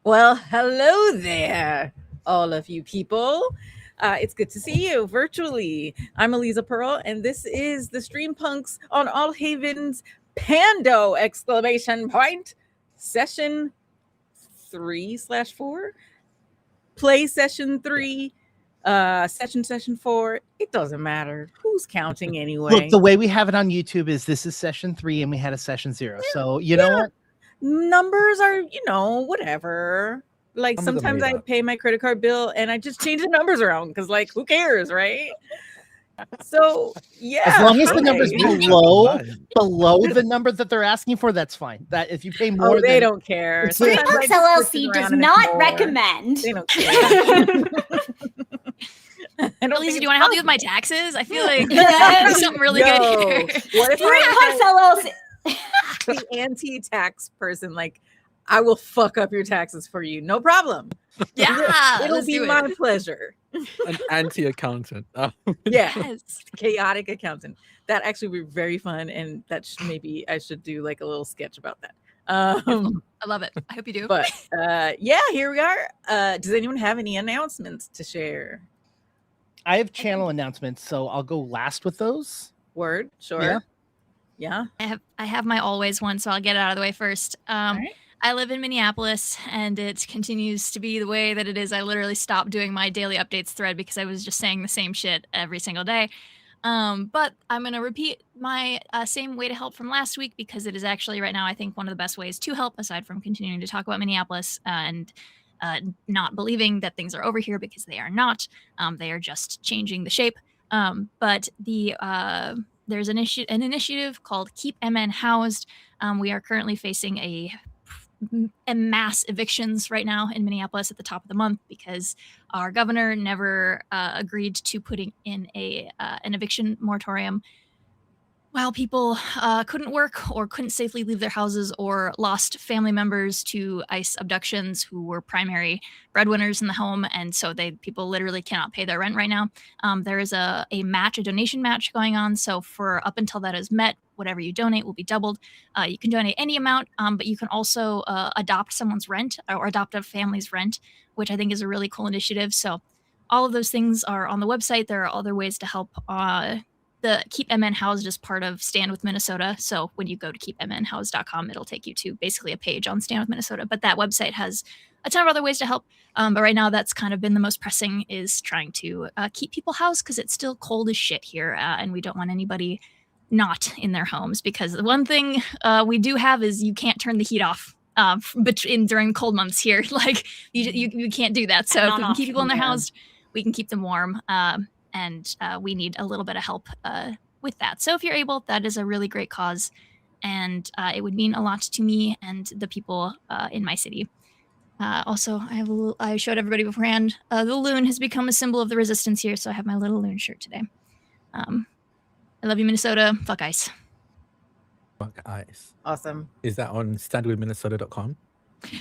Well, hello there, all of you people. It's good to see you virtually. I'm Aliza Pearl, and this is the Streampunks on All Havens Pando exclamation point session 3/4 play session 3 session 4. It doesn't matter who's counting anyway. Look, the way we have it on YouTube is this is session 3 and we had a session 0. So you know what? Numbers are, whatever. Like Numbers are sometimes made I up. pay my credit card bill and I just change the numbers around because, like, who cares, right? So yeah, As long as the number's hi. below the number that they're asking for, that's fine. That if you pay more, Oh, they than, don't care. It's Sometimes I Streampunks just switch it LLC around does and it's not more. recommend. They don't care. I don't Aliza, think do you want to help me with my taxes? I feel like Yes. something really Yo, good here. what if I Streampunks LLC. was the anti-tax person? Like, I will fuck up your taxes for you, no problem. Yeah, It'll let's be do my it. pleasure. An anti-accountant. Yeah. Yes. Chaotic accountant. That actually would be very fun, and that maybe I should do like a little sketch about that. I love it. I hope you do. But yeah, here we are. Does anyone have any announcements to share? I have channel announcements, so I'll go last with those. Word, sure. Yeah. I have my always one, so I'll get it out of the way first. right. I live in Minneapolis, and it continues to be the way that it is. I literally stopped doing my daily updates thread because I was just saying the same shit every single day. But I'm going to repeat my same way to help from last week because it is actually right now, I think, one of the best ways to help, aside from continuing to talk about Minneapolis and not believing that things are over here, because they are not. They are just changing the shape. But there's an initiative called Keep MN Housed. We are currently facing a mass evictions right now in Minneapolis at the top of the month because our governor never agreed to putting in an eviction moratorium while people couldn't work or couldn't safely leave their houses or lost family members to ICE abductions who were primary breadwinners in the home. And so people literally cannot pay their rent right now. There is a donation match going on. So for up until that is met, whatever you donate will be doubled. You can donate any amount, but you can also adopt someone's rent or adopt a family's rent, which I think is a really cool initiative. So all of those things are on the website. There are other ways to help. The Keep MN Housed is part of Stand with Minnesota. So when you go to keepmnhoused.com, it'll take you to basically a page on Stand with Minnesota. But that website has a ton of other ways to help. But right now, that's kind of been the most pressing, is trying to keep people housed because it's still cold as shit here. And we don't want anybody not in their homes, because the one thing we do have is you can't turn the heat off during cold months here. Like you can't do that. So if we can keep people in their house, we can keep them warm. And we need a little bit of help with that. So if you're able, that is a really great cause. And it would mean a lot to me and the people in my city. Also, I showed everybody beforehand, the loon has become a symbol of the resistance here. So I have my little loon shirt today. I love you, Minnesota. Fuck ICE. Fuck ICE. Awesome. Is that on standwithminnesota.com?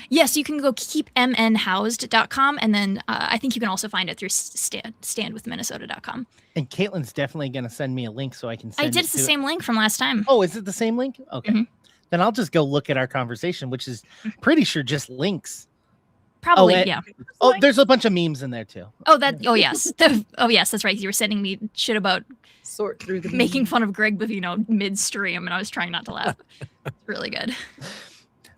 Yes, you can go keepmnhoused.com, and then I think you can also find it through standwithminnesota.com. And Caitlin's definitely going to send me a link so I can send It's the same link from last time. Oh, is it the same link? Okay. Mhm. Then I'll just go look at our conversation, which is pretty sure just links. Probably, and- yeah. Oh, there's a bunch of memes in there too. Oh, yes. Yes, that's right. You were sending me shit about Sort through the making fun of Greg, but midstream, and I was trying not to laugh. It's really good.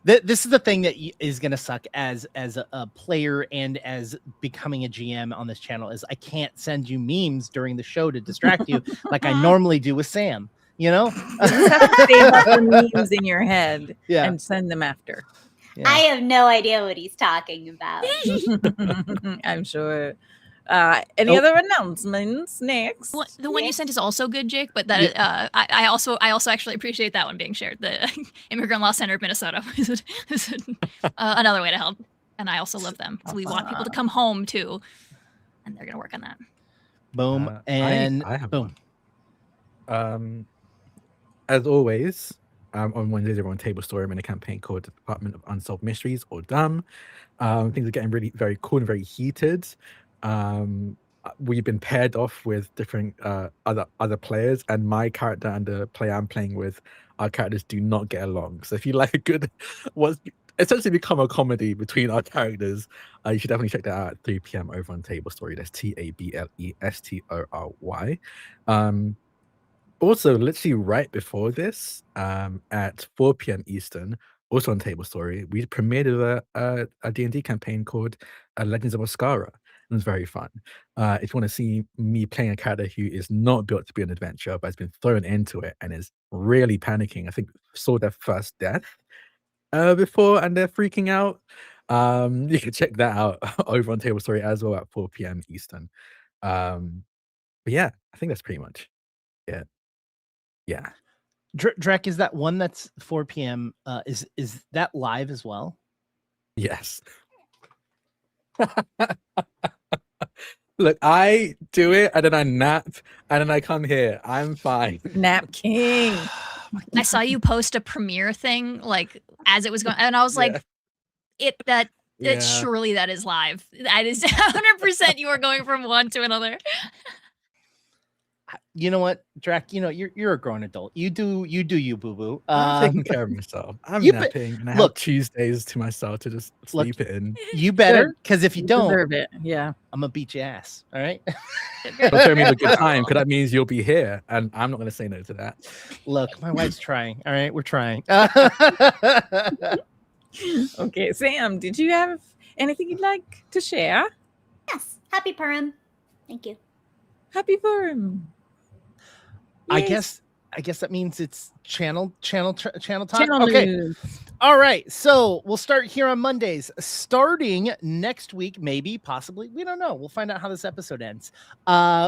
This is the thing that is going to suck as a player and as becoming a GM on this channel, is I can't send you memes during the show to distract you like I normally do with Sam. You know, You just have to save up the memes in your head and send them after. Yeah. I have no idea what he's talking about. I'm sure. Any other announcements next? The one you sent is also good, Jake, but that I also actually appreciate that one being shared. The Immigrant Law Center of Minnesota is another way to help, and I also love them. So we want people to come home too, and they're gonna work on that. Boom and I have boom. one. As always, on Wednesdays, we're on Table Story. I'm in a campaign called the Department of Unsolved Mysteries, or DUM. Things are getting really very cool and very heated. We've been paired off with different other players, and my character and the player I'm playing with, our characters do not get along. So if you like a good essentially become a comedy between our characters. You should definitely check that out at 3 p.m. over on Table Story. That's TABLESTORY. Also, literally right before this, at 4 p.m. Eastern, also on Table Story, we premiered a D&D campaign called Legends of Oscara. It was very fun. If you want to see me playing a character who is not built to be an adventurer, but has been thrown into it and is really panicking, I think saw their first death before and they're freaking out. You can check that out over on Table Story as well at 4 p.m. Eastern. But yeah, I think that's pretty much it. Yeah. Drek, is that one that's 4 p.m. Is that live as well? Yes. Look, I do it and then I nap and then I come here. I'm fine. Nap King. I saw you post a premiere thing like as it was going, and I was like, surely that is live. That is 100% you are going from one to another. You know what, Drek? You know you're a grown adult. You do you, boo boo. I'm taking care of myself. I'm you napping and I look, have Tuesdays to myself to just sleep it in. You better, because if you don't, deserve it. Yeah, I'm gonna beat your ass. All right. Don't throw me a good time because that means you'll be here, and I'm not going to say no to that. Look, my wife's trying. All right, we're trying. Okay, Sam, did you have anything you'd like to share? Yes. Happy Purim. Thank you. Happy Purim. I Yes. guess that means it's channel time. Channel Okay. news. All right. So we'll start here on Mondays. Starting next week, maybe, possibly. We don't know. We'll find out how this episode ends.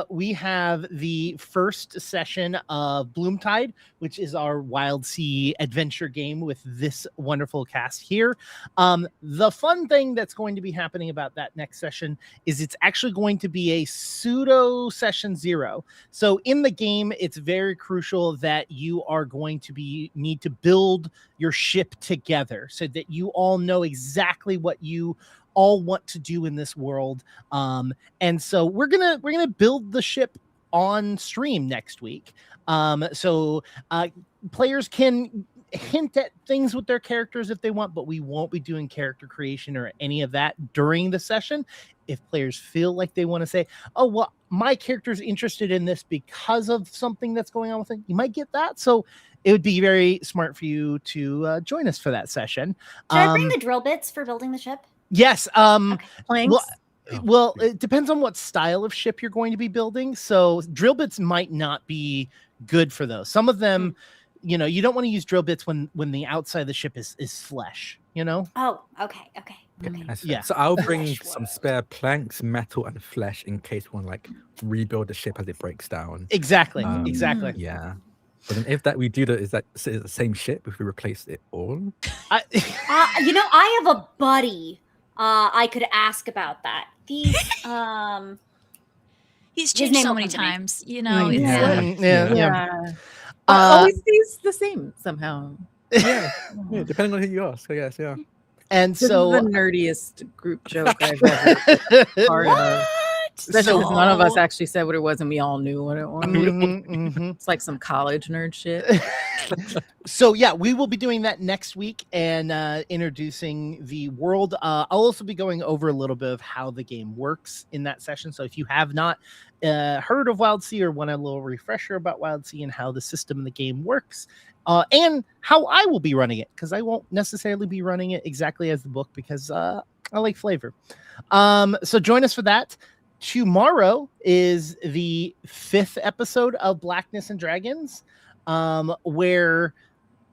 We have the first session of Bloomtide, which is our Wild Sea adventure game with this wonderful cast here. The fun thing that's going to be happening about that next session is it's actually going to be a pseudo session 0. So in the game, it's very crucial that you are going to need to build your ship together so that you all know exactly what you all want to do in this world. And so we're gonna build the ship on stream next week. So players can hint at things with their characters if they want, but we won't be doing character creation or any of that during the session. If players feel like they want to say, oh, well, my character's interested in this because of something that's going on with it, you might get that. So it would be very smart for you to join us for that session. Should I bring the drill bits for building the ship? Yes. Planks? Well, it depends on what style of ship you're going to be building. So drill bits might not be good for those. Some of them, you know, you don't want to use drill bits when the outside of the ship is flesh, you know? Oh, okay. Yeah. So I'll bring some spare planks, metal, and flesh in case we want to like rebuild the ship as it breaks down. Exactly. Yeah. But then if that we do that, is it the same ship if we replace it all? You know, I have a buddy. I could ask about that. He's changed name so will many come to me. times, you know. Yeah. Always stays the same somehow. Yeah, depending on who you ask, I guess. Yeah. And This so is the nerdiest group joke I've ever part of. Especially because none of us actually said what it was and we all knew what it was. It's like some college nerd shit. So yeah, we will be doing that next week and introducing the world. I'll also be going over a little bit of how the game works in that session. So if you have not heard of Wild Sea or want a little refresher about Wild Sea and how the system in the game works, and how I will be running it, because I won't necessarily be running it exactly as the book because I like flavor. So join us for that. Tomorrow is the 5th episode of Blackness and Dragons, where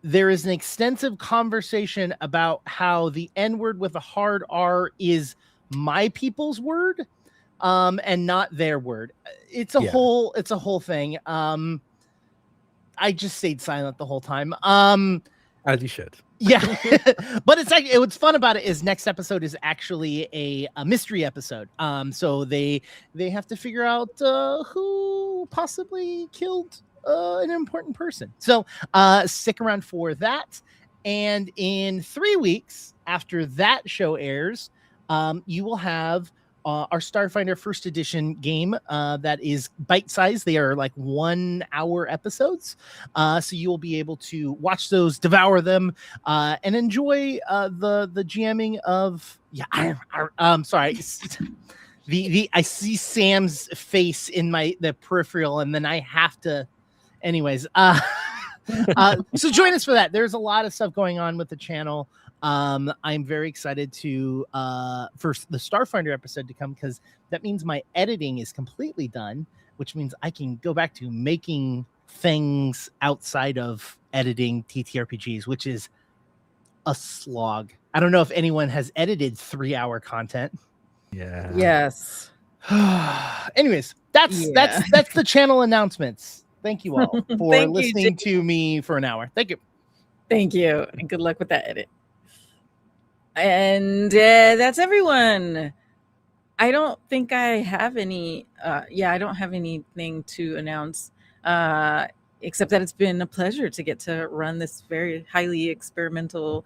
there is an extensive conversation about how the N-word with a hard R is my people's word, and not their word. It's a whole thing. I just stayed silent the whole time. As you should. Yeah, but it's like what's fun about it is next episode is actually a mystery episode. So they have to figure out who possibly killed an important person. So stick around for that. And in 3 weeks after that show airs, you will have our Starfinder first edition game that is bite-sized. They are like 1 hour episodes. So you'll be able to watch those, devour them, and enjoy the GMing of I'm sorry. I see Sam's face in the peripheral, and then I have to anyways. So join us for that. There's a lot of stuff going on with the channel. I'm very excited to for the Starfinder episode to come, because that means my editing is completely done, which means I can go back to making things outside of editing TTRPGs, which is a slog. I don't know if anyone has edited 3-hour content. Yeah. Yes. Anyways, that's the channel announcements. Thank you all for listening to me for an hour. Thank you. Thank you, and good luck with that edit. And that's everyone. I don't think I have any. I don't have anything to announce, except that it's been a pleasure to get to run this very highly experimental,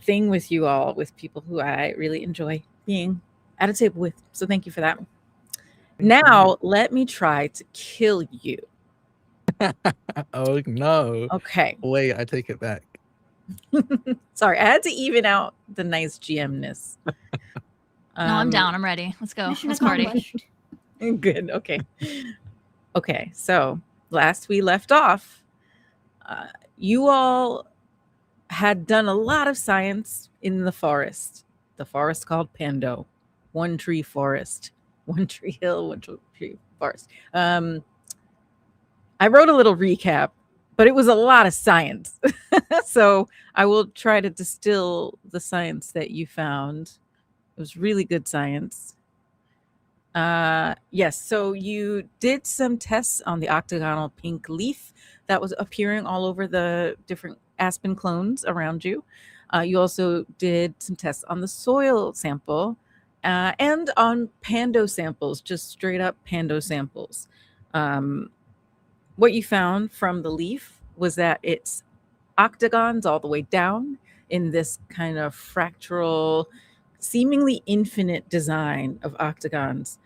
thing with you all, with people who I really enjoy being at a table with. So thank you for that. Now let me try to kill you. Oh no. Okay. Wait, I take it back. Sorry, I had to even out the nice GM-ness. No, I'm down. I'm ready. Let's go. Mission Let's party. accomplished. Good. Okay. Okay. So last we left off, you all had done a lot of science in the forest called Pando, One Tree Forest, One Tree Hill, One Tree Forest. I wrote a little recap, but it was a lot of science. So I will try to distill the science that you found. It was really good science. Yes, so you did some tests on the octagonal pink leaf that was appearing all over the different aspen clones around you. You also did some tests on the soil sample and on Pando samples, just straight up Pando samples. What you found from the leaf was that it's octagons all the way down in this kind of fractal, seemingly infinite design of octagons.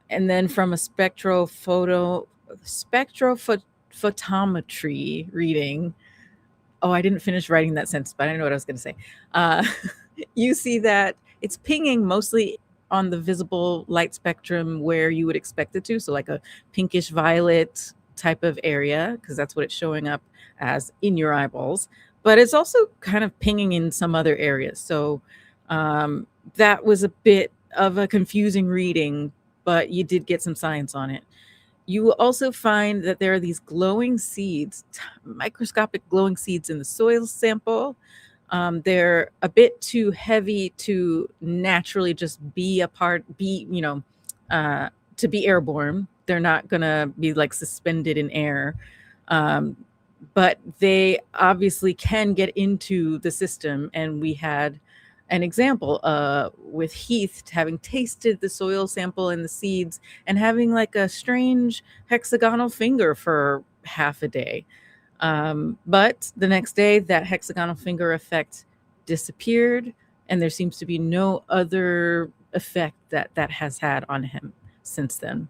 And then from a spectrophotometry reading, I didn't finish writing that sentence, but I don't know what I was going to say. You see that it's pinging mostly on the visible light spectrum where you would expect it to. So like a pinkish violet type of area, because that's what it's showing up as in your eyeballs. But it's also kind of pinging in some other areas. So that was a bit of a confusing reading, but you did get some science on it. You will also find that there are these glowing seeds, microscopic glowing seeds in the soil sample. They're a bit too heavy to naturally just be to be airborne. They're not going to be like suspended in air. But they obviously can get into the system. And we had an example with Heath having tasted the soil sample and the seeds and having like a strange hexagonal finger for half a day. But the next day, that hexagonal finger effect disappeared, and there seems to be no other effect that has had on him since then.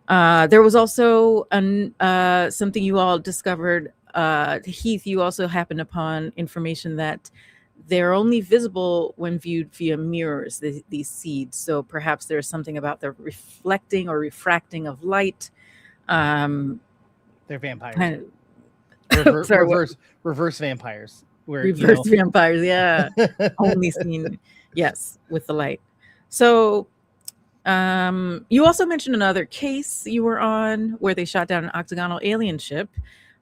There was also something you all discovered. Heath, you also happened upon information that they're only visible when viewed via mirrors, these seeds. So perhaps there's something about the reflecting or refracting of light. They're vampires. Kind of, reverse vampires. Reverse vampires, yeah. Only seen, yes, with the light. So you also mentioned another case you were on where they shot down an octagonal alien ship.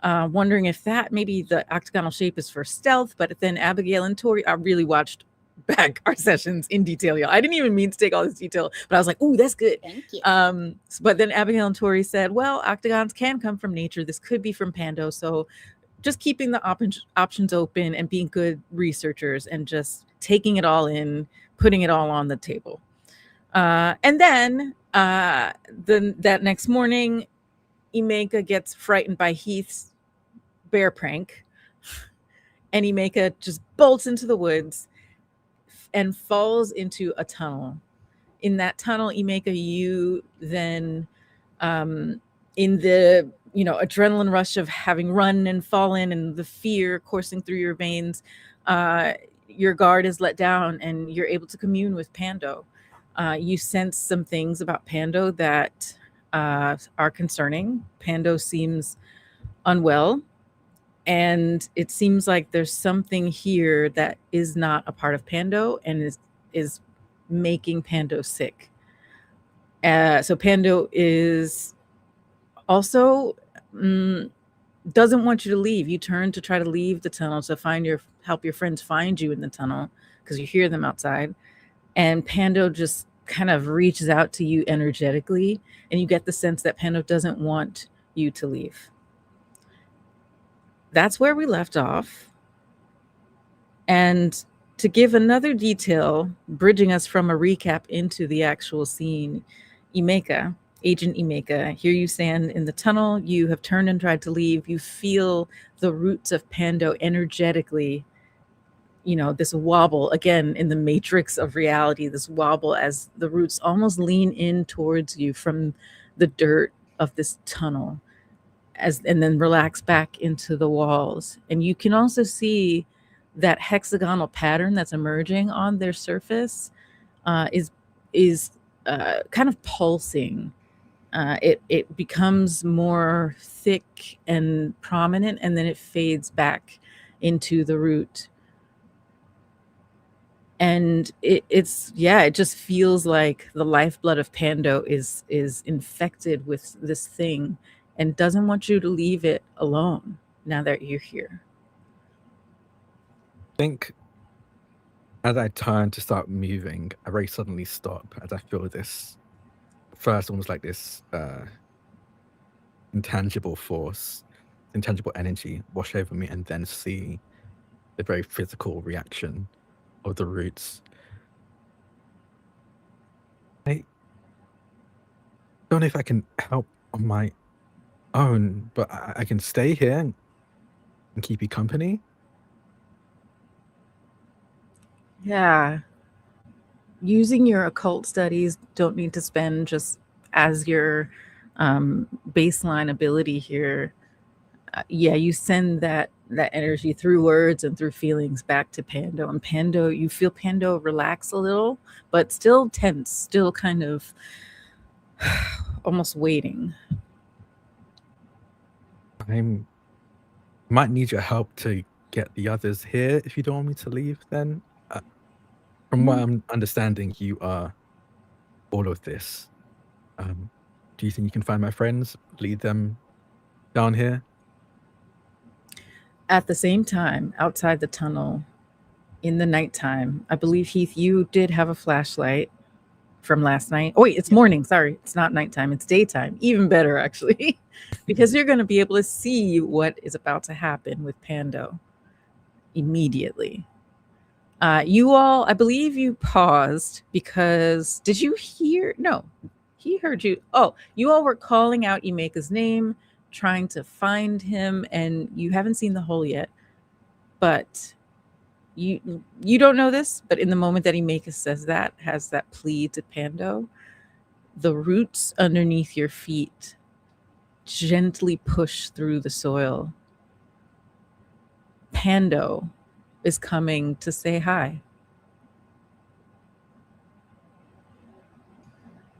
Wondering if that maybe the octagonal shape is for stealth, but then Abigail and Tori, I really watched back our sessions in detail, y'all. I didn't even mean to take all this detail, but I was like, ooh, that's good. Thank you. But then Abigail and Tori said, well, octagons can come from nature. This could be from Pando. So just keeping the options open and being good researchers and just taking it all in, putting it all on the table. And then that next morning, Emeka gets frightened by Heath's bear prank, and Emeka just bolts into the woods, and falls into a tunnel. In that tunnel, Emeka, you then, in the adrenaline rush of having run and fallen and the fear coursing through your veins, your guard is let down and you're able to commune with Pando. You sense some things about Pando that are concerning. Pando seems unwell, and it seems like there's something here that is not a part of Pando and is making Pando sick. So Pando is also doesn't want you to leave. You turn to try to leave the tunnel to help your friends find you in the tunnel because you hear them outside. And Pando just kind of reaches out to you energetically, and you get the sense that Pando doesn't want you to leave. That's where we left off. And to give another detail, bridging us from a recap into the actual scene, Emeka, Agent Emeka, here you stand in the tunnel. You have turned and tried to leave. You feel the roots of Pando energetically, this wobble again in the matrix of reality, this wobble as the roots almost lean in towards you from the dirt of this tunnel, and then relax back into the walls. And you can also see that hexagonal pattern that's emerging on their surface is kind of pulsing. It becomes more thick and prominent, and then it fades back into the root. And it just feels like the lifeblood of Pando is infected with this thing and doesn't want you to leave it alone now that you're here. I think as I turn to start moving, I very suddenly stop as I feel this first almost like this intangible force, intangible energy wash over me, and then see the very physical reaction of the roots. I don't know if I can help on my own, but I can stay here and keep you company. Yeah. Using your occult studies, don't need to spend just as your baseline ability here. You send that energy through words and through feelings back to Pando. And Pando, you feel Pando relax a little, but still tense, still kind of almost waiting. I might need your help to get the others here if you don't want me to leave then. From what I'm understanding, you are all of this. Do you think you can find my friends, lead them down here? At the same time, outside the tunnel, in the nighttime, I believe, Heath, you did have a flashlight from last night. Oh, wait, it's morning. Sorry, it's not nighttime. It's daytime. Even better, actually, because you're going to be able to see what is about to happen with Pando immediately. You all, I believe you paused because did you hear? No, he heard you. Oh, you all were calling out Emeka's name, trying to find him, and you haven't seen the hole yet. But you don't know this, but in the moment that Emeka has that plea to Pando, the roots underneath your feet gently push through the soil. Pando is coming to say hi.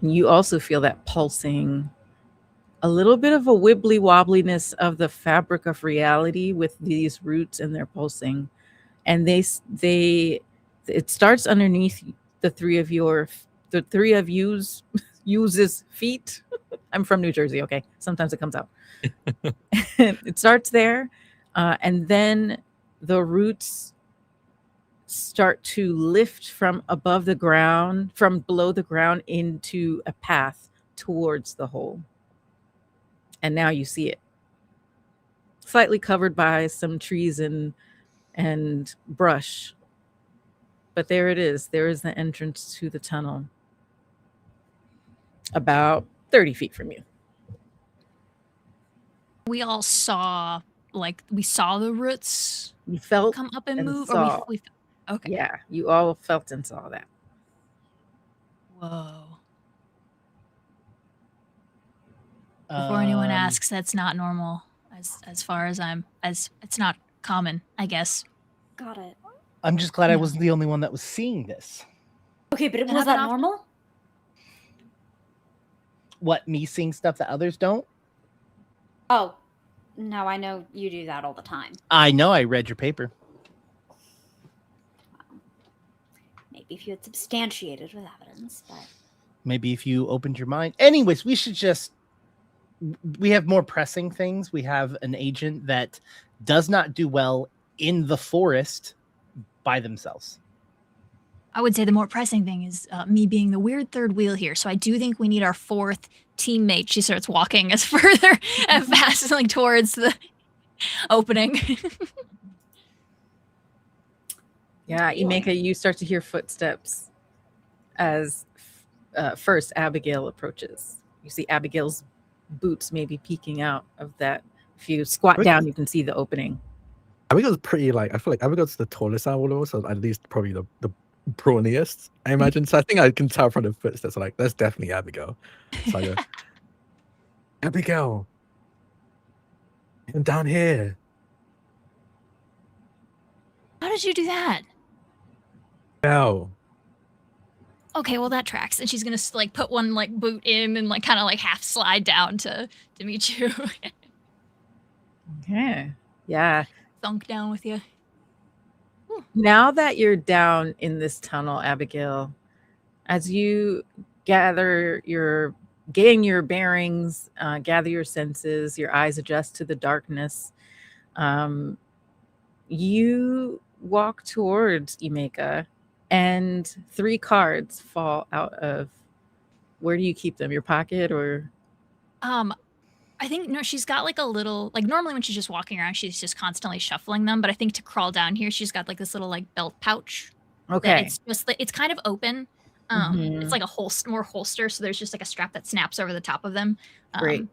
And you also feel that pulsing, a little bit of a wibbly wobbliness of the fabric of reality with these roots and their pulsing. And it starts underneath the three of you's feet. I'm from New Jersey. Okay. Sometimes it comes out. It starts there. And then the roots start to lift from below the ground into a path towards the hole. And now you see it. Slightly covered by some trees and brush. But there it is. There is the entrance to the tunnel. About 30 feet from you. We all saw, we saw the roots You felt come up and and move. saw. Or we Okay. Yeah, you all felt and saw that. Whoa. Before anyone Um, asks, that's not normal. As far as it's not common, I guess. Got it. I'm just glad I No. wasn't the only one that was seeing this. Okay, but That was that happened often? normal? What, me seeing stuff that others don't? Oh, no, I know you do that all the time. I know I read your paper. Maybe if you had substantiated with evidence, but Maybe if you opened your mind. Anyways, we have more pressing things. We have an agent that does not do well in the forest by themselves. I would say the more pressing thing is me being the weird third wheel here. So I do think we need our fourth teammate. She starts walking as further and fast like towards the opening. Yeah, Emeka, you start to hear footsteps as first Abigail approaches. You see Abigail's boots maybe peeking out of that. If you squat Really? down, you can see the opening. Abigail's pretty I feel like Abigail's the tallest out of all of us, so at least probably the brawniest, I imagine. So I think I can tell from the footsteps, like, that's definitely Abigail. So I go, Abigail, I'm down here. How did you do that? Bell. Okay, well that tracks. And she's gonna like put one like boot in and like kind of like half slide down to meet you. Okay. Yeah. Thunk down with you. Now that you're down in this tunnel, Abigail, as you gain your bearings, gather your senses, your eyes adjust to the darkness, you walk towards Emeka, and 3 cards fall out of. Where do you keep them? Your pocket or? I think no, she's got like a little like normally when she's just walking around, she's just constantly shuffling them. But I think to crawl down here, she's got like this little like belt pouch. Okay. It's just it's kind of open. Mhm. It's like a more holster, so there's just like a strap that snaps over the top of them. Great.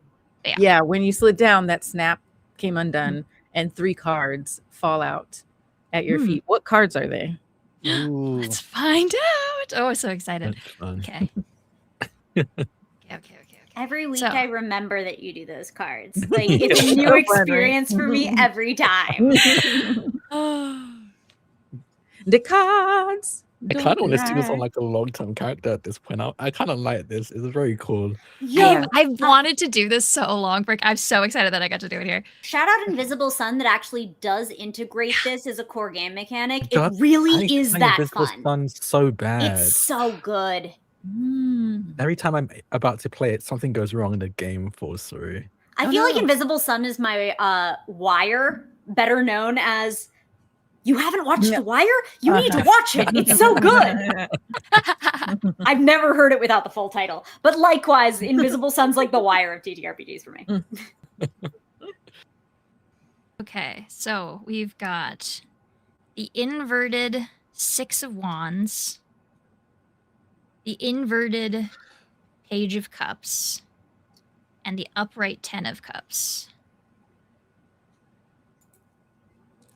Yeah. Yeah, when you slid down, that snap came undone, and 3 cards fall out at your feet. What cards are they? Ooh. Let's find out. Oh, I'm so excited. That's fun. Okay. Okay. every week So- I remember that you do those cards. Like it's a new experience for me every time. The cards. I kind of want to see this on like a long-term character at this point. I kind of like this. It's very cool. Yeah. I've wanted to do this so long, Brick. I'm so excited that I got to do it here. Shout out Invisible Sun that actually does integrate this as a core game mechanic. It God, really I is find that Invisible fun. Sun's so bad. It's so good. Every time I'm about to play it, something goes wrong and the game falls through. I feel like Invisible Sun is my Wire, better known as you haven't watched The Wire? You need to watch it. It's so good. I've never heard it without the full title. But likewise, Invisible Sun's like The Wire of TTRPGs for me. Okay, so we've got the inverted 6 of Wands, the inverted Page of Cups, and the upright 10 of Cups.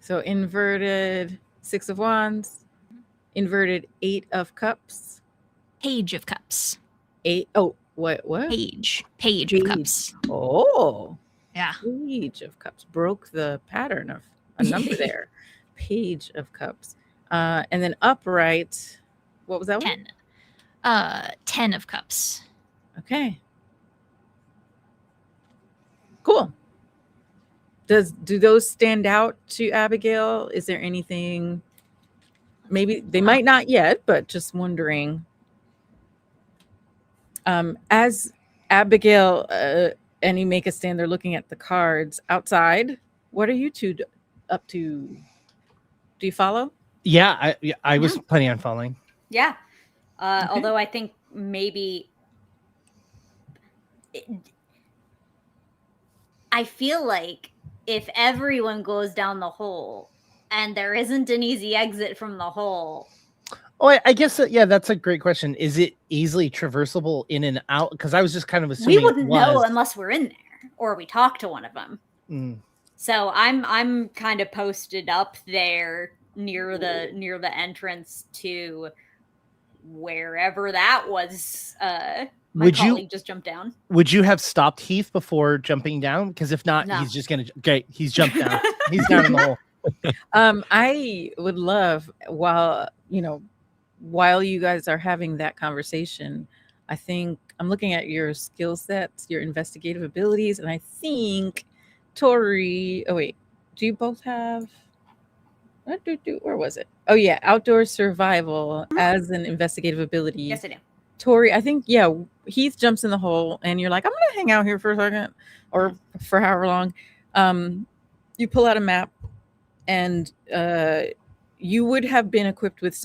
So inverted 6 of Wands, inverted 8 of Cups, Page of Cups. 8. Oh, what? Page of Page. Cups. Oh, Yeah. Page of Cups. Broke the pattern of a number there. Page of Cups. And then upright. What was that one? 10. 10 of Cups. Okay. Cool. Do those stand out to Abigail? Is there anything? Maybe they might not yet, but just wondering. As Abigail and you make a stand there looking at the cards outside, what are you two up to? Do you follow? Yeah, I was planning on following. Yeah. Although I think maybe I feel like if everyone goes down the hole and there isn't an easy exit from the hole. Oh, I guess that's a great question. Is it easily traversable in and out? Because I was just kind of assuming We wouldn't it was. know unless we're in there or we talk to one of them. So I'm kind of posted up there near the entrance to wherever that was. My colleague just jumped down. Would you have stopped Heath before jumping down? Because if not, No. he's just gonna. Okay, he's jumped down. He's down in the hole. I would love while you guys are having that conversation, I think I'm looking at your skill sets, your investigative abilities, and I think Tori. Oh wait, do you both have? Where was it? Oh yeah, outdoor survival as an investigative ability. Yes, I do. Tori, I think Heath jumps in the hole, and you're like, I'm gonna hang out here for a second, or for however long. You pull out a map, and you would have been equipped with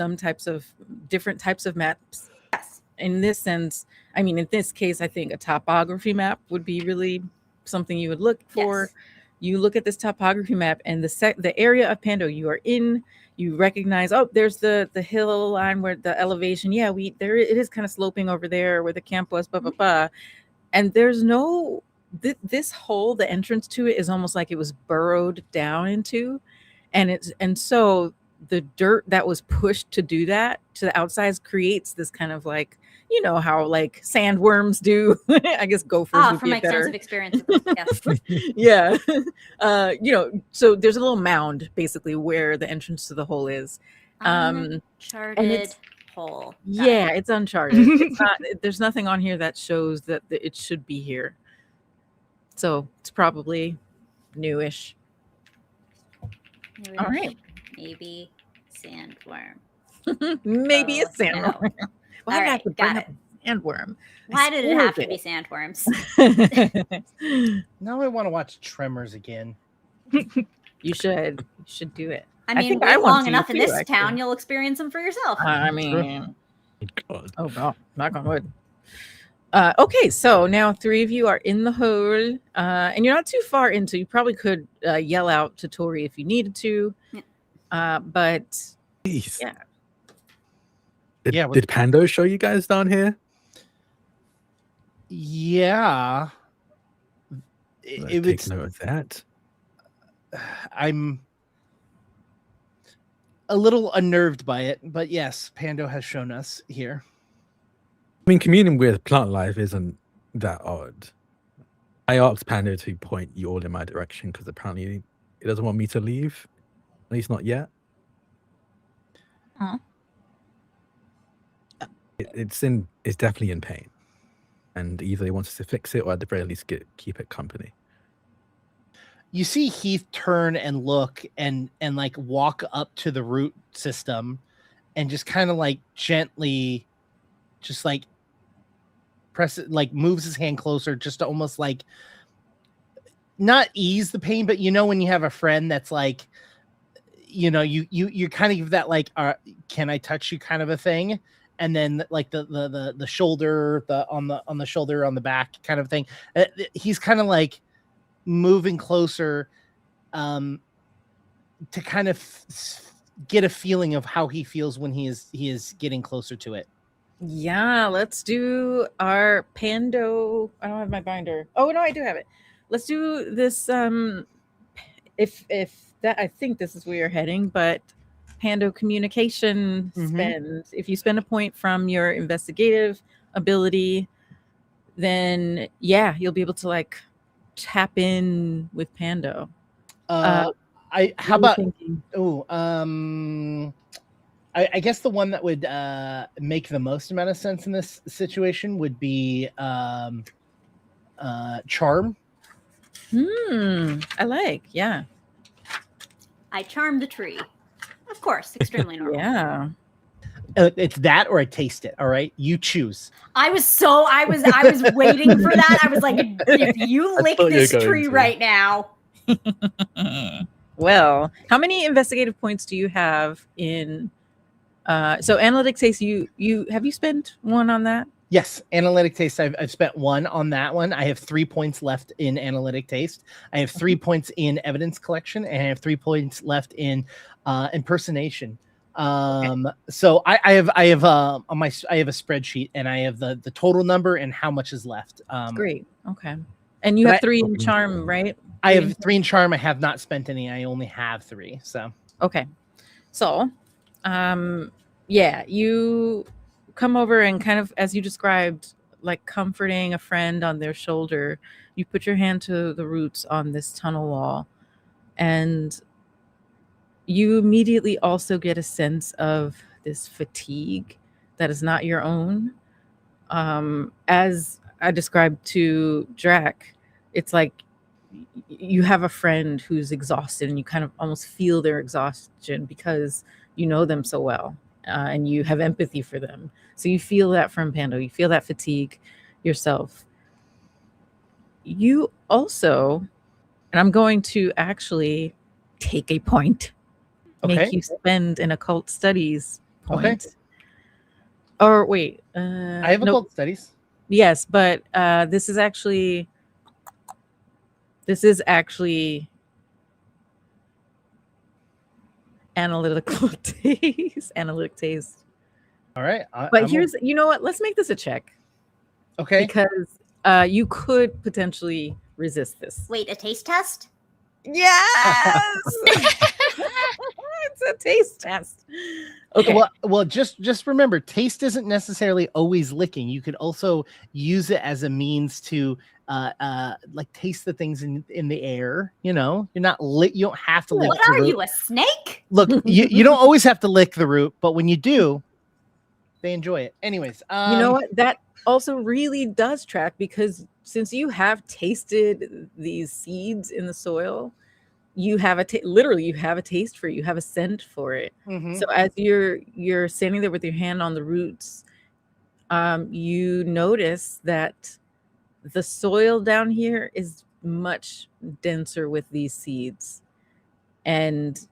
different types of maps. Yes. In this sense, I mean, in this case, I think a topography map would be really something you would look for. Yes. You look at this topography map, and the area of Pando you are in, you recognize, there's the hill line where the elevation. Yeah, it is kind of sloping over there where the camp was, blah, blah, blah. And there's no, this hole, the entrance to it is almost like it was burrowed down into. And so the dirt that was pushed to do that to the outside creates this kind of like, how like sandworms do. I guess gophers would from be my better. extensive experience with this, Yeah. yes. So there's a little mound basically where the entrance to the hole is. Uncharted hole. Yeah, it's uncharted. It's not, there's nothing on here that shows that it should be here. So it's probably newish. All right. Maybe sandworm. Maybe a Oh, sandworm. no. Why did I have to got bring up a sandworm? Why did it have to be Horrible. sandworms? Now I want to watch Tremors again. You should do it. I I mean, think wait I want long to enough in too, this actually. town, you'll experience them for yourself. I mean, God. oh no, knock on wood. Okay, so now 3 of you are in the hole, and you're not too far into. You probably could yell out to Tori if you needed to, but Jeez. yeah. Did Pando show you guys down here? Yeah. It Take was. note of that. I'm a little unnerved by it, but yes, Pando has shown us here. I mean, communing with plant life isn't that odd. I asked Pando to point you all in my direction because apparently it doesn't want me to leave. At least not yet. Huh? It's definitely in pain, and either he wants us to fix it or at the very least keep it company. You see Heath turn and look and like walk up to the root system and just kind of like gently just like press it, like moves his hand closer just to almost like not ease the pain, but when you have a friend that's like, you kind of give that like, can I touch you kind of a thing. And then like the shoulder, on the shoulder, on the back kind of thing. He's kind of like moving closer to kind of get a feeling of how he feels when he is getting closer to it. Yeah, let's do our Pando. I don't have my binder. Oh no, I do have it. Let's do this. If that, I think this is where you're heading, but Pando communication spend. If you spend a point from your investigative ability, then you'll be able to like tap in with Pando. How about I guess the one that would make the most amount of sense in this situation would be charm. I like, yeah. I charm the tree. Of course, extremely normal. Yeah. It's that or I taste it. All right, you choose. I was waiting for that. I was like, if you lick this tree right now. Well, how many investigative points do you have in? So analytic taste. You have you spent one on that? Yes, analytic taste. I've spent 1 on that one. I have 3 points left in analytic taste. I have 3 points in evidence collection, and I have 3 points left in impersonation. So I have I have a spreadsheet, and I have the total number and how much is left. Great. Okay. And you have 3 in charm, right? I have 3 in charm. I have not spent any. I only have 3. So okay. So, yeah, you come over and kind of, as you described, like comforting a friend on their shoulder, you put your hand to the roots on this tunnel wall, and you immediately also get a sense of this fatigue that is not your own. As I described to Drac, it's like you have a friend who's exhausted and you kind of almost feel their exhaustion because you know them so well, and you have empathy for them. So you feel that from Pando. You feel that fatigue yourself. You also, and I'm going to actually take a point, Okay. make you spend an occult studies point. Okay. Or wait, I have occult studies. Yes, but this is actually analytical taste. Analytic taste. All right. But you know what? Let's make this a check. Okay. Because you could potentially resist this. Wait, a taste test? Yes. It's a taste test. Okay. Well, just remember, taste isn't necessarily always licking. You could also use it as a means to like taste the things in the air. You know, you're not you don't have to lick. What are you, a snake? Look, you don't always have to lick the root, but when you do, they enjoy it. Anyways, you know what? That also really does track, because since you have tasted these seeds in the soil, you have literally you have a taste for it. You have a scent for it. Mm-hmm. So as you're standing there with your hand on the roots, you notice that the soil down here is much denser with these seeds, and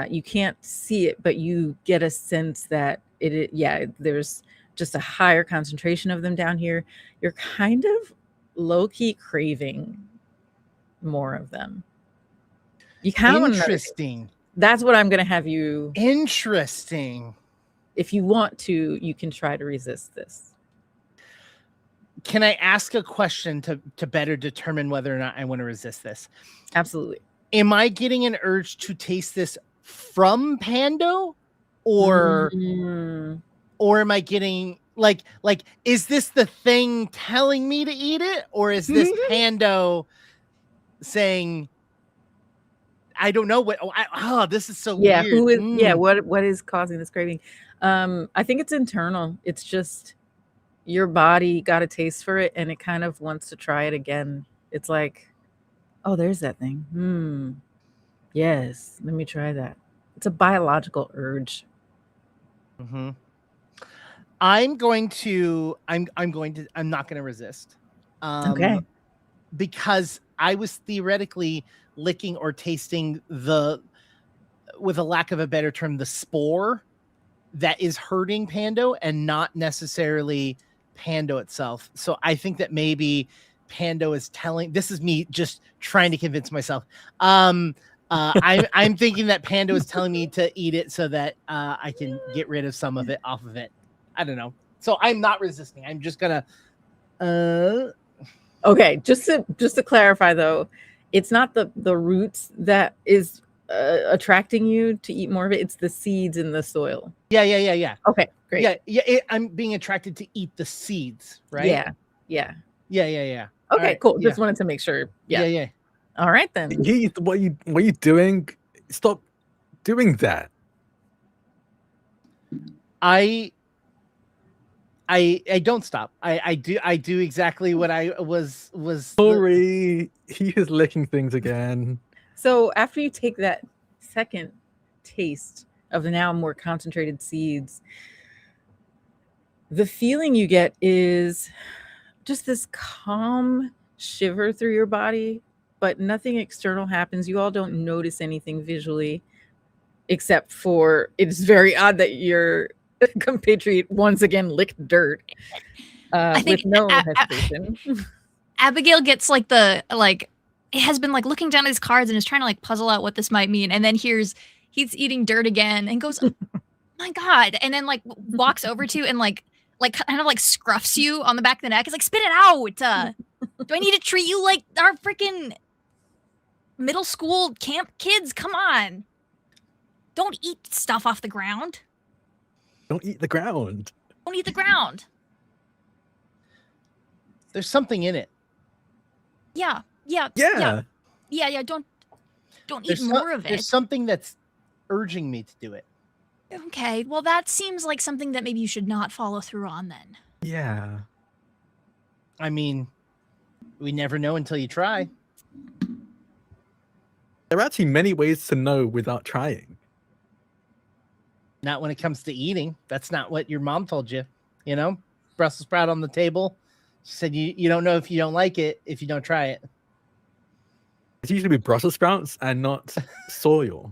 you can't see it, but you get a sense that there's just a higher concentration of them down here. You're kind of low-key craving more of them. You kind of interesting. That's what I'm gonna have you. Interesting. If you want to, you can try to resist this. Can I ask a question to better determine whether or not I want to resist this? Absolutely. Am I getting an urge to taste this from Pando, or am I getting like is this the thing telling me to eat it, or is this Pando saying, I don't know what? This is so weird. Who is? What is causing this craving? I think it's internal. It's just your body got a taste for it, and it kind of wants to try it again. It's like, oh, there's that thing. Yes, let me try that. It's a biological urge. Mm-hmm. I'm not going to resist. Okay. Because I was theoretically licking or tasting with a lack of a better term, the spore that is hurting Pando, and not necessarily Pando itself. So I think that maybe Pando is telling, this is me just trying to convince myself. I'm thinking that Pando is telling me to eat it so that I can get rid of some of it off of it. I don't know. So I'm not resisting. I'm just gonna Okay, just to clarify though, it's not the roots that is attracting you to eat more of it. It's the seeds in the soil. Yeah. Okay, great. Yeah. I'm being attracted to eat the seeds, right? Yeah. Okay, right, cool. Just wanted to make sure. Yeah. All right then. What are you doing? Stop doing that. I don't stop. I do exactly what I was. Sorry, he is licking things again. So after you take that second taste of the now more concentrated seeds, the feeling you get is just this calm shiver through your body, but nothing external happens. You all don't notice anything visually, except for it's very odd that your compatriot once again licked dirt with no hesitation. Abigail gets has been looking down at his cards and is trying to puzzle out what this might mean, and then he's eating dirt again and goes, oh my God, and then walks over to you and kind of scruffs you on the back of the neck. It's spit it out. Do I need to treat you like our freaking middle school camp kids? Come on. don't eat stuff off the ground. Don't eat the ground. Don't eat the ground. There's something in it. Yeah. Don't eat more of it. There's something that's urging me to do it. Okay, well, that seems like something that maybe you should not follow through on then. Yeah. I mean, we never know until you try. There are actually many ways to know without trying. Not when it comes to eating. That's not what your mom told you. You know, Brussels sprout on the table. She said you don't know if you don't like it if you don't try it. It's usually with Brussels sprouts and not soil.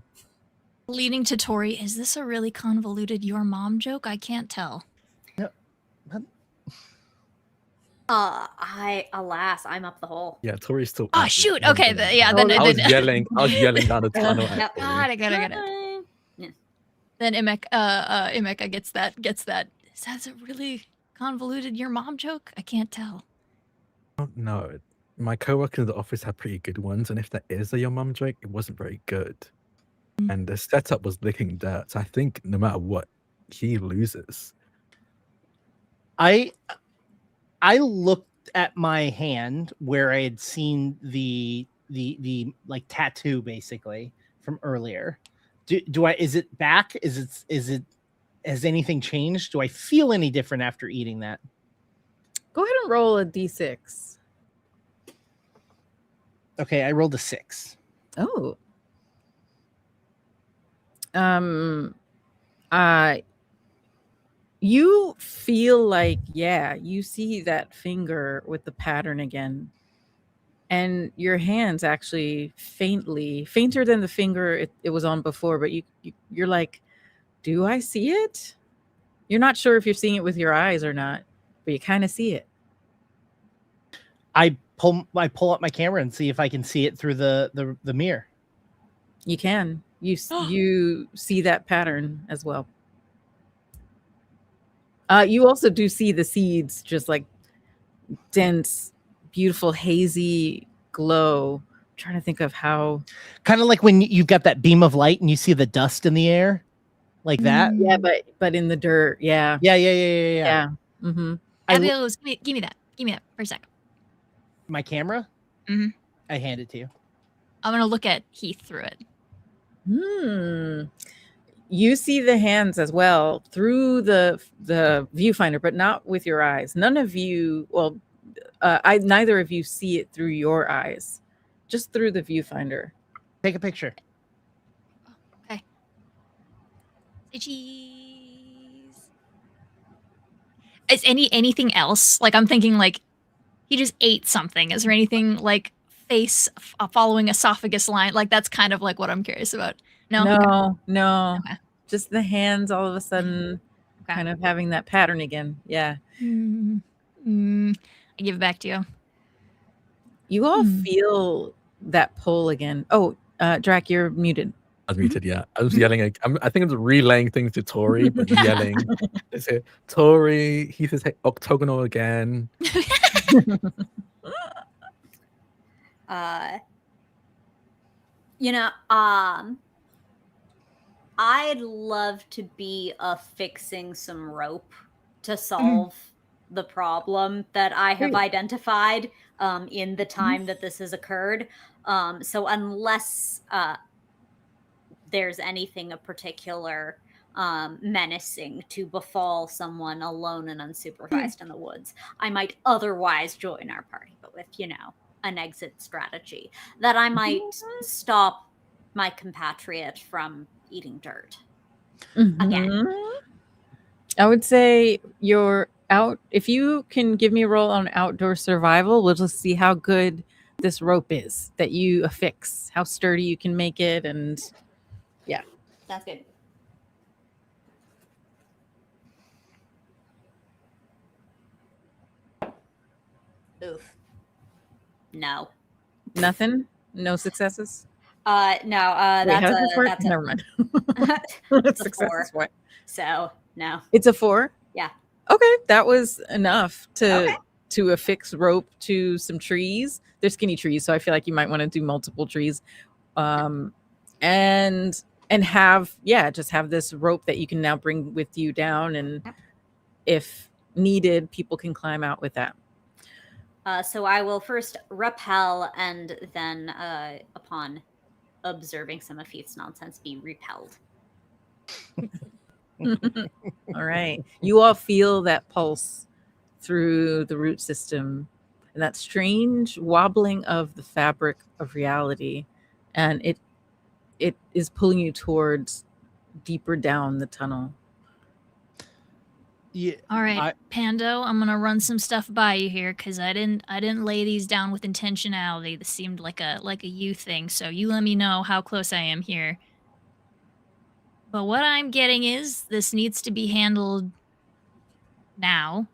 Leading to Tori, is this a really convoluted your mom joke? I can't tell. Alas, I'm up the hole. Yeah, Tori's still. Oh shoot! Okay, then I was yelling down the tunnel. At Tori. I got it. Yeah. Then Emeka gets that. Is that a really convoluted your mom joke? I can't tell. I don't know. My coworkers in the office had pretty good ones, and if that is a your mum joke, it wasn't very good. And the setup was licking dirt. So I think no matter what, he loses. I looked at my hand where I had seen the like tattoo basically from earlier. Do I, is it back? Is it has anything changed? Do I feel any different after eating that? Go ahead and roll a d6. Okay, I rolled a 6. Oh. You feel like, yeah, you see that finger with the pattern again. And your hands actually fainter than the finger it was on before, but you're like, do I see it? You're not sure if you're seeing it with your eyes or not, but you kind of see it. I pull up my camera and see if I can see it through the mirror. You can. You see that pattern as well. You also do see the seeds, just like dense, beautiful, hazy glow. I'm trying to think of how. Kind of like when you've got that beam of light and you see the dust in the air, like that. Yeah, but in the dirt. Yeah. Yeah. Mm-hmm. Abigail's, give me that. Give me that for a second. My camera? Mm-hmm. I hand it to you. I'm gonna look at Heath through it. You see the hands as well through the viewfinder, but not with your eyes. None of you, well, neither of you see it through your eyes, just through the viewfinder. Take a picture. Okay. Say cheese. Is anything else? Like I'm thinking, like he just ate something. Is there anything like face following esophagus line? Like that's kind of like what I'm curious about. No. Okay. Just the hands all of a sudden kind of having that pattern again. Yeah. I give it back to you. You all feel that pull again. Oh, Drac, you're muted. I was muted, yeah. I was yelling. I think I'm just relaying things to Tori, but yelling. I say, Tori, Heath is octagonal again. I'd love to be affixing some rope to solve the problem that I have identified in the time that this has occurred. So unless there's anything of particular menacing to befall someone alone and unsupervised in the woods, I might otherwise join our party, but with, an exit strategy that I might stop my compatriot from eating dirt again. I would say you're out. If you can give me a roll on outdoor survival, we'll just see how good this rope is that you affix, how sturdy you can make it. And yeah, that's good. Oof. No. Nothing? No successes? No. That's never mind. It's a Success is what? So no. It's a 4? Yeah. Okay, that was enough to affix rope to some trees. They're skinny trees, so I feel like you might want to do multiple trees. And and just have this rope that you can now bring with you down, and if needed, people can climb out with that. So I will first repel, and then upon observing some of Heath's nonsense, be repelled. All right. You all feel that pulse through the root system and that strange wobbling of the fabric of reality. And it is pulling you towards deeper down the tunnel. Yeah. All right, Pando, I'm gonna run some stuff by you here because I didn't lay these down with intentionality. This seemed like a you thing. So you let me know how close I am here. But what I'm getting is this needs to be handled now.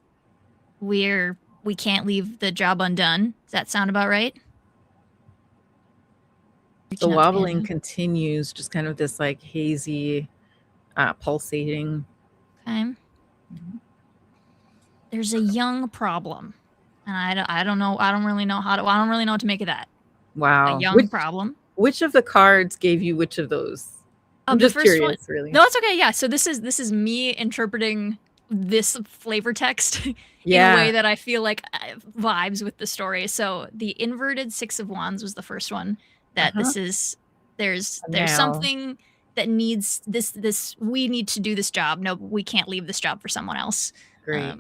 We can't leave the job undone. Does that sound about right? The wobbling continues, just kind of this like hazy, pulsating. Okay. There's a young problem, and I don't know. I don't really know what to make of that. Wow. A young problem. Which of the cards gave you which of those? I'm just curious, really. No, it's okay. Yeah. So this is me interpreting this flavor text in a way that I feel like vibes with the story. So the inverted Six of Wands was the first one. That there's something that needs this. We need to do this job. No, we can't leave this job for someone else. Great.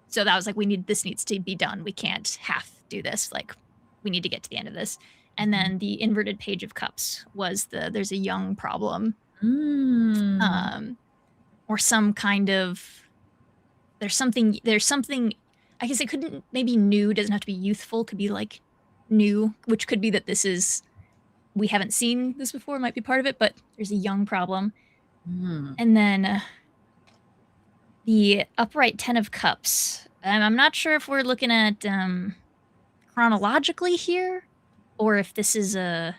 So that was like, this needs to be done. We can't half do this. Like, we need to get to the end of this. And then the inverted Page of Cups was there's a young problem. Or some kind of, there's something, I guess it couldn't, maybe new, doesn't have to be youthful, could be like new, which could be that we haven't seen this before, might be part of it, but there's a young problem. And then the upright Ten of Cups. I'm not sure if we're looking at chronologically here, or if this is a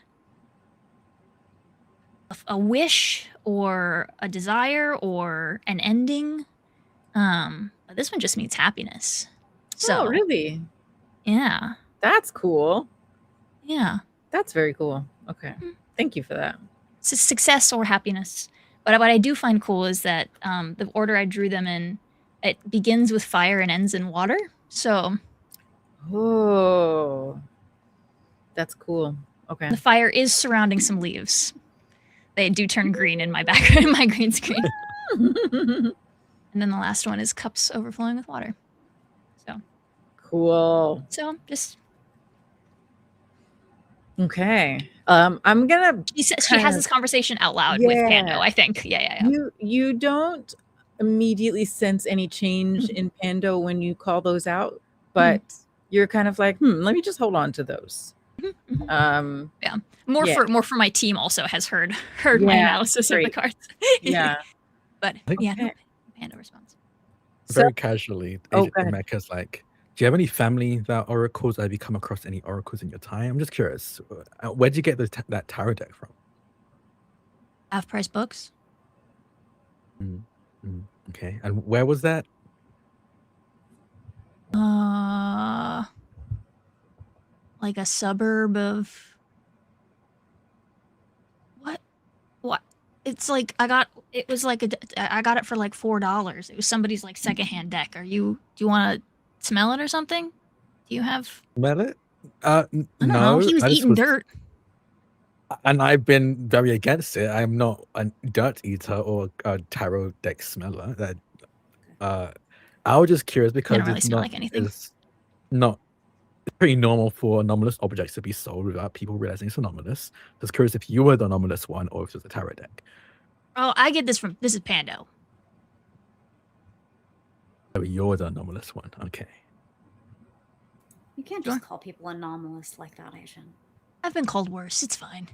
wish or a desire or an ending. But this one just means happiness. So really? Yeah. That's cool. Yeah. That's very cool. Okay. Thank you for that. It's success or happiness. But what I do find cool is that the order I drew them in, it begins with fire and ends in water. So. Oh. That's cool. Okay. The fire is surrounding some leaves. They do turn green in my background, in my green screen. And then the last one is cups overflowing with water. So. Cool. So just. Okay. I'm gonna. She has this conversation out loud with Pando, I think. Yeah. You don't immediately sense any change in Pando when you call those out, but you're kind of like, let me just hold on to those. More for my team also has heard my analysis of the cards. But no, Pando responds. Very casually, Mecca's like, do you have any family that are oracles? Have you come across any oracles in your time? I'm just curious. Where'd you get that tarot deck from? Half-price books. Okay. And where was that? Like a suburb of what? It's like I got it for like $4. It was somebody's like secondhand deck. Do you want to smell it or something? Do you have smell it? No. He was eating dirt. And I've been very against it. I'm not a dirt eater or a tarot deck smeller. I was just curious because really smell like anything. It's pretty normal for anomalous objects to be sold without people realizing it's anomalous. Just curious if you were the anomalous one or if it was a tarot deck. Oh, I get this this is Pando. Oh, you're the anomalous one. Okay. You can't just call people anomalous like that, Asian. I've been called worse. It's fine.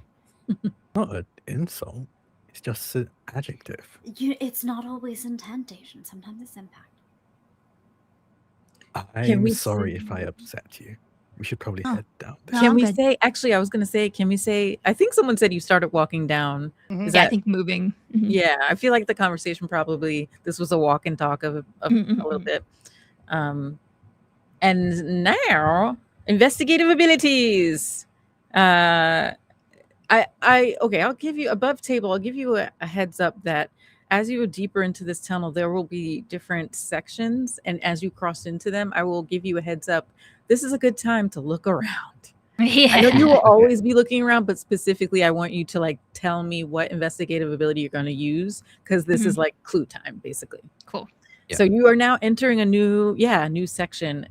Not an insult. It's just an adjective. It's not always intent, Asian. Sometimes it's impact. I'm sorry if I upset you. We should probably head down there. Can we say, actually, I was going to say, can we say, I think someone said you started walking down. I think moving. Yeah, I feel like the conversation this was a walk and talk of a little bit. And now, investigative abilities. Okay, I'll give you above table. I'll give you a heads up that as you go deeper into this tunnel, there will be different sections, and as you cross into them, I will give you a heads up. This is a good time to look around. I know you will always be looking around, but specifically, I want you to like tell me what investigative ability you're going to use because this is like clue time, basically. Cool. Yeah. So you are now entering a new section.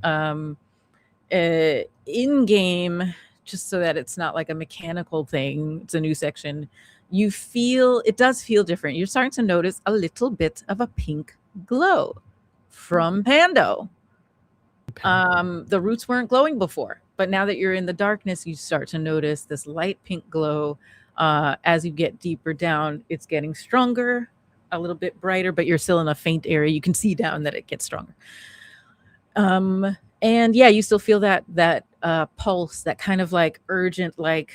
In game, just so that it's not like a mechanical thing. It's a new section. It does feel different. You're starting to notice a little bit of a pink glow from Pando. The roots weren't glowing before, but now that you're in the darkness, you start to notice this light pink glow. As you get deeper down, it's getting stronger, a little bit brighter, but you're still in a faint area. You can see down that it gets stronger. And yeah, you still feel that pulse, that kind of like urgent, like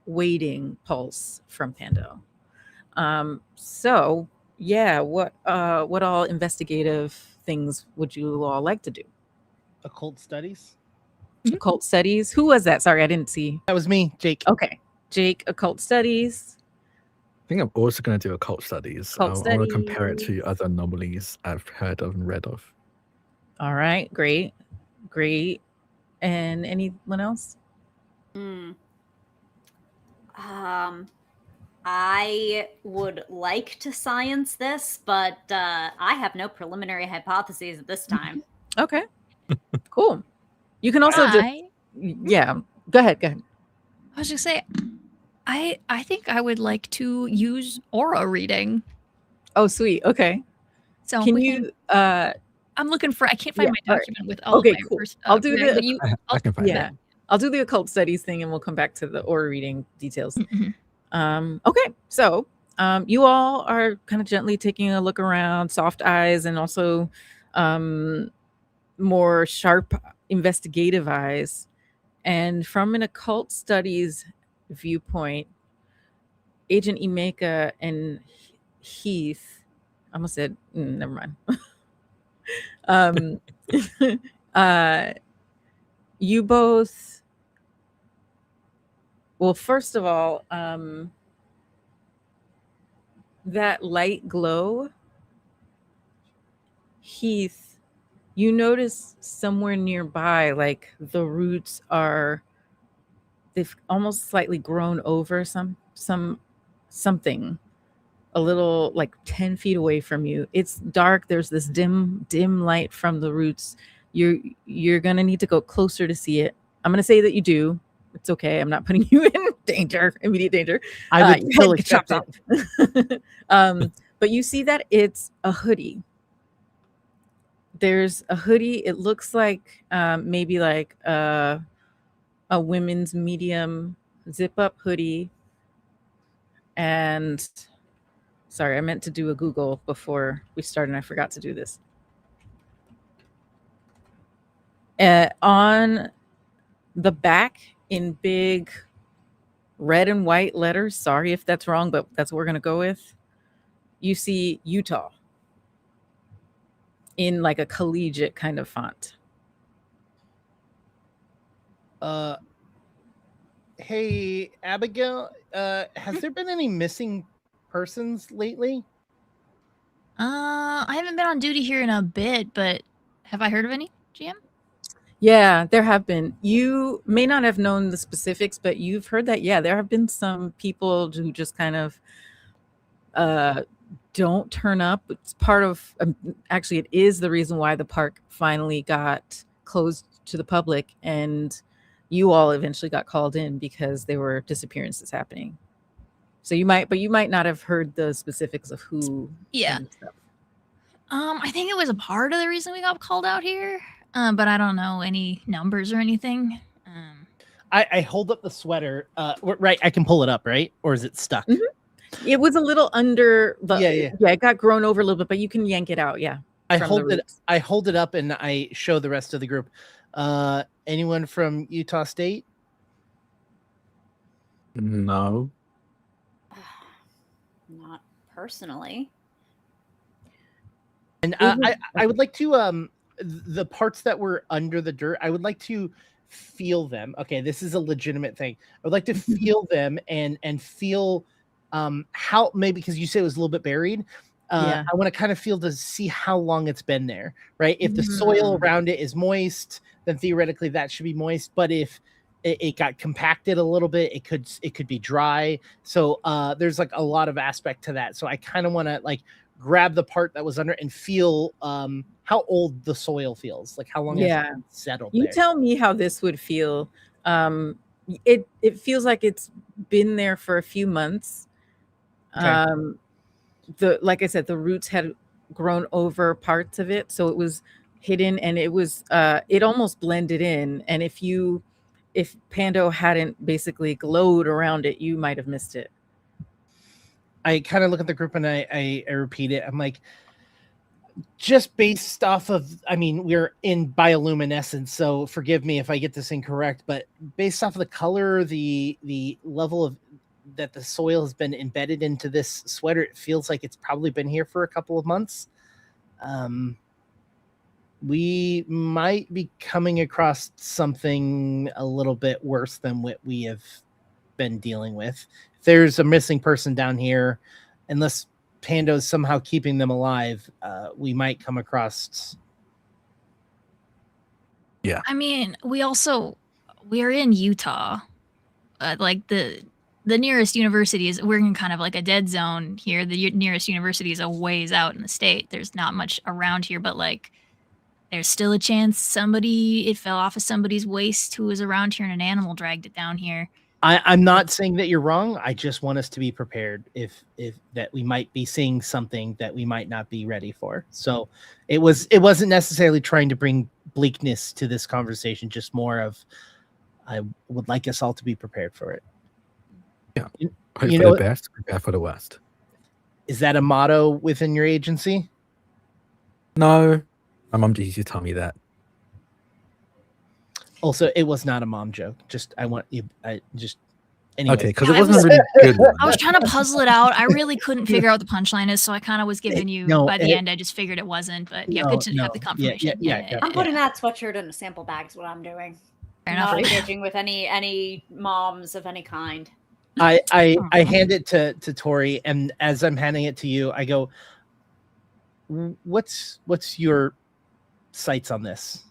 waiting pulse from Pando. So yeah, what all investigative things would you all like to do? Occult studies. Occult studies. Who was that? Sorry, I didn't see. That was me, Jake. Okay, Jake. Occult studies. I think I'm also going to do occult studies. I want to compare it to other anomalies I've heard of and read of. All right, great. And anyone else? I would like to science this, but I have no preliminary hypotheses at this time. Okay, cool. You can also go ahead. I was just say, I think I would like to use aura reading. Oh, sweet. Okay. So can you? I'm looking for. I can't find my document with all of my cool. first. I'll do reading, the. I can find it. I'll do the occult studies thing, and we'll come back to the aura reading details. Okay, so you all are kind of gently taking a look around, soft eyes, and also more sharp investigative eyes. And from an occult studies viewpoint, Agent Emeka and Heath, I almost said, never mind. You both, well, first of all, that light glow, Heath, you notice somewhere nearby, like the roots they've almost slightly grown over something a little like 10 feet away from you. It's dark. There's this dim light from the roots. You're going to need to go closer to see it. I'm going to say that you do. It's okay. I'm not putting you in immediate danger. I would still accept it. But you see that it's a hoodie. There's a hoodie. It looks like maybe like a women's medium zip-up hoodie. And sorry, I meant to do a Google before we started, and I forgot to do this. On the back in big red and white letters, sorry if that's wrong, but that's what we're going to go with. You see Utah in like a collegiate kind of font. Hey, Abigail, has there been any missing persons lately? I haven't been on duty here in a bit, but have I heard of any, GM? Yeah, there have been. You may not have known the specifics, but you've heard that, yeah, there have been some people who just kind of don't turn up. It's part of, actually, it is the reason why the park finally got closed to the public, and you all eventually got called in because there were disappearances happening. So you might not have heard the specifics of who. Yeah. and stuff. I think it was a part of the reason we got called out here. But I don't know any numbers or anything. I hold up the sweater. Right, I can pull it up, right? Or is it stuck? Mm-hmm. It was a little under the. Yeah. It got grown over a little bit, but you can yank it out. Yeah. I hold it up and I show the rest of the group. Anyone from Utah State? No. Not personally. And I would like to the parts that were under the dirt, I would like to feel them. Okay, this is a legitimate thing. I would like to feel them and feel how, maybe because you said it was a little bit buried. Yeah. I want to kind of feel to see how long it's been there, right? If the soil around it is moist, then theoretically that should be moist. But if it got compacted a little bit, it could be dry. So there's like a lot of aspect to that. So I kind of want to like grab the part that was under and feel how old the soil feels, like how long has it been settled You there. tell me how this would feel. It feels like it's been there for a few months. Okay. Like I said, the roots had grown over parts of it, so it was hidden, and it was it almost blended in. And if Pando hadn't basically glowed around it, you might have missed it. I kind of look at the group and I repeat it. I'm like, just based off of, I mean, we're in bioluminescence, so forgive me if I get this incorrect, but based off of the color, the level of that the soil has been embedded into this sweater, it feels like it's probably been here for a couple of months. We might be coming across something a little bit worse than what we have been dealing with. If there's a missing person down here, unless Pando's somehow keeping them alive, we might come across. Yeah. I mean, we're in Utah. Like the nearest university is, we're in kind of like a dead zone here. The nearest university is a ways out in the state. There's not much around here, but like there's still a chance it fell off of somebody's waist who was around here and an animal dragged it down here. I'm not saying that you're wrong. I just want us to be prepared if that we might be seeing something that we might not be ready for. So it wasn't necessarily trying to bring bleakness to this conversation, just more of I would like us all to be prepared for it. Yeah. You Hope know for what? the best, prepare for the worst. Is that a motto within your agency? No, my mom used to tell me that. Also, it was not a mom joke. Anyway. Okay, because Yeah, it wasn't a really good one. I was trying to puzzle it out. I really couldn't figure out what the punchline is, so I kind of was giving you No, by the end. I just figured it wasn't, but yeah, good to have the confirmation. Yeah. I'm putting that sweatshirt in a sample bag is what I'm doing. Fair Not enough. engaging with any moms of any kind. I hand it to Tori, and as I'm handing it to you, I go, "What's your sights on this?"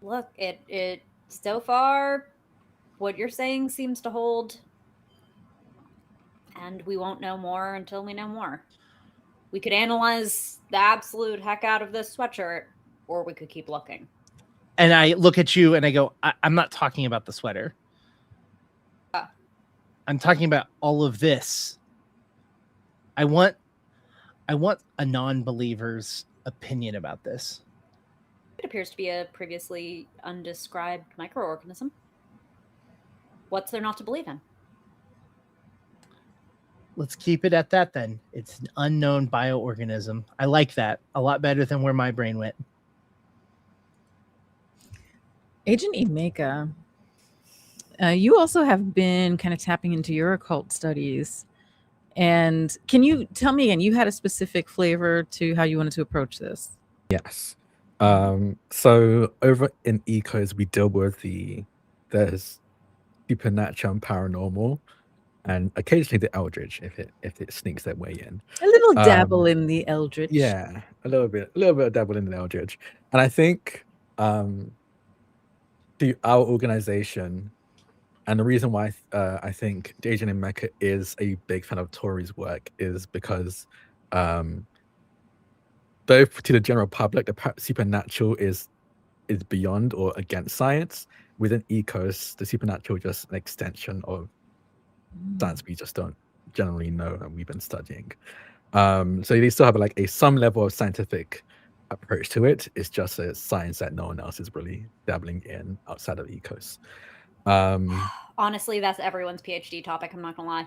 Look, it so far, what you're saying seems to hold, and we won't know more until we know more. We could analyze the absolute heck out of this sweatshirt, or we could keep looking. And I look at you and I go, I'm not talking about the sweater. I'm talking about all of this. I want a non-believer's opinion about this. It appears to be a previously undescribed microorganism. What's there not to believe in? Let's keep it at that then. It's an unknown bioorganism. I like that a lot better than where my brain went. Agent Emeka, you also have been kind of tapping into your occult studies. And can you tell me again, you had a specific flavor to how you wanted to approach this? Yes. So over in Ecos, we deal with there's supernatural and paranormal, and occasionally the eldritch if it sneaks their way in. A little dabble in the eldritch. Yeah, a little bit of dabble in the eldritch. And I think to our organization, and the reason why I think Agent Emeka is a big fan of Tori's work is because though to the general public, the supernatural is beyond or against science, within Ecos, the supernatural is just an extension of science we just don't generally know and we've been studying. So they still have like some level of scientific approach to it. It's just a science that no one else is really dabbling in outside of Ecos. Honestly, that's everyone's PhD topic. I'm not gonna lie.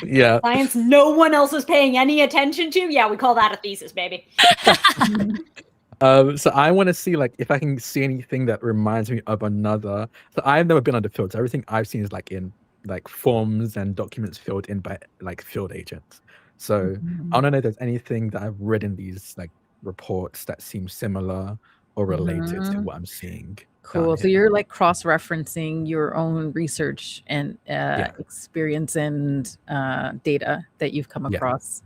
Yeah. Science no one else is paying any attention to. Yeah, we call that a thesis, baby. So I want to see like if I can see anything that reminds me of another. So I've never been on the field. So everything I've seen is like in like forms and documents filled in by like field agents. So Mhm. I don't know if there's anything that I've read in these like reports that seems similar or related to Mhm. what I'm seeing. Cool. So here. you're like cross-referencing your own research and Yeah. experience and data that you've come Yeah. across.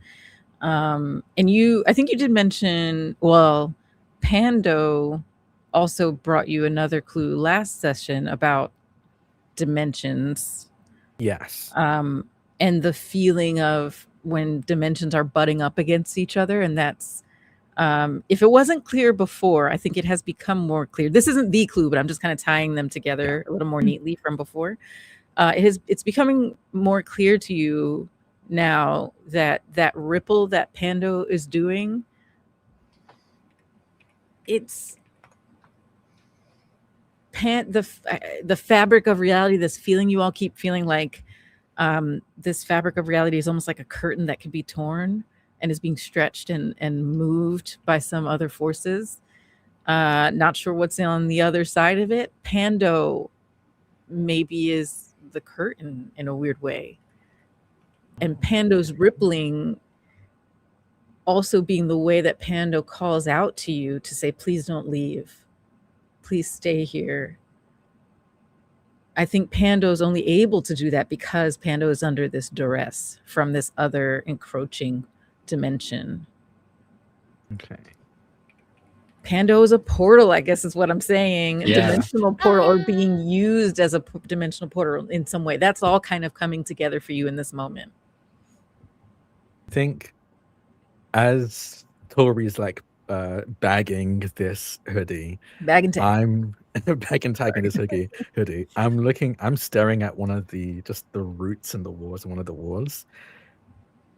And I think you did mention, well, Pando also brought you another clue last session about dimensions. Yes. And the feeling of when dimensions are butting up against each other, and that's if it wasn't clear before, I think it has become more clear. This isn't the clue, but I'm just kind of tying them together a little more neatly from before. It's becoming more clear to you now that that ripple that Pando is doing, it's the fabric of reality. This feeling you all keep feeling like this fabric of reality is almost like a curtain that can be torn and is being stretched and moved by some other forces. Not sure what's on the other side of it. Pando maybe is the curtain in a weird way. And Pando's rippling also being the way that Pando calls out to you to say, please don't leave. Please stay here. I think Pando is only able to do that because Pando is under this duress from this other encroaching dimension. Okay. Pando is a portal, I guess is what I'm saying. Yeah. Dimensional portal, or being used as a dimensional portal in some way. That's all kind of coming together for you in this moment. I think as Tori's like bagging this hoodie, Bag and tag. I'm back and tagging this hoodie. I'm staring at one of the roots and the walls, one of the walls,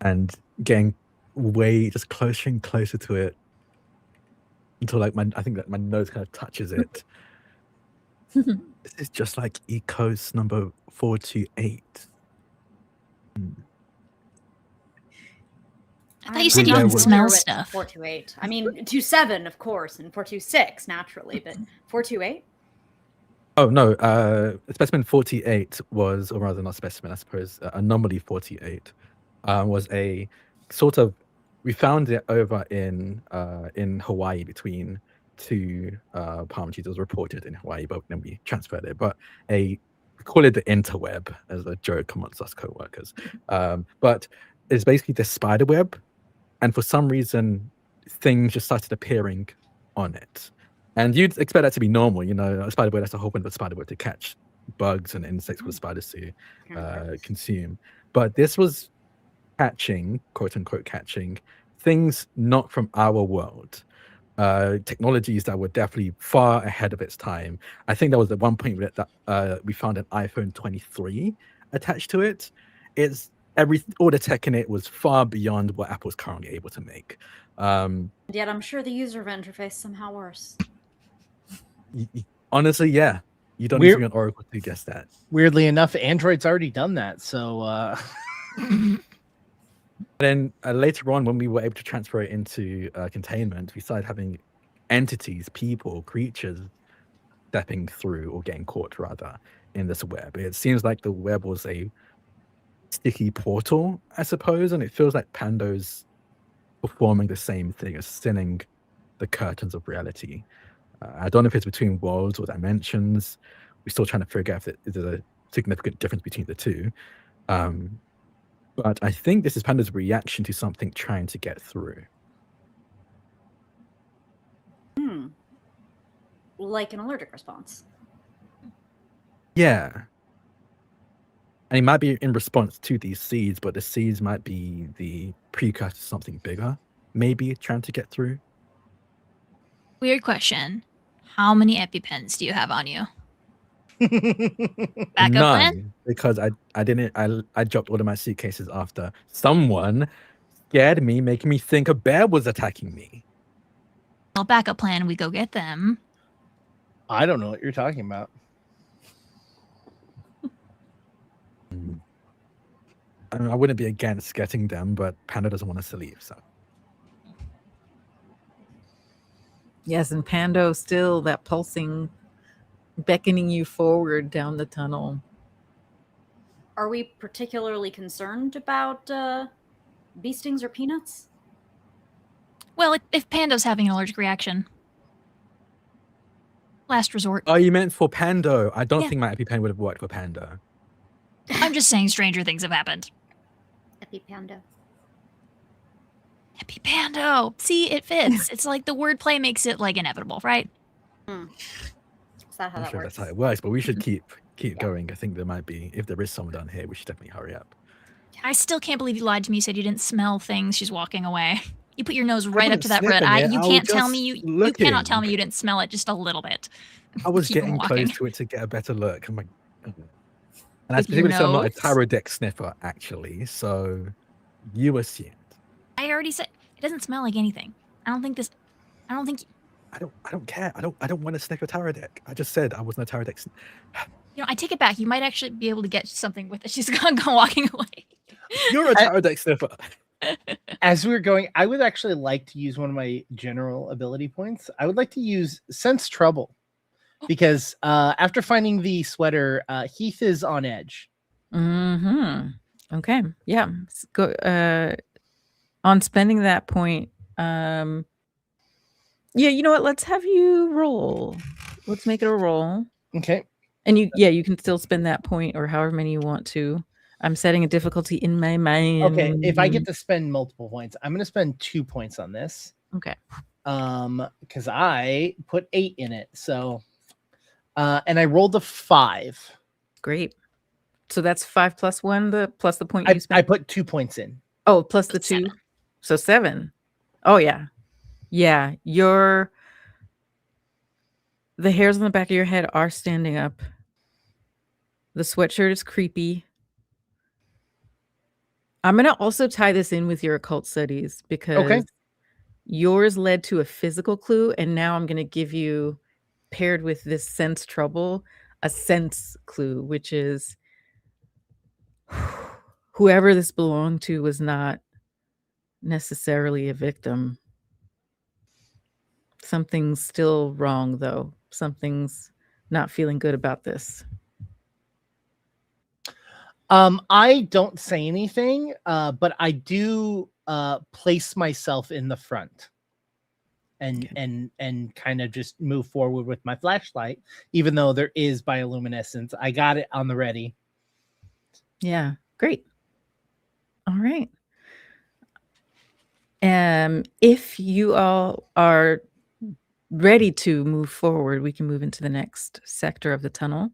and getting way just closer and closer to it until like I think that my nose kind of touches it. This is just like Ecos number 428. I thought you said you Where can was- smell stuff. 428. I mean, 27, of course, and 426, naturally, but 428? Oh no, specimen 48 was, or rather not specimen, I suppose, anomaly 48 was a sort of, we found it over in Hawaii between two palm trees. It was reported in Hawaii, but then we transferred it. But we call it the interweb as a joke amongst us co-workers. But it's basically the spider web, and for some reason, things just started appearing on it. And you'd expect that to be normal, you know, a spider web, that's a whole bunch of spider web to catch bugs and insects for the spiders to consume. But this was catching, quote unquote, catching things not from our world. Technologies that were definitely far ahead of its time. I think there was at one point that we found an iPhone 23 attached to it. All the tech in it was far beyond what Apple's currently able to make. Yet I'm sure the user interface somehow worse. Honestly, yeah. You don't need to be an Oracle to guess that. Weirdly enough, Android's already done that. So then later on, when we were able to transfer it into containment, we started having entities, people, creatures stepping through, or getting caught rather, in this web. It seems like the web was a sticky portal, I suppose, and it feels like Pando's performing the same thing, as thinning the curtains of reality. I don't know if it's between worlds or dimensions. We're still trying to figure out if there's a significant difference between the two. But I think this is Pando's reaction to something trying to get through. Like an allergic response. Yeah. And it might be in response to these seeds, but the seeds might be the precursor to something bigger, maybe trying to get through. Weird question. How many EpiPens do you have on you? Backup plan? Because I dropped all of my suitcases after someone scared me, making me think a bear was attacking me. Well, backup plan, we go get them. I don't know what you're talking about. I mean, I wouldn't be against getting them, but Panda doesn't want us to leave, so. Yes, and Pando still that pulsing, beckoning you forward down the tunnel. Are we particularly concerned about Bee stings or peanuts? Well, if Pando's having an allergic reaction, last resort. Oh, you meant for Pando? I don't Yeah. think my EpiPen would have worked for Pando. I'm just saying stranger things have happened. EpiPando. EpiPando. See, it fits. It's like the wordplay makes it like inevitable, right? Is that how I'm that sure works? that's how it works, but we should keep going. I think there might be, if there is someone down here, we should definitely hurry up. I still can't believe you lied to me. You said you didn't smell things. She's walking away. You put your nose right up wasn't to that red. sniffing it, You I can't was tell me just you cannot tell looking. me you didn't smell it just a little bit. I was Keep on getting walking. close to it to get a better look. I'm like, and I With your specifically said I'm not a nose? tarot deck sniffer, actually. So you assumed. I already said it doesn't smell like anything. I don't think. I don't care. I don't want to sniff a tarot deck. I just said I wasn't a tarot deck. You know, I take it back. You might actually be able to get something with it. She's gone walking away. You're a tarot deck sniffer. As we were going, I would actually like to use one of my general ability points. I would like to use Sense Trouble, because after finding the sweater, Heath is on edge. Okay. Yeah. Go on spending that point. Yeah, you know what? Let's have you roll. Let's make it a roll. Okay. And you can still spend that point or however many you want to. I'm setting a difficulty in my mind. Okay. If I get to spend multiple points, I'm going to spend 2 points on this. Okay. Because I put 8 in it. So, and I rolled a 5. Great. So that's 5 plus 1, plus the point you spent. I put 2 points in. Oh, plus the 2. 7. So 7. Oh yeah. Yeah. The hairs on the back of your head are standing up. The sweatshirt is creepy. I'm going to also tie this in with your occult studies because yours led to a physical clue. And now I'm going to give you, paired with this sense trouble, a sense clue, which is whoever this belonged to was not necessarily a victim. Something's still wrong, though. Something's not feeling good about this. I don't say anything, but I do place myself in the front and kind of just move forward with my flashlight, even though there is bioluminescence. I got it on the ready. Yeah, great. All right. If you all are ready to move forward, we can move into the next sector of the tunnel.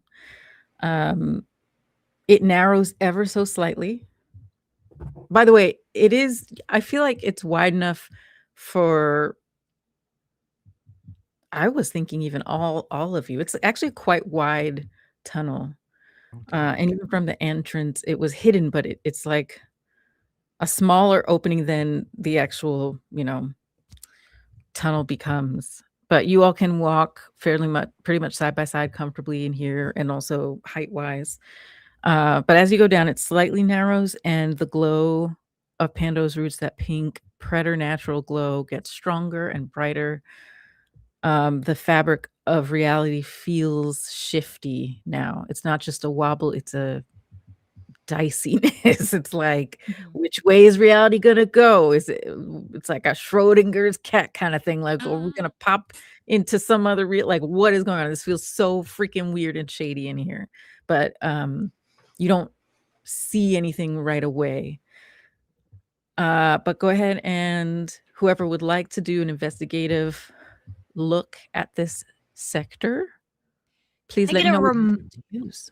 It narrows ever so slightly. By the way, I feel like it's wide enough for, I was thinking even all of you. It's actually a quite wide tunnel. And even from the entrance, it was hidden, but it's like a smaller opening than the actual, tunnel becomes. But you all can walk pretty much side by side comfortably in here, and also height wise. But as you go down, it slightly narrows, and the glow of Pando's roots, that pink preternatural glow, gets stronger and brighter. The fabric of reality feels shifty now. It's not just a wobble, it's a diciness. It's like, which way is reality gonna go? It's like a Schrodinger's cat kind of thing. Like, are we gonna pop into some other like, what is going on? This feels so freaking weird and shady in here. But you don't see anything right away. But go ahead, and whoever would like to do an investigative look at this sector, please let me know what to use.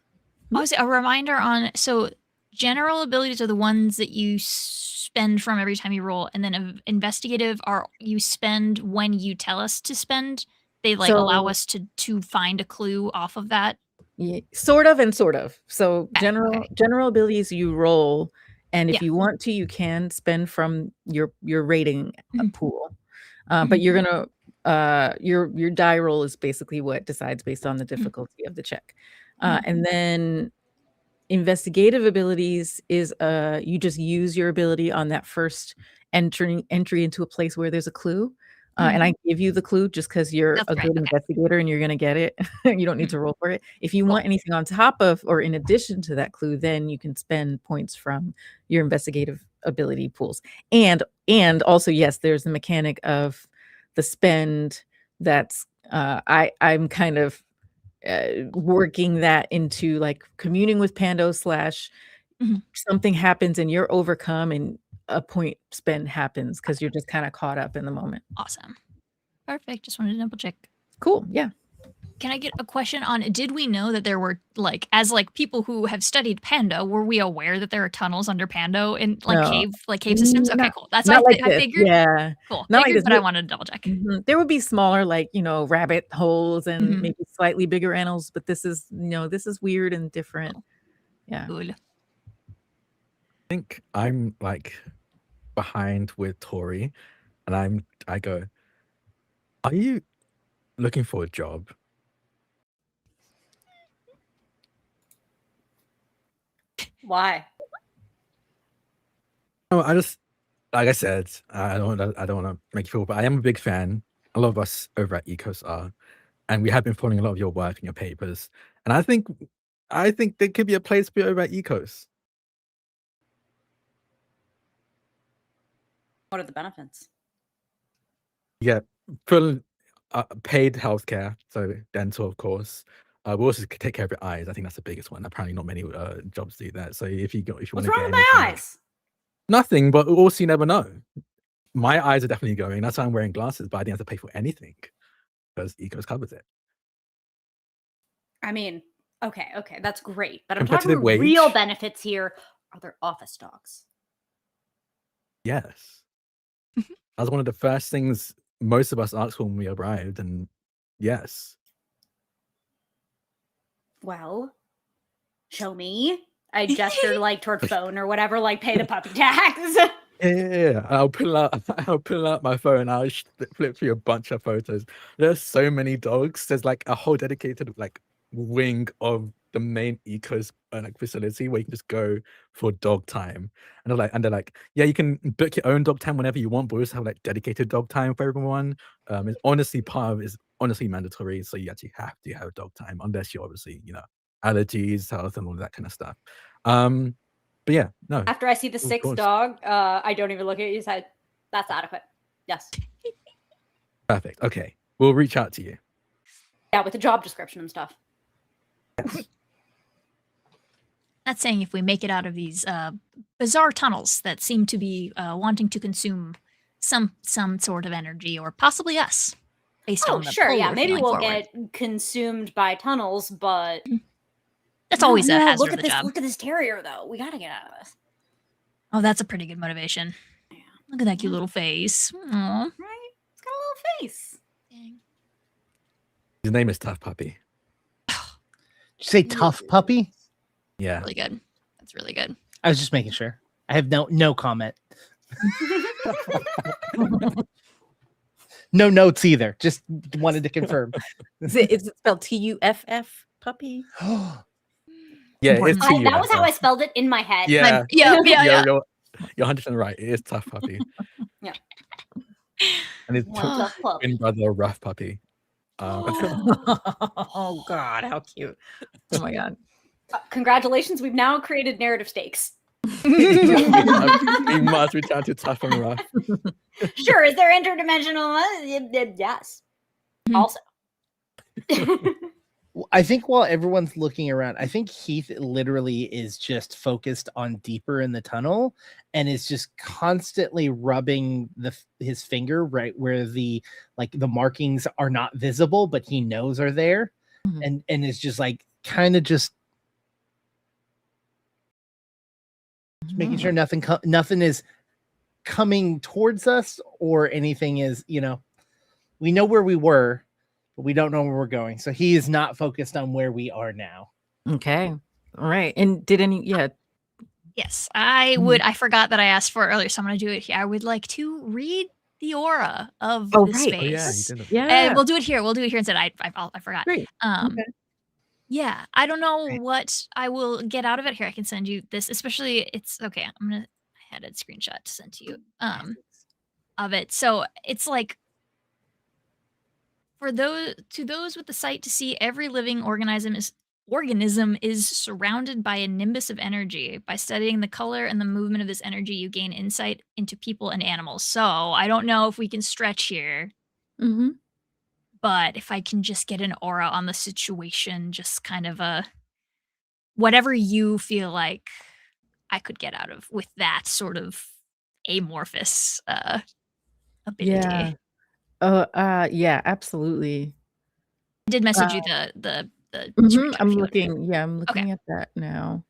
Obviously, a reminder on, so general abilities are the ones that you spend from every time you roll, and then investigative are you spend when you tell us to spend. They allow us to find a clue off of that. Yeah, sort of and sort of. So general abilities you roll, and if you want to, you can spend from your rating pool. But you're gonna your die roll is basically what decides based on the difficulty of the check. And then investigative abilities is you just use your ability on that first entry into a place where there's a clue. And I give you the clue just because you're a good investigator and you're going to get it. You don't need to roll for it. If you want anything on top of or in addition to that clue, then you can spend points from your investigative ability pools. And also, yes, there's the mechanic of the spend that's I'm kind of working that into like communing with Pando / something happens and you're overcome and a point spend happens because you're just kind of caught up in the moment. Awesome. Perfect. Just wanted to double check. Cool. Yeah. Can I get a question on, did we know that there were, like, as like people who have studied Pando, were we aware that there are tunnels under Pando in like No. cave systems? Okay, cool. That's Not what like I this. figured. Yeah. Cool. Not like Figured, this. but I wanted to double check. There would be smaller, like, rabbit holes and Mhm. maybe slightly bigger animals, but this is, this is weird and different. Cool. Yeah. Cool. I think I'm like behind with Tori, and I go, are you looking for a job? Why? No, I just, like I said, I don't want to make you feel, but I am a big fan. A lot of us over at Ecos are, and we have been following a lot of your work and your papers. And I think there could be a place for you over at Ecos. What are the benefits? Yeah, full paid healthcare, so dental, of course. We also take care of your eyes. I think that's the biggest one. Apparently, not many jobs do that. So if you want What's to wrong get with my anything, eyes? nothing. But also, you never know. My eyes are definitely going. That's why I'm wearing glasses. But I didn't have to pay for anything because Ecos covers it. I mean, okay, that's great. But I'm talking Competitive about real wage? benefits here. Are there office dogs? Yes. That was one of the first things most of us asked for when we arrived, and yes. Well, show me. I gestured like toward phone or whatever, like pay the puppy tax. Yeah. I'll pull out my phone. I'll flip through a bunch of photos. There's so many dogs. There's like a whole dedicated like wing of the main Ecos like facility where you can just go for dog time. And they're like, yeah, you can book your own dog time whenever you want, but we also have like dedicated dog time for everyone. It's honestly honestly mandatory. So you actually have to have dog time unless you're obviously, allergies, health, and all that kind of stuff. But yeah, no. After I see the Of sixth course. dog, I don't even look at you. Said that's adequate. Yes. Perfect. Okay. We'll reach out to you. Yeah, with the job description and stuff. That's saying if we make it out of these bizarre tunnels that seem to be wanting to consume some sort of energy, or possibly us, based on the sure, pull yeah. we're Maybe feeling we'll forward. get consumed by tunnels, but That's always a hazard look of at the this. job. Look at this terrier, though. We gotta get out of this. Oh, that's a pretty good motivation. Yeah. Look at that cute little face. Aww. Right? It's got a little face. Dang. His name is Tough Puppy. Did you say tough puppy? Yeah. Really good. That's really good. I was just making sure. I have no comment. No notes either. Just wanted to confirm. Is it spelled TUFF puppy? Yeah, Important. it's That was how I spelled it in my head. Yeah. Yeah. You're 100% right. It is Tough Puppy. Yeah. And his Tough pup. twin brother, Rough Puppy. Oh God, how cute! Oh my God. Congratulations, we've now created narrative stakes. we must reach out to Tough and Rough. Sure, is there interdimensional? Yes. Mhm. Also. I think while everyone's looking around, I think Heath literally is just focused on deeper in the tunnel and is just constantly rubbing his finger right where the markings are not visible, but he knows are there, and is just like kind of just making sure nothing is coming towards us or anything is, we know where we were, but we don't know where we're going. So he is not focused on where we are now. Okay. All right. And did Yes, I would. I forgot that I asked for it earlier, so I'm going to do it here. I would like to read the aura of the right. space. Oh, yeah, you did it. Yeah. And we'll do it here. Instead. I forgot. Great. Okay. Yeah, I don't know what I will get out of it. Here, I can send you this. Especially, it's okay. I had a screenshot to send to you of it. So it's like for those with the sight to see, every living organism is organism is surrounded by a nimbus of energy. By studying the color and the movement of this energy, you gain insight into people and animals. So I don't know if we can stretch here, Mm-hmm. but if I can just get an aura on the situation, just kind of a whatever you feel like I could get out of with that sort of amorphous Yeah. ability. Yeah, absolutely. I did Uh, message you the mhm, screenshot I'm if you want. looking. Yeah, I'm Okay. looking at that now.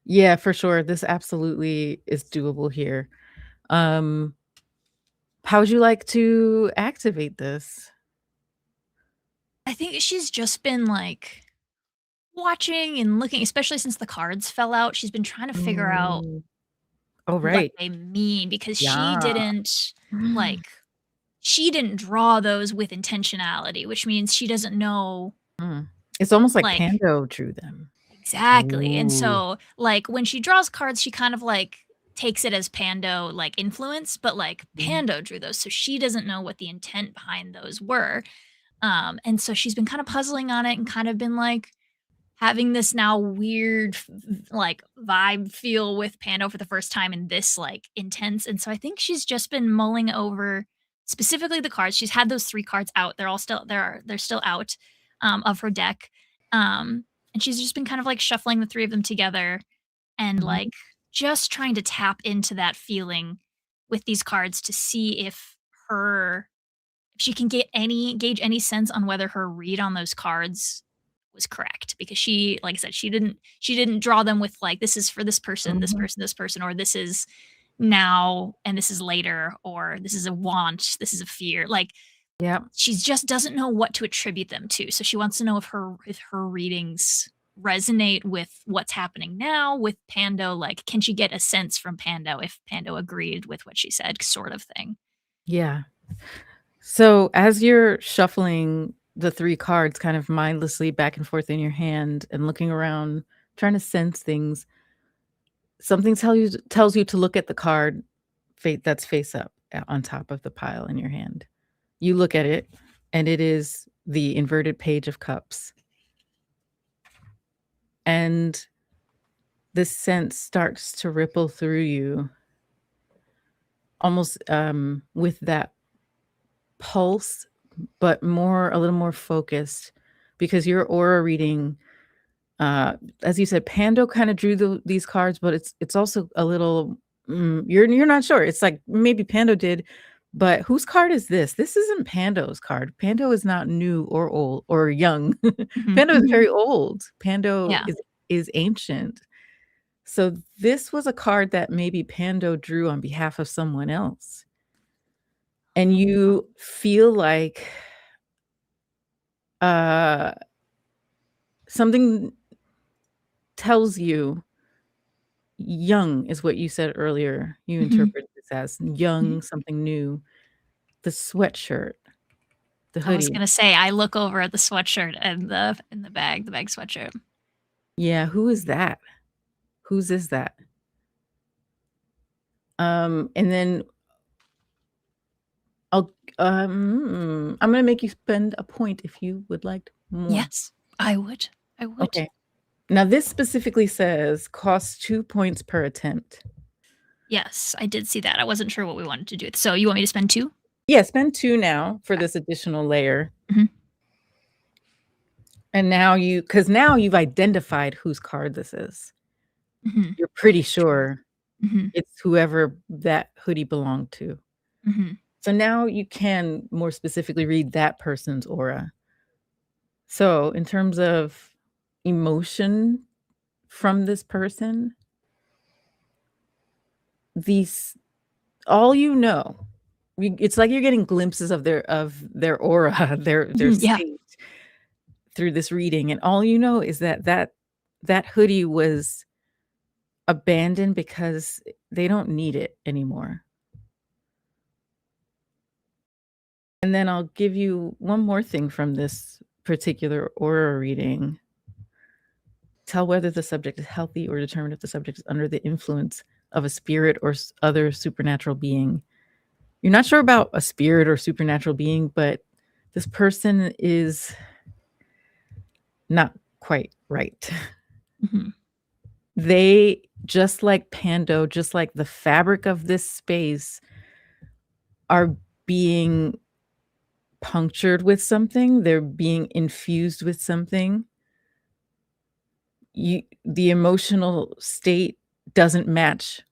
Yeah, for sure. This absolutely is doable here. Um, how would you like to activate this? I think she's just been like watching and looking, especially since the cards fell out. She's been trying to figure out Mm. Oh, what right. they mean because Yeah. she didn't draw those with intentionality, which means she doesn't know Mm. It's almost like like Pando drew them. exactly. And Ooh. so like when she draws cards, she kind of like takes it as Pando like influence, but like Mhm. Pando drew those, so she doesn't know what the intent behind those were. And so she's been kind of puzzling on it and kind of been like having this now weird like vibe feel with Pando for the first time in this like intense. And so I think she's just been mulling over specifically the cards. She's had those 3 cards out. They're all still they're still out of her deck. And she's just been kind of like shuffling the 3 of them together and Mhm. like just trying to tap into that feeling with these cards to see if she can gauge any sense on whether her read on those cards was correct, because she, like I said, she didn't draw them with like this is for this person, this Mhm. person, this person, or this is now and this is later, or this is a want, this is a fear. Like Yeah. she just doesn't know what to attribute them to. So she wants to know if her readings resonate with what's happening now with Pando. Like, can she get a sense from Pando if Pando agreed with what she said, sort of thing. Yeah. So as you're shuffling the 3 cards kind of mindlessly back and forth in your hand and looking around, trying to sense things, something tells you to look at the card that's face up on top of the pile in your hand. You look at it, and it is the inverted page of cups. And this sense starts to ripple through you almost with that pulse, but a little more focused, because your aura reading, as you said, Pando kind of drew these cards, but it's also a little you're not sure. It's like maybe Pando did, but whose card is this? This isn't Pando's card. Pando is not new or old or young. Mhm. Pando is very old. Pando Yeah. is ancient. So this was a card that maybe Pando drew on behalf of someone else. And you feel like uh something tells you young is what you said earlier. You Mhm. interpret this as Mhm. young, something new. The sweatshirt, the I was hoodie. gonna say, I look over at the sweatshirt and the bag sweatshirt. Yeah, who is that? Whose is that? And then I'm gonna make you spend a point if you would like more. Yes, I would. I would. Okay. Now this specifically says costs 2 points per attempt. Yes, I did see that. I wasn't sure what we wanted to do. So you want me to spend 2? Yeah, spend 2 now for this additional layer. Mhm. And now now you've identified whose card this is. Mhm. You're pretty sure Mhm. it's whoever that hoodie belonged to. Mhm. So now you can more specifically read that person's aura. So in terms of emotion from this person, these all you know, it's like you're getting glimpses of their aura, their Mhm. Yeah. state through this reading, and all you know is that hoodie was abandoned because they don't need it anymore. And then I'll give you one more thing from this particular aura reading. Tell whether the subject is healthy or determine if the subject is under the influence of a spirit or other supernatural being. You're not sure about a spirit or supernatural being, but this person is not quite right. Mhm. They, just like Pando, just like the fabric of this space, are being punctured with something. They're being infused with something. The emotional state doesn't match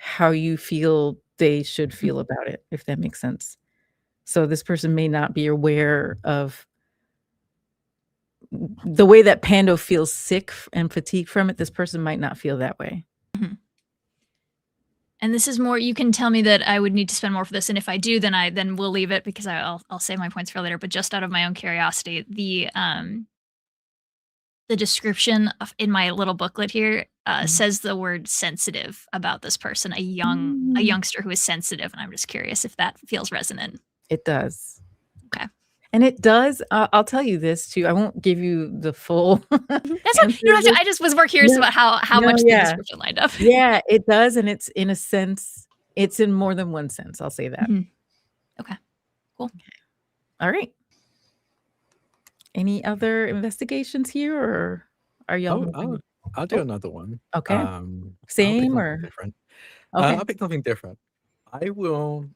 how you feel they should feel about it, if that makes sense. So this person may not be aware of the way that Pando feels sick and fatigued from it. This person might not feel that way. Mhm. And this is more, you can tell me that I would need to spend more for this, and if I do, then we'll leave it because I'll save my points for later. But just out of my own curiosity, the description in my little booklet here says the word sensitive about this person, a youngster who is sensitive, and I'm just curious if that feels resonant. It does. Okay. And it does. I'll tell you this too. I won't give you the full. That's what, you don't have to, I just was more curious about how much the description lined up. Yeah, it does, and it's in a sense. It's in more than one sense. I'll say that. Okay. Cool. All right. Any other investigations here, or are y'all? I'll do another one. Okay. Same or different? Okay. I'll pick something different. I will.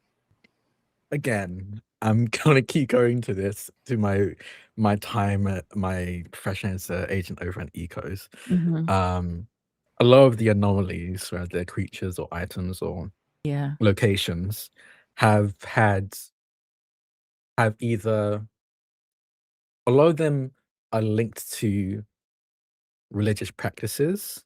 Again, I'm gonna keep going to my time at my profession as an agent over at Ecos. A lot of the anomalies, whether they're creatures or items or locations, have either, a lot of them are linked to religious practices,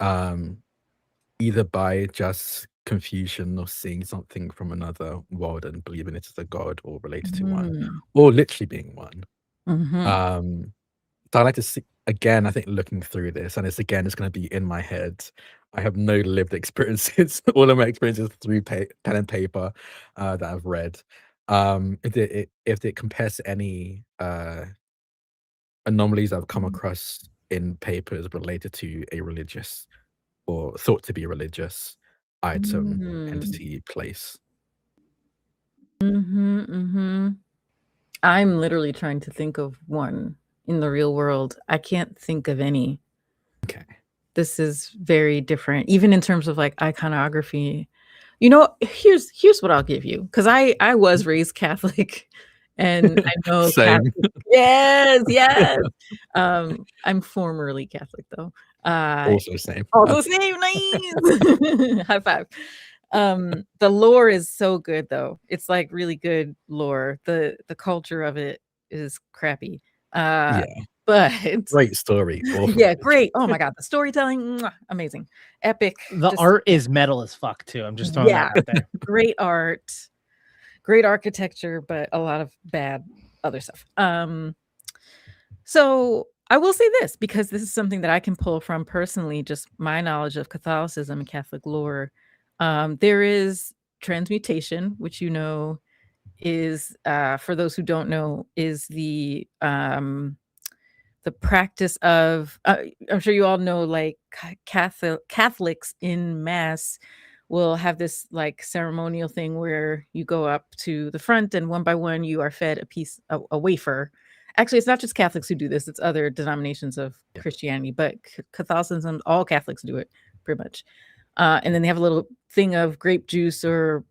either by just confusion or seeing something from another world and believing it is a god or related to one, or literally being one. So I like to see, again, I think looking through this, and it's going to be in my head. I have no lived experiences. All of my experiences through pen and paper that I've read. If it compares to any anomalies I've come across in papers related to a religious or thought to be religious item, entity, place. I'm literally trying to think of one in the real world. I can't think of any. Okay. This is very different, even in terms of like iconography. You know, here's what I'll give you, because I was raised Catholic, and I know Same. Yes. I'm formerly Catholic though. Also same. Also same. Nice. High five. The lore is so good though. It's like really good lore. The culture of it is crappy. But great story. Yeah, great. Oh my god, the storytelling, amazing, epic. The art is metal as fuck too. I'm just throwing that out there. Great art, great architecture, but a lot of bad other stuff. So I will say this, because this is something that I can pull from personally, just my knowledge of Catholicism and Catholic lore. There is transmutation, which is, for those who don't know, is the practice of, I'm sure you all know, like Catholics in Mass will have this like ceremonial thing where you go up to the front and one by one you are fed a wafer. Actually, it's not just Catholics who do this, it's other denominations of Christianity, but Catholicism, all Catholics do it pretty much. And then they have a little thing of grape juice or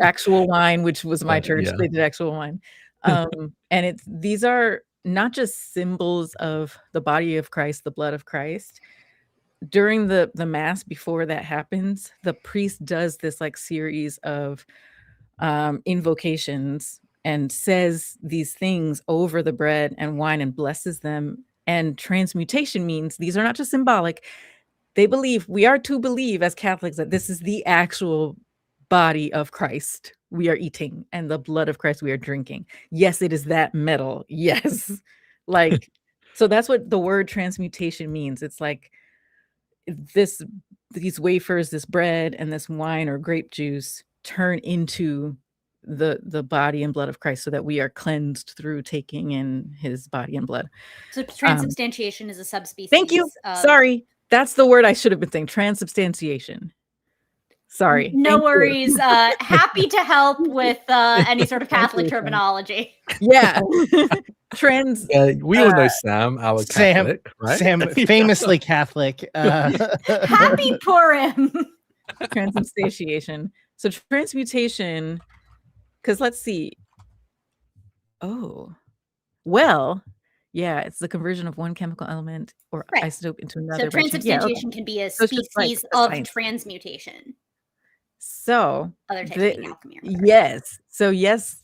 actual wine, which was my church. They did actual wine. And these are not just symbols of the body of Christ, the blood of Christ. During the Mass, before that happens, the priest does this like series of invocations and says these things over the bread and wine and blesses them. And transmutation means these are not just symbolic. We are to believe as Catholics that this is the actual body of Christ we are eating and the blood of Christ we are drinking. Yes, it is that metal. Yes. Like, so that's what the word transmutation means. It's like these wafers, this bread and this wine or grape juice turn into the body and blood of Christ, so that we are cleansed through taking in his body and blood. So transubstantiation is a subspecies. Thank you. Sorry. That's the word I should have been saying. Transubstantiation. Sorry. No worries. Happy to help with any sort of Catholic terminology. Yeah. trans We all know Sam, our Sam, Catholic, right? Sam, famously Catholic. Happy Purim. transubstantiation. So transmutation, because let's see. Oh, well, yeah, it's the conversion of one chemical element or Right. isotope into So another. transubstantiation can be a So it's just like species the of science. transmutation. So Other types of alchemy. Or whatever. yes, so yes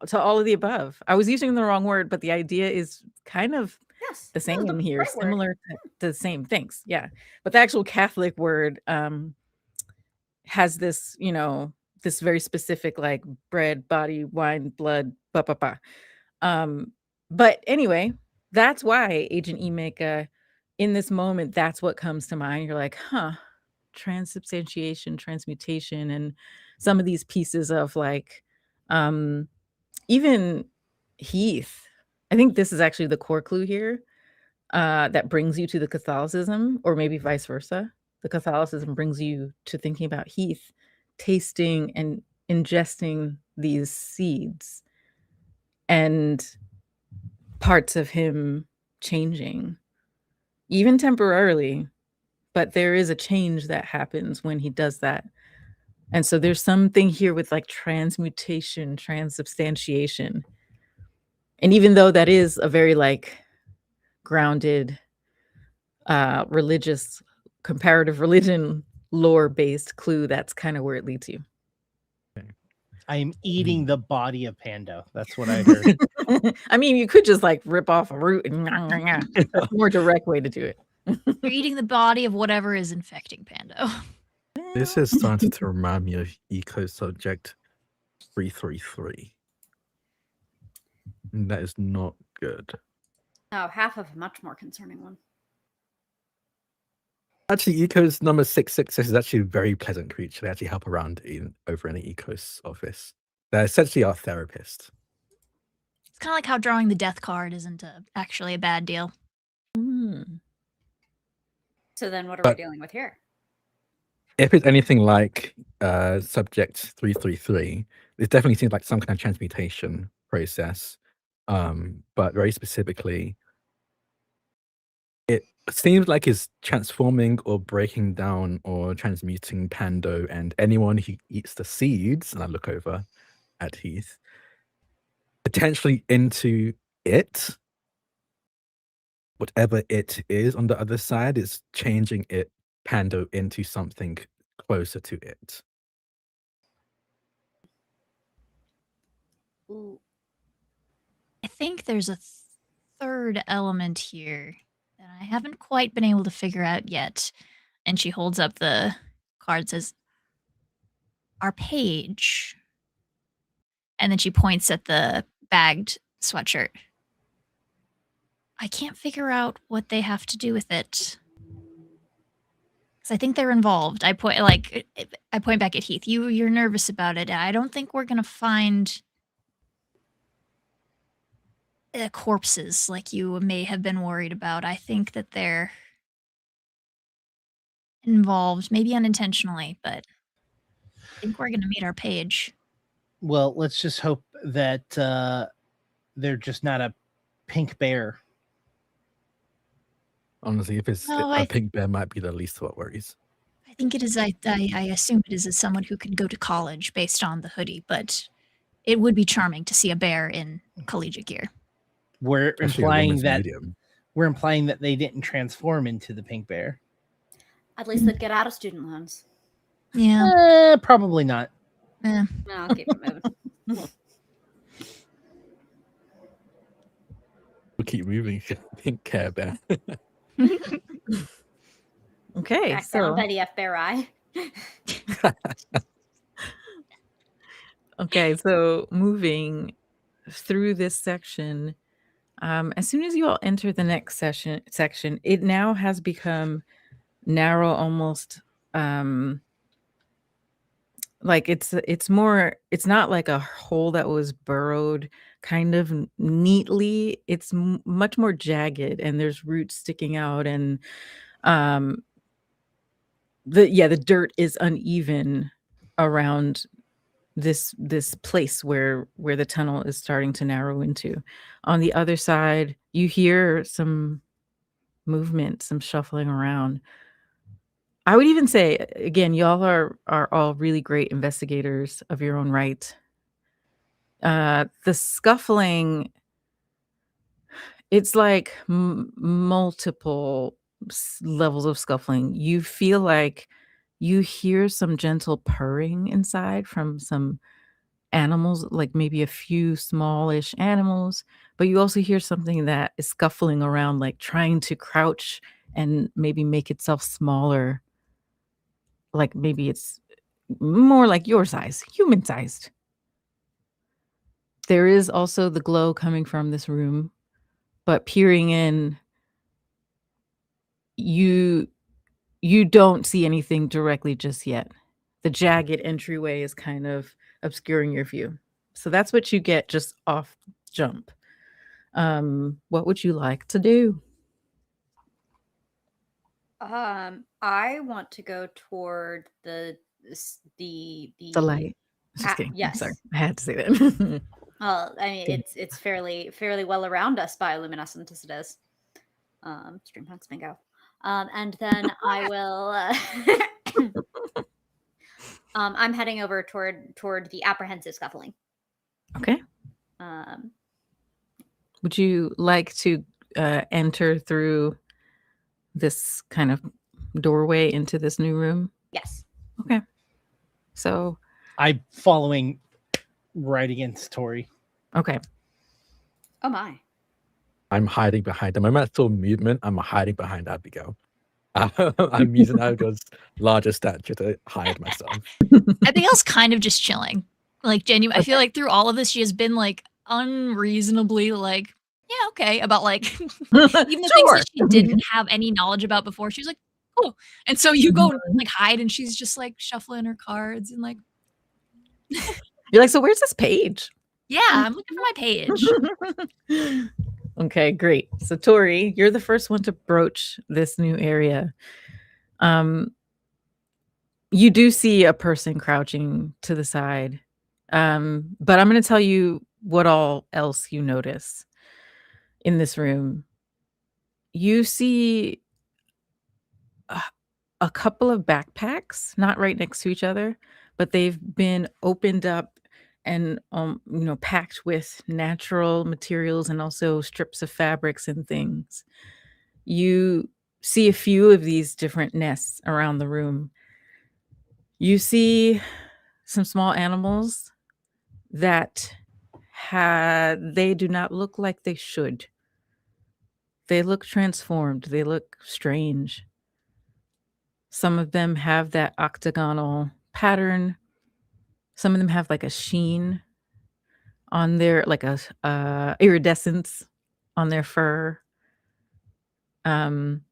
to all of the above. I was using the wrong word, but the idea is kind of Yes. the same no, the here, right word. similar to the same things. Yeah, but the actual Catholic word has this, this very specific like bread, body, wine, blood, but anyway, that's why Agent Emeka, in this moment, that's what comes to mind. You're like, huh, transubstantiation, transmutation, and some of these pieces of like even Heath. I think this is actually the core clue here that brings you to the Catholicism, or maybe vice versa. The Catholicism brings you to thinking about Heath tasting and ingesting these seeds and parts of him changing, even temporarily, but there is a change that happens when he does that. And so there's something here with like transmutation, transubstantiation. And even though that is a very like grounded religious comparative religion lore based clue, that's kind of where it leads you. I am eating the body of Pando. That's what I heard. I mean, you could just like rip off a root and that's a more direct way to do it. You're eating the body of whatever is infecting Pando. This is starting to remind me of Eco Subject 333. And that is not good. Oh, half of a much more concerning one. Actually, Eco's number 666 is actually a very pleasant creature. They actually help around over in the Eco's office. They're essentially our therapist. It's kind of like how drawing the death card isn't actually a bad deal. So then what are we dealing with here? If it's anything like Subject 333, it definitely seems like some kind of transmutation process. But very specifically, it seems like it's transforming or breaking down or transmuting Pando and anyone who eats the seeds, and I look over at Heath, potentially into it. Whatever it is on the other side is changing it, Pando, into something closer to it. Ooh. I think there's a third element here that I haven't quite been able to figure out yet. And she holds up the card, says, our page. And then she points at the bagged sweatshirt. I can't figure out what they have to do with it. Because I think they're involved. I point back at Heath. You're nervous about it. I don't think we're gonna find corpses like you may have been worried about. I think that they're involved, maybe unintentionally, but I think we're gonna meet our page. Well, let's just hope that they're just not a pink bear. Honestly, if it's a pink bear, might be the least of what worries. I think it is. I assume it is as someone who could go to college based on the hoodie, but it would be charming to see a bear in collegiate gear. We're Especially a implying woman's that medium. they didn't transform into the pink bear. At least they'd get out of student loans. Yeah. Probably not. No, I'll keep it moving. We'll keep moving. Pink Care Bear. Okay, Back so down by the FBI. okay, so moving through this section, as soon as you all enter the next section, it now has become narrow, almost like it's not like a hole that was burrowed kind of neatly. It's much more jagged, and there's roots sticking out, and the dirt is uneven around this place where the tunnel is starting to narrow into. On the other side, you hear some movement, some shuffling around. I would even say, again, y'all are all really great investigators of your own right. The scuffling, it's like multiple levels of scuffling. You feel like you hear some gentle purring inside from some animals, like maybe a few smallish animals, but you also hear something that is scuffling around, like trying to crouch and maybe make itself smaller. Like maybe it's more like your size, human sized. There is also the glow coming from this room, but peering in, you don't see anything directly just yet. The jagged entryway is kind of obscuring your view. So that's what you get just off jump. What would you like to do? I want to go toward the The light. Just kidding. yes. Sorry, I had to say that. I mean, it's fairly well around us bioluminescent as it is. Streampunks bingo. And then I will. I'm heading over toward the apprehensive scuffling. Okay. Would you like to enter through this kind of doorway into this new room? Yes. Okay. So I'm following right against Tori. Okay. Oh my. I'm hiding behind the moment I saw movement. I'm hiding behind Abigail. I'm using Abigail's larger stature to hide myself. Abigail's kind of just chilling. Like genuine. I feel like through all of this, she has been like unreasonably like, yeah, okay, about like even the things that she didn't have any knowledge about before. She was like, cool. And so you go like hide, and she's just like shuffling her cards and like. You're like, so where's this page? Yeah, I'm looking for my page. Okay, great. So Tori, you're the first one to broach this new area. You do see a person crouching to the side. But I'm going to tell you what all else you notice in this room. You see a couple of backpacks, not right next to each other, but they've been opened up and packed with natural materials and also strips of fabrics and things. You see a few of these different nests around the room. You see some small animals that they do not look like they should. They look transformed. They look strange. Some of them have that octagonal pattern. Some of them have like a sheen on their, like a iridescence on their fur. One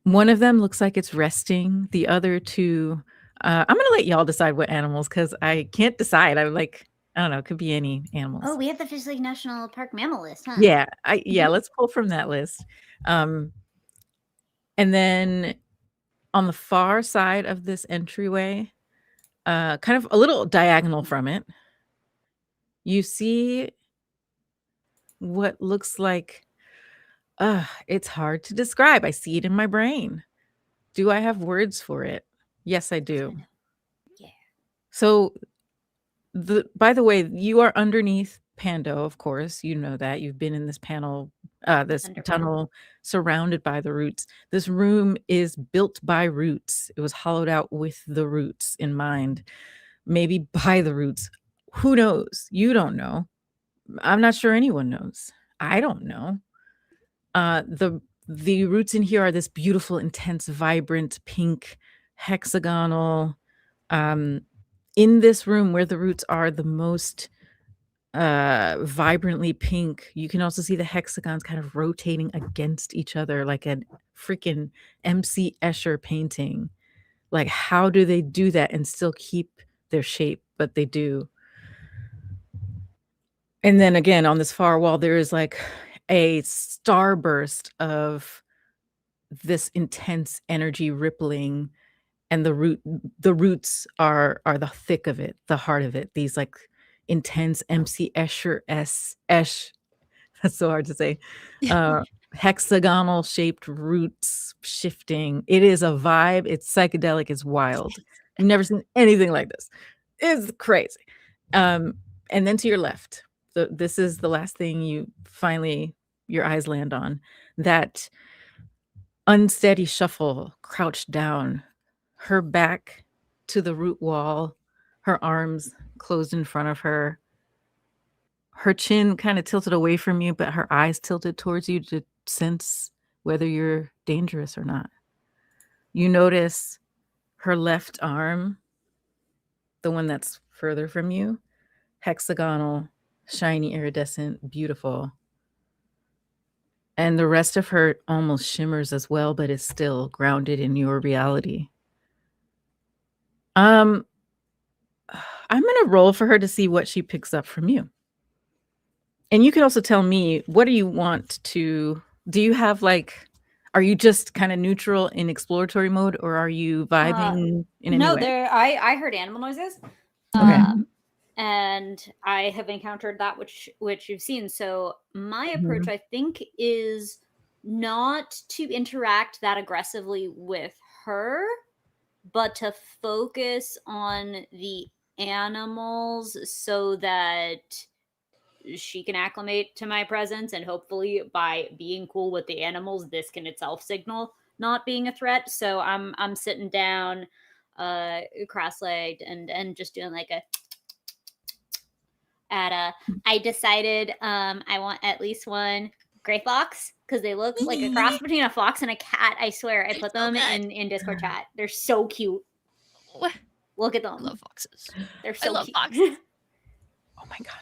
of them looks like it's resting. The other two, I'm gonna let y'all decide what animals, because I can't decide. I don't know, it could be any animals. Oh, we have the Fish Lake National Park mammal list, huh? Yeah, let's pull from that list. And then on the far side of this entryway, kind of a little diagonal from it, you see what looks like, it's hard to describe. I see it in my brain. Do I have words for it? Yes, I do. Yeah. So, by the way, you are underneath Pando, of course. You know that. You've been in this tunnel surrounded by the roots. This room is built by roots. It was hollowed out with the roots in mind. Maybe by the roots. Who knows? You don't know. I'm not sure anyone knows. I don't know. The roots in here are this beautiful, intense, vibrant, pink, hexagonal. In this room where the roots are the most vibrantly pink, you can also see the hexagons kind of rotating against each other like a freaking MC Escher painting. Like, how do they do that and still keep their shape? But they do. And then again, on this far wall, there is like a starburst of this intense energy rippling, and the roots are the thick of it, the heart of it. These like intense MC Escher Esh. That's so hard to say. Hexagonal shaped roots shifting. It is a vibe. It's psychedelic. It's wild. You've never seen anything like this. It's crazy. And then to your left, this is the last thing your eyes land on. That unsteady shuffle, crouched down, her back to the root wall, her arms closed in front of her. Her chin kind of tilted away from you, but her eyes tilted towards you to sense whether you're dangerous or not. You notice her left arm, the one that's further from you, hexagonal, shiny, iridescent, beautiful. And the rest of her almost shimmers as well, but is still grounded in your reality. I'm going to roll for her to see what she picks up from you. And you can also tell me, what do you want to, do you have like, are you just kind of neutral in exploratory mode, or are you vibing in any way? I heard animal noises. Okay. And I have encountered that which you've seen. So my approach, I think, is not to interact that aggressively with her, but to focus on the animals so that she can acclimate to my presence, and hopefully by being cool with the animals, this can itself signal not being a threat. So I'm sitting down, cross-legged, and just doing like a I decided I want at least one gray fox, because they look like a cross between a fox and a cat. I swear, I put them in Discord chat. They're so cute. What? Look at them. I love foxes. They're so cute. Foxes. Oh my God.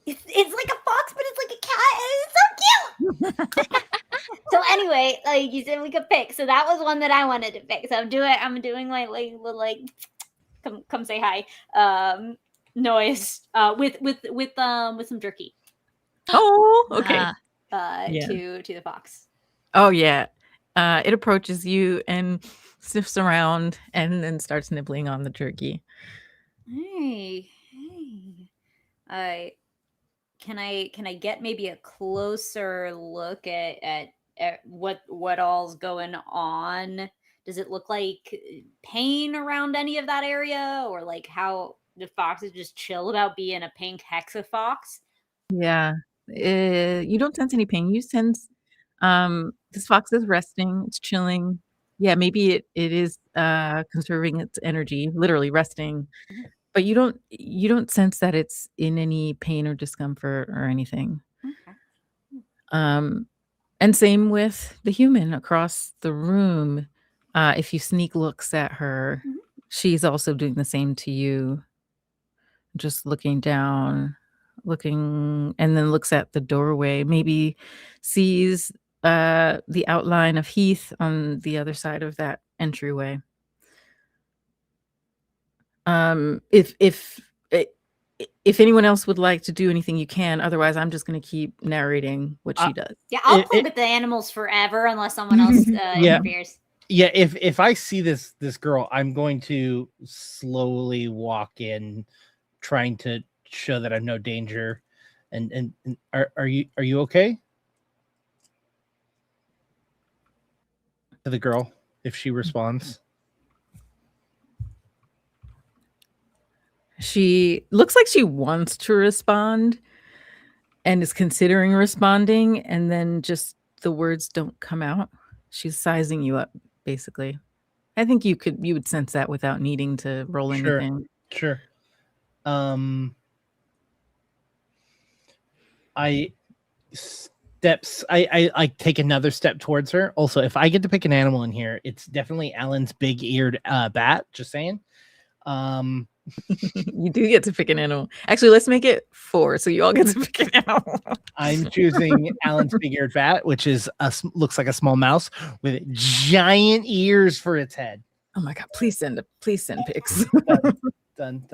It's like a fox, but it's like a cat, and it's so cute. So anyway, like you said, we could pick. So that was one that I wanted to pick. So I'm doing like come say hi noise with some jerky. Oh, okay. To the fox. Oh yeah. It approaches you and sniffs around and then starts nibbling on the jerky. Hey. Can I get maybe a closer look at what all's going on? Does it look like pain around any of that area, or like how the fox is just chill about being a pink hexa fox? Yeah. You don't sense any pain. You sense this fox is resting, it's chilling. Yeah, maybe it is conserving its energy, literally resting. But you don't sense that it's in any pain or discomfort or anything. Okay. And same with the human across the room. If you sneak looks at her, she's also doing the same to you. Just looking down, and then looks at the doorway, maybe sees the outline of Heath on the other side of that entryway. If anyone else would like to do anything, you can. Otherwise, I'm just going to keep narrating what she does. Yeah, I'll play with the animals forever unless someone else interferes. Yeah, if I see this girl, I'm going to slowly walk in, trying to show that I'm no danger. And are you okay? To the girl, if she responds. She looks like she wants to respond and is considering responding, and then just the words don't come out. She's sizing you up, basically. I think you would sense that without needing to roll anything. Sure. I take another step towards her. Also, if I get to pick an animal in here, it's definitely Alan's big-eared bat. Just saying. You do get to pick an animal. Actually, let's make it 4, so you all get to pick an animal. I'm choosing Alan's big-eared bat, which is looks like a small mouse with giant ears for its head. Oh my God! Please send pics. Done.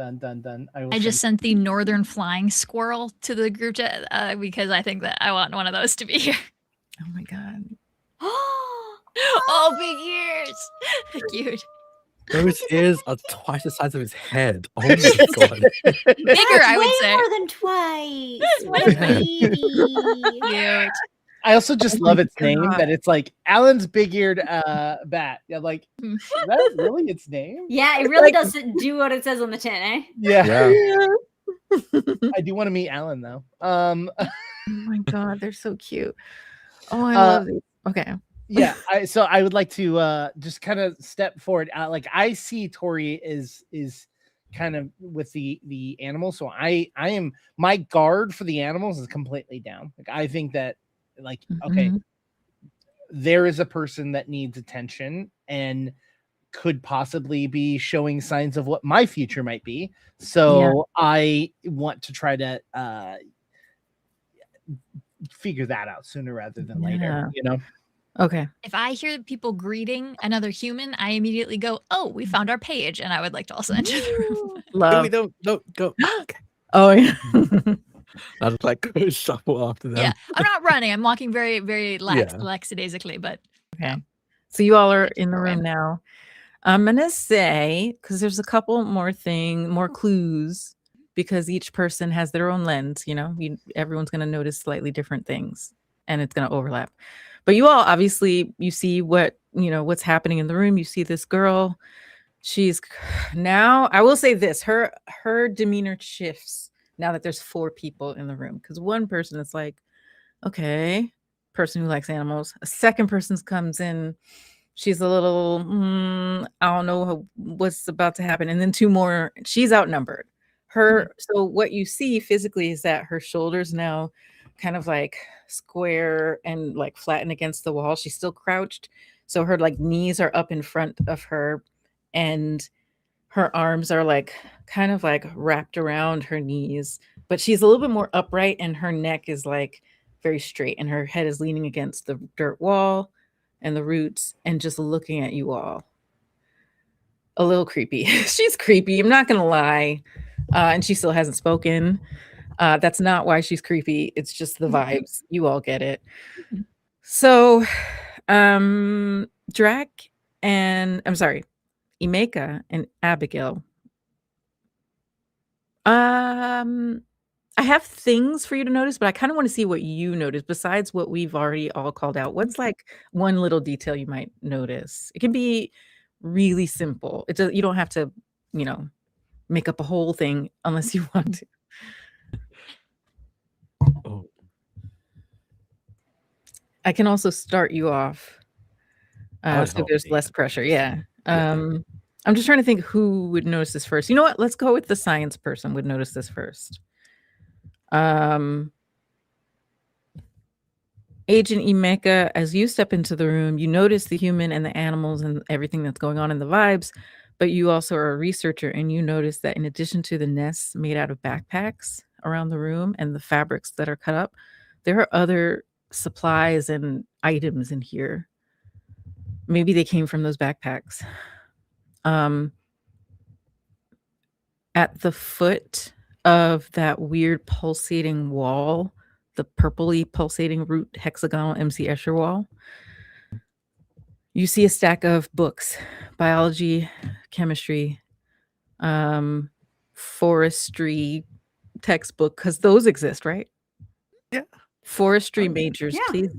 I just sent the northern flying squirrel to the group chat because I think that I want one of those to be here. Oh my God! Oh, big ears! Cute. Those ears are twice the size of his head. Oh my god. Bigger, I would way say. more than twice. What a baby. Cute. I also just Oh love my its name God. that it's like Alan's big-eared bat. Yeah, like Hmm. is that really its name? Yeah, it really Like- does do what it says on the tin, eh? Yeah. Yeah. I do want to meet Alan though. Oh my God, they're so cute. Oh, I Uh, love these. Okay. yeah. So I would like to just kind of step forward. Like I see Tori is kind of with the animals. So I am, my guard for the animals is completely down. Like I think that like okay, Mhm. there is a person that needs attention and could possibly be showing signs of what my future might be. So I want to try to figure that out sooner rather than later, Yeah. you know? Okay. If I hear people greeting another human, I immediately go, "Oh, we found our page," and I would like to also enter the room. No, we Love. don't go. Okay. Oh yeah. I'll just like go shuffle after them. Yeah, I'm not running. I'm walking very, very Yeah. lackadaisically, but Okay. So you all are Thank you in the for room it. now. I'm gonna say, because there's a couple more clues, because each person has their own lens, everyone's gonna notice slightly different things and it's gonna overlap. But you all obviously you see what's happening in the room. You see this girl. She's now, I will say this, her demeanor shifts now that there's 4 people in the room. Because one person is like, okay, person who likes animals. A second person comes in. She's a little, I don't know what's about to happen. And then 2 more, she's outnumbered. So what you see physically is that her shoulders now kind of like square and like flatten against the wall. She's still crouched. So her like knees are up in front of her and her arms are like kind of like wrapped around her knees, but she's a little bit more upright and her neck is like very straight and her head is leaning against the dirt wall and the roots and just looking at you all. A little creepy. She's creepy, I'm not gonna lie. And she still hasn't spoken. That's not why she's creepy. It's just the vibes. You all get it. So, Drac and I'm sorry, Emeka and Abigail. I have things for you to notice, but I kind of want to see what you notice besides what we've already all called out. What's like one little detail you might notice? It can be really simple. You don't have to, make up a whole thing unless you want to. Oh. I can also start you off. That would So help there's me. less pressure. Yeah. Yeah. I'm just trying to think who would notice this first. You know what? Let's go with the science person would notice this first. Agent Emeka, as you step into the room, you notice the human and the animals and everything that's going on in the vibes, but you also are a researcher and you notice that in addition to the nests made out of backpacks around the room and the fabrics that are cut up, there are other supplies and items in here. Maybe they came from those backpacks. At the foot of that weird pulsating wall, the purpley pulsating root hexagonal MC Escher wall, you see a stack of books, biology, chemistry, forestry textbook, because those exist, right? Yeah. Forestry majors, yeah. please.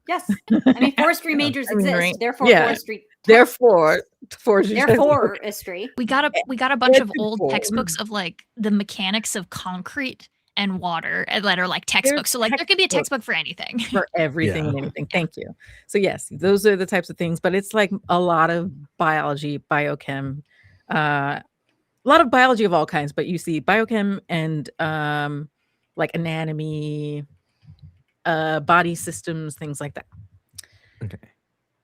Yes. I mean, forestry majors I mean, exist. right? Therefore, Yeah. forestry. Therefore, forestry. Therefore, forestry. We got a bunch of old Ethical. textbooks of like the mechanics of concrete and water that are like textbooks. So like there could be a textbook for anything. For everything Yeah. and anything. Thank you. So yes, those are the types of things, but it's like a lot of biology, biochem, a lot of biology of all kinds, but you see biochem and like anatomy, body systems, things like that. Okay.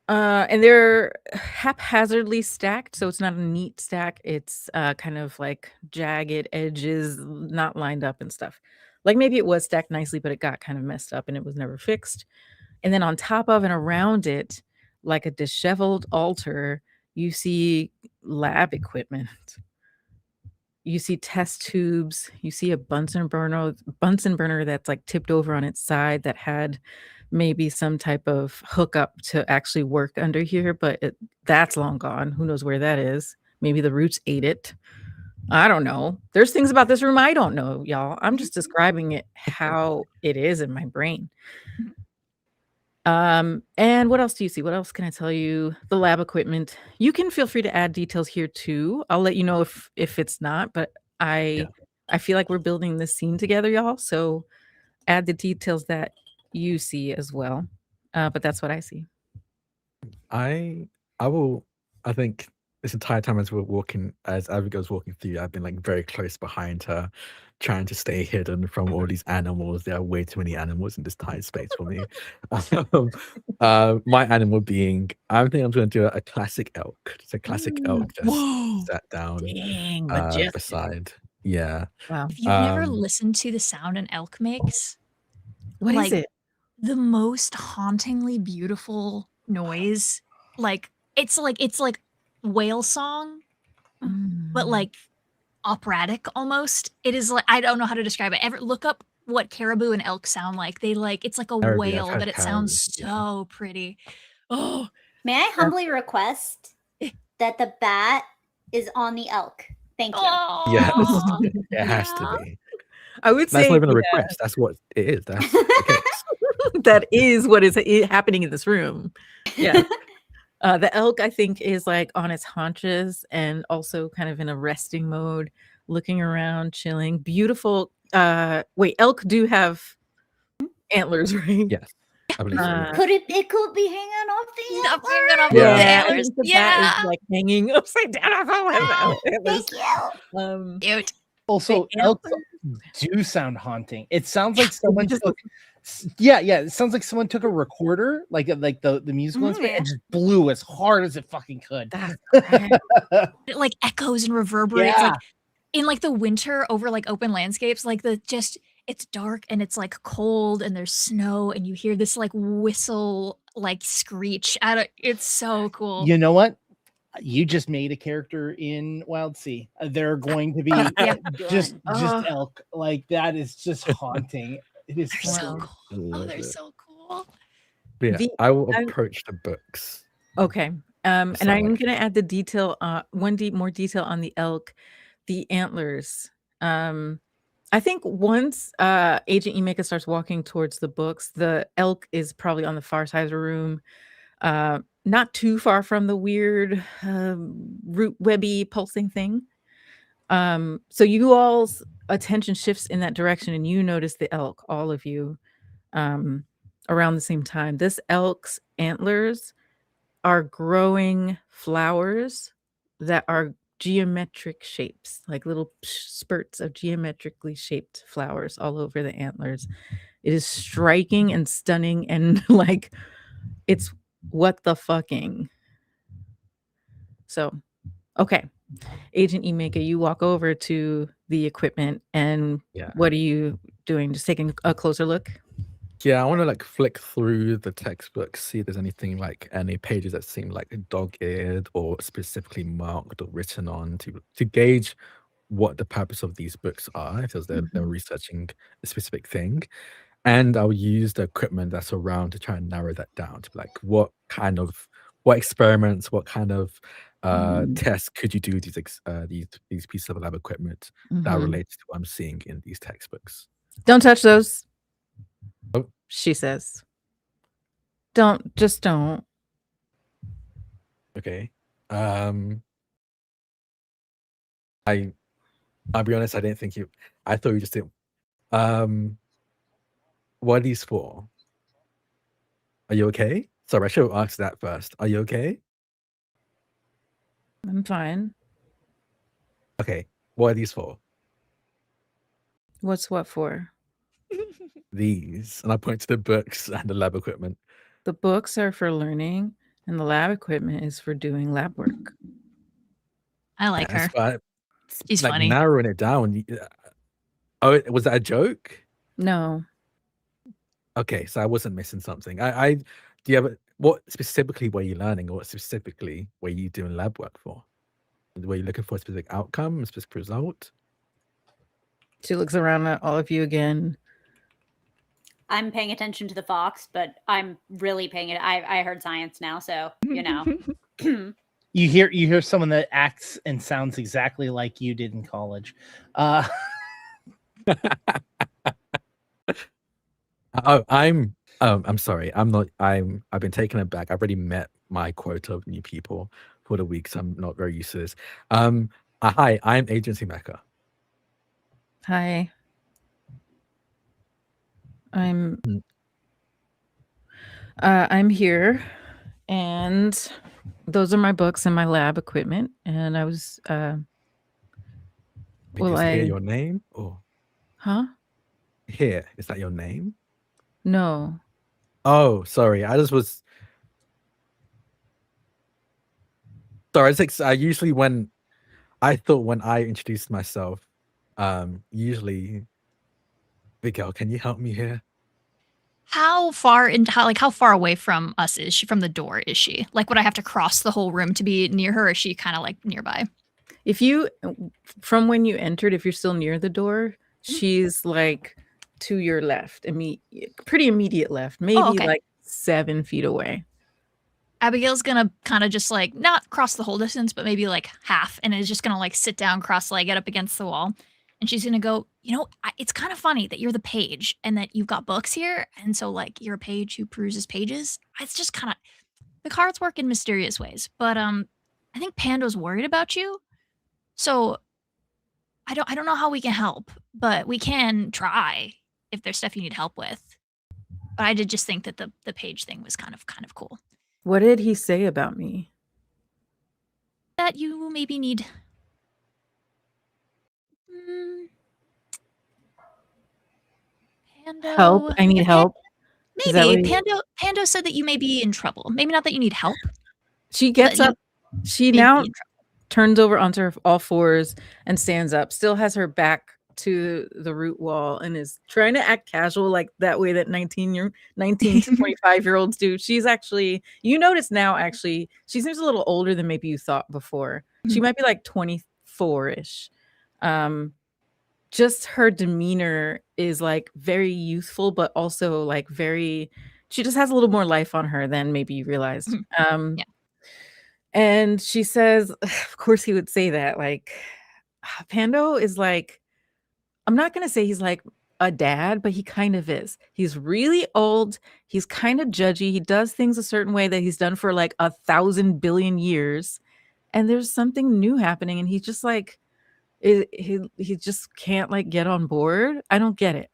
And they're haphazardly stacked, so it's not a neat stack. It's kind of like jagged edges, not lined up and stuff. Like maybe it was stacked nicely, but it got kind of messed up and it was never fixed. And then on top of and around it, like a disheveled altar, you see lab equipment. You see test tubes. You see a Bunsen burner that's like tipped over on its side that had maybe some type of hookup to actually work under here, but that's long gone. Who knows where that is? Maybe the roots ate it. I don't know. There's things about this room I don't know, y'all. I'm just describing it how it is in my brain. And what else do you see? What else can I tell you? The lab equipment. You can feel free to add details here too. I'll let you know if it's not, but I feel like we're building this scene together, y'all. So add the details that you see as well. But that's what I see. I think this entire time as Abigail's walking through, I've been like very close behind her, trying to stay hidden from all these animals. There are way too many animals in this tight space for me. My animal being, I think I'm going to do a classic elk. It's a classic elk just sat down Dang, majestic. beside. Yeah. Wow. If you've never listened to the sound an elk makes, What is like, it? the most hauntingly beautiful noise. Like it's like whale song, but like operatic almost. It is like, I don't know how to describe it. Ever look up what caribou and elk sound like. They like, it's like a Caribou, I've whale, heard but it sounds caribou, so pretty. Oh, May I humbly request that the bat is on the elk? Thank you. Yes, oh, it has yeah. to be. I would That's say not even a request. That's what it is. That's the case. that is what is happening in this room. Yeah. The elk, I think, is like on its haunches and also kind of in a resting mode, looking around, chilling. Beautiful. Wait, elk do have antlers, right? Yes, I believe so. Yeah. It could be hanging off the Not antler. hanging off Yeah. the I antlers. think the bat Yeah. is like hanging upside down off of his antlers. Thank you. Cute. Also, The elk antlers? do sound haunting. It sounds like someone just- took. Yeah, it sounds like someone took a recorder, like the musical instrument, and just blew as hard as it fucking could. That's It like echoes and reverberates Yeah. like in like the winter over like open landscapes, like it's dark and it's like cold and there's snow and you hear this like whistle like screech out of it's so cool. You know what? You just made a character in Wild Sea. They're going to be Yeah. just Oh. elk. Like that is just haunting. It is They're so Wow. cool. Oh, Love they're it. so cool. But yeah, The- I will I- approach the books. Okay. And I'm Sorry. going to add the detail, more detail on the elk, the antlers. I think once Agent Emeka starts walking towards the books, the elk is probably on the far side of the room, not too far from the weird root webby pulsing thing. So you all's attention shifts in that direction, and you notice the elk, all of you, around the same time. This elk's antlers are growing flowers that are geometric shapes, like little spurts of geometrically shaped flowers all over the antlers. It is striking and stunning, and like it's what the fucking. So, okay. Agent Emeka, you walk over to the equipment, and Yeah. what are you doing? Just taking a closer look? Yeah, I want to like flick through the textbooks, see if there's anything like any pages that seem like dog-eared or specifically marked or written on to gauge what the purpose of these books are, if they're researching a specific thing. And I'll use the equipment that's around to try and narrow that down to be like what experiments, what kind of tests could you do with these pieces of lab equipment that relates to what I'm seeing in these textbooks. Don't touch those. Oh. She says. Don't. Okay. I'll be honest, I didn't think I thought you just did. What are these for? Are you okay? Sorry, I should have asked that first. Are you okay? I'm fine. Okay. What are these for? What's what for? These. And I point to the books and the lab equipment. The books are for learning, and the lab equipment is for doing lab work. I like her. That's why She's like funny. narrowing it down. Oh, was that a joke? No. Okay, so I wasn't missing something. Do you have what specifically were you learning, or what specifically were you doing lab work for? Were you looking for a specific outcome, a specific result? She looks around at all of you again. I'm paying attention to the fox, but I'm really paying it. I heard science now, so you know. You hear someone that acts and sounds exactly like you did in college. I'm sorry. I've been taken aback. I've already met my quota of new people for the week, so I'm not very used to this. Hi, I'm Agency Mecca. Hi. I'm here, and those are my books and my lab equipment. And I was Because hear your name? Or huh? here, is that your name? No. Oh, sorry. I usually when I introduced myself, usually, Miguel, can you help me here? How far away from us is she? From the door is she? Like, would I have to cross the whole room to be near her? Or is she kind of like nearby? If you, from when you entered, if you're still near the door, she's like to your left, pretty immediate left, maybe okay. like 7 feet away. Abigail's gonna kind of just like not cross the whole distance, but maybe like half, and is just gonna like sit down cross-legged up against the wall. And she's gonna go, it's kind of funny that you're the page and that you've got books here. And so like you're a page who peruses pages. It's just kind of, the cards work in mysterious ways. But I think Pando's worried about you. So I don't know how we can help, but we can try if there's stuff you need help with. But I did just think that the page thing was kind of cool. What did he say about me? That you maybe need Pando. Help. I need help. Maybe Pando said that you may be in trouble. Maybe not that you need help. She gets up. She now turns over onto her all fours and stands up. Still has her back to the root wall and is trying to act casual, like that way that 19 to 25-year-olds do. She's actually, you notice now, actually, she seems a little older than maybe you thought before. She might be like 24-ish. Just her demeanor is like very youthful, but also like she just has a little more life on her than maybe you realized. Yeah. And she says, of course he would say that, like, Pando is like, I'm not going to say he's like a dad, but he kind of is. He's really old. He's kind of judgy. He does things a certain way that he's done for like 1,000 billion years. And there's something new happening. And he's just like, he just can't like get on board. I don't get it.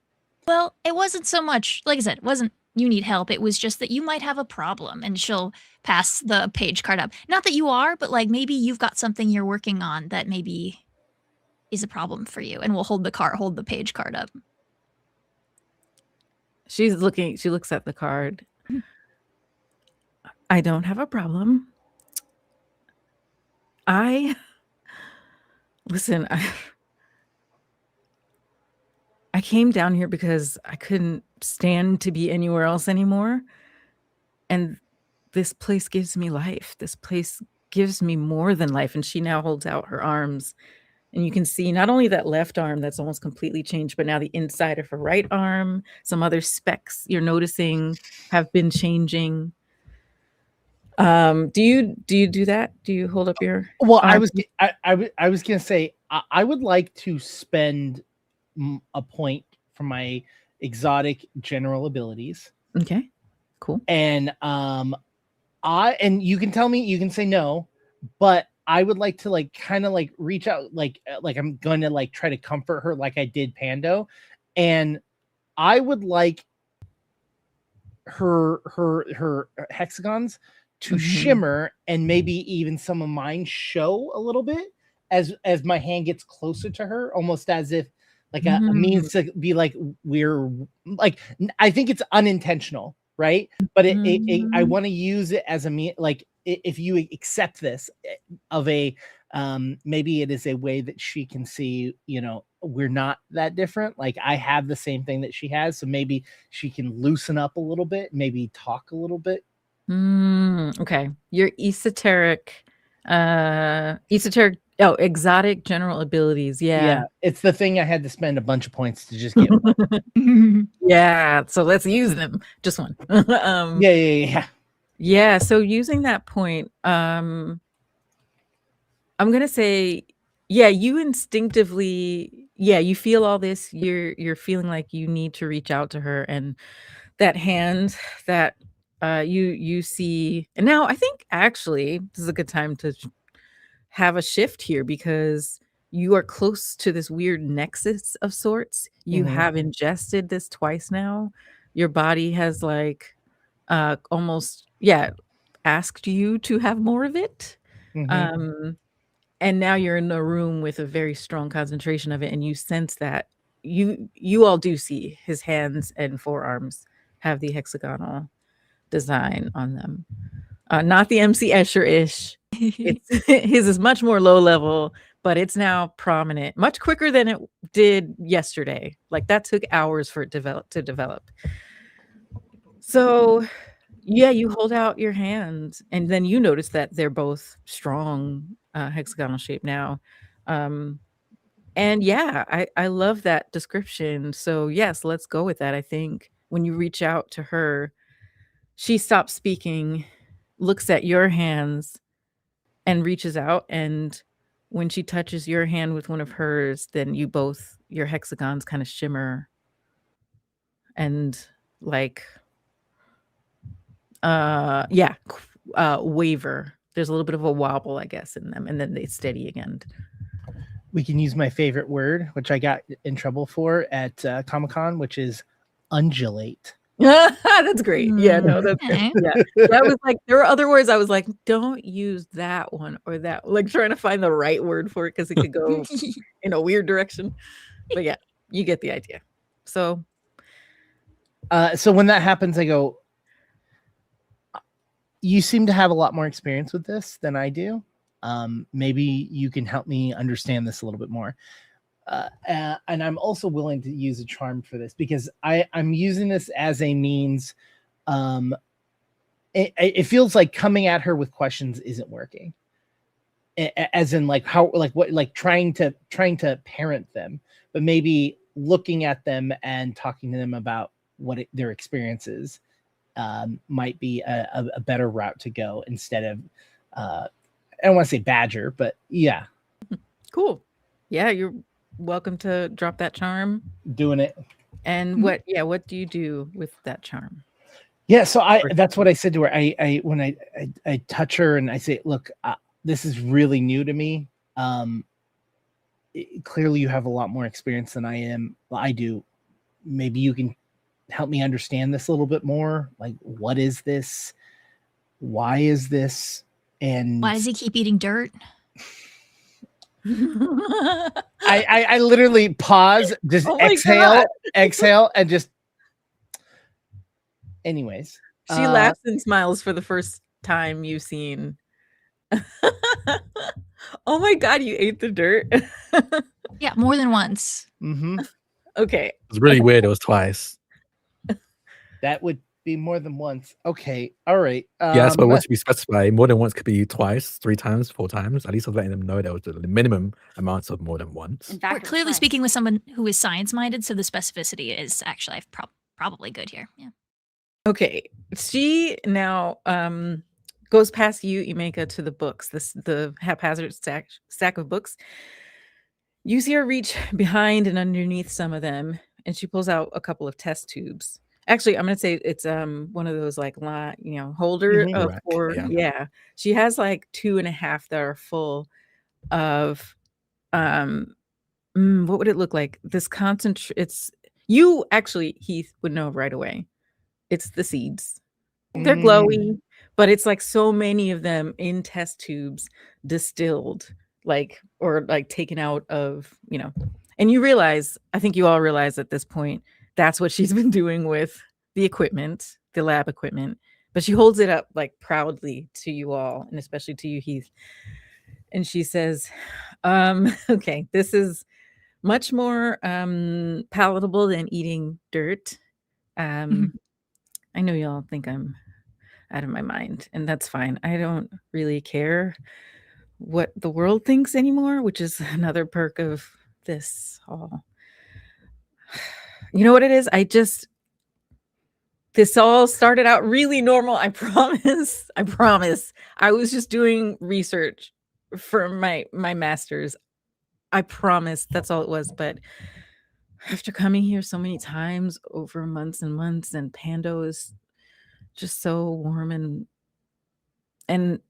Well, it wasn't so much, like I said, it wasn't you need help. It was just that you might have a problem, and she'll pass the page card up. Not that you are, but like maybe you've got something you're working on that maybe is a problem for you, and we'll hold the page card up. She looks at the card. I don't have a problem. Listen, I came down here because I couldn't stand to be anywhere else anymore. And this place gives me life. This place gives me more than life. And she now holds out her arms. And you can see not only that left arm that's almost completely changed, but now the inside of her right arm, some other specks you're noticing have been changing. Do you do that? Do you hold up your Well, arm? I was gonna say I would like to spend a point for my exotic general abilities. Okay, cool. And and you can tell me, you can say no, but I would like to like kind of like reach out, like I'm going to like try to comfort her like I did Pando, and I would like her hexagons to shimmer, and maybe even some of mine show a little bit as my hand gets closer to her, almost as if like a means to be like, we're like, I think it's unintentional, right? But I want to use it as a mean, like if you accept this of a maybe it is a way that she can see, we're not that different. Like I have the same thing that she has, so maybe she can loosen up a little bit, maybe talk a little bit. Okay, your exotic general abilities. Yeah, it's the thing I had to spend a bunch of points to just get. Yeah, so let's use them. Just one. Yeah. Yeah, so using that point, I'm gonna say, yeah, you instinctively, yeah, you feel all this. You're feeling like you need to reach out to her, and that hand that you see. And now I think actually this is a good time to have a shift here because you are close to this weird nexus of sorts. You Mhm. have ingested this twice now. Your body has like almost, yeah, asked you to have more of it. Mhm. And now you're in a room with a very strong concentration of it, and you sense that you all do see his hands and forearms have the hexagonal design on them. Not the MC Escher-ish. It's his is much more low level, but it's now prominent, much quicker than it did yesterday. Like that took hours for it to develop. So yeah, you hold out your hand, and then you notice that they're both strong, hexagonal shape now. And yeah, I love that description. So yes, let's go with that. I think when you reach out to her, she stops speaking, looks at your hands, and reaches out. And when she touches your hand with one of hers, then your hexagons kind of shimmer and like waver. There's a little bit of a wobble, I guess, in them, and then they steady again. We can use my favorite word, which I got in trouble for at Comic-Con, which is undulate. That's great. Yeah, no, that's Okay. great. Yeah, that was like there were other words I was like, don't use that one or that, like trying to find the right word for it because it could go in a weird direction. But yeah, you get the idea. So So when that happens, I go, you seem to have a lot more experience with this than I do. Maybe you can help me understand this a little bit more. And I'm also willing to use a charm for this because I'm using this as a means. It feels like coming at her with questions isn't working. As in like how, like what, like trying to parent them, but maybe looking at them and talking to them about what their experiences might be a better route to go instead of, I don't want to say badger, but yeah. cool. Yeah, you're welcome to drop that charm. Doing it. And what do you do with that charm? Yeah, so that's what I said to her. When I touch her and I say, look, this is really new to me. Clearly you have a lot more experience than I do. Maybe you can help me understand this a little bit more. Like, what is this? Why is this? And why does he keep eating dirt? I literally pause, just exhale, and just. Anyways, she laughs and smiles for the first time you've seen. Oh my god, you ate the dirt. Yeah, more than once. Mm-hmm. Okay, It's really weird. It was twice. That would be more than once. Okay, all right. Yes, but once we specify, more than once could be twice, 3 times, 4 times. At least I was letting them know there was the minimum amounts of more than once. In fact, We're it was clearly twice. speaking with someone who is science-minded, so the specificity is actually probably good here. Yeah. okay. She now goes past you, Imeka, to the books. The haphazard stack of books. You see her reach behind and underneath some of them, and she pulls out a couple of test tubes. Actually, I'm gonna say it's one of those like holder Mhm. of Rack, 4. yeah. Yeah, she has like 2.5 that are full of what would it look like? This it's you actually, Heath, would know right away. It's the seeds. They're glowy, but it's like so many of them in test tubes, distilled, or taken out of, and you realize, I think you all realize at this point, that's what she's been doing with the equipment, the lab equipment. But she holds it up like proudly to you all, and especially to you, Heath. And she says, okay, this is much more palatable than eating dirt. I know y'all think I'm out of my mind, and that's fine. I don't really care what the world thinks anymore, which is another perk of this all. You know what it is? This all started out really normal. I promise. I was just doing research for my masters. I promise that's all it was. But after coming here so many times over months and months, and Pando is just so warm, and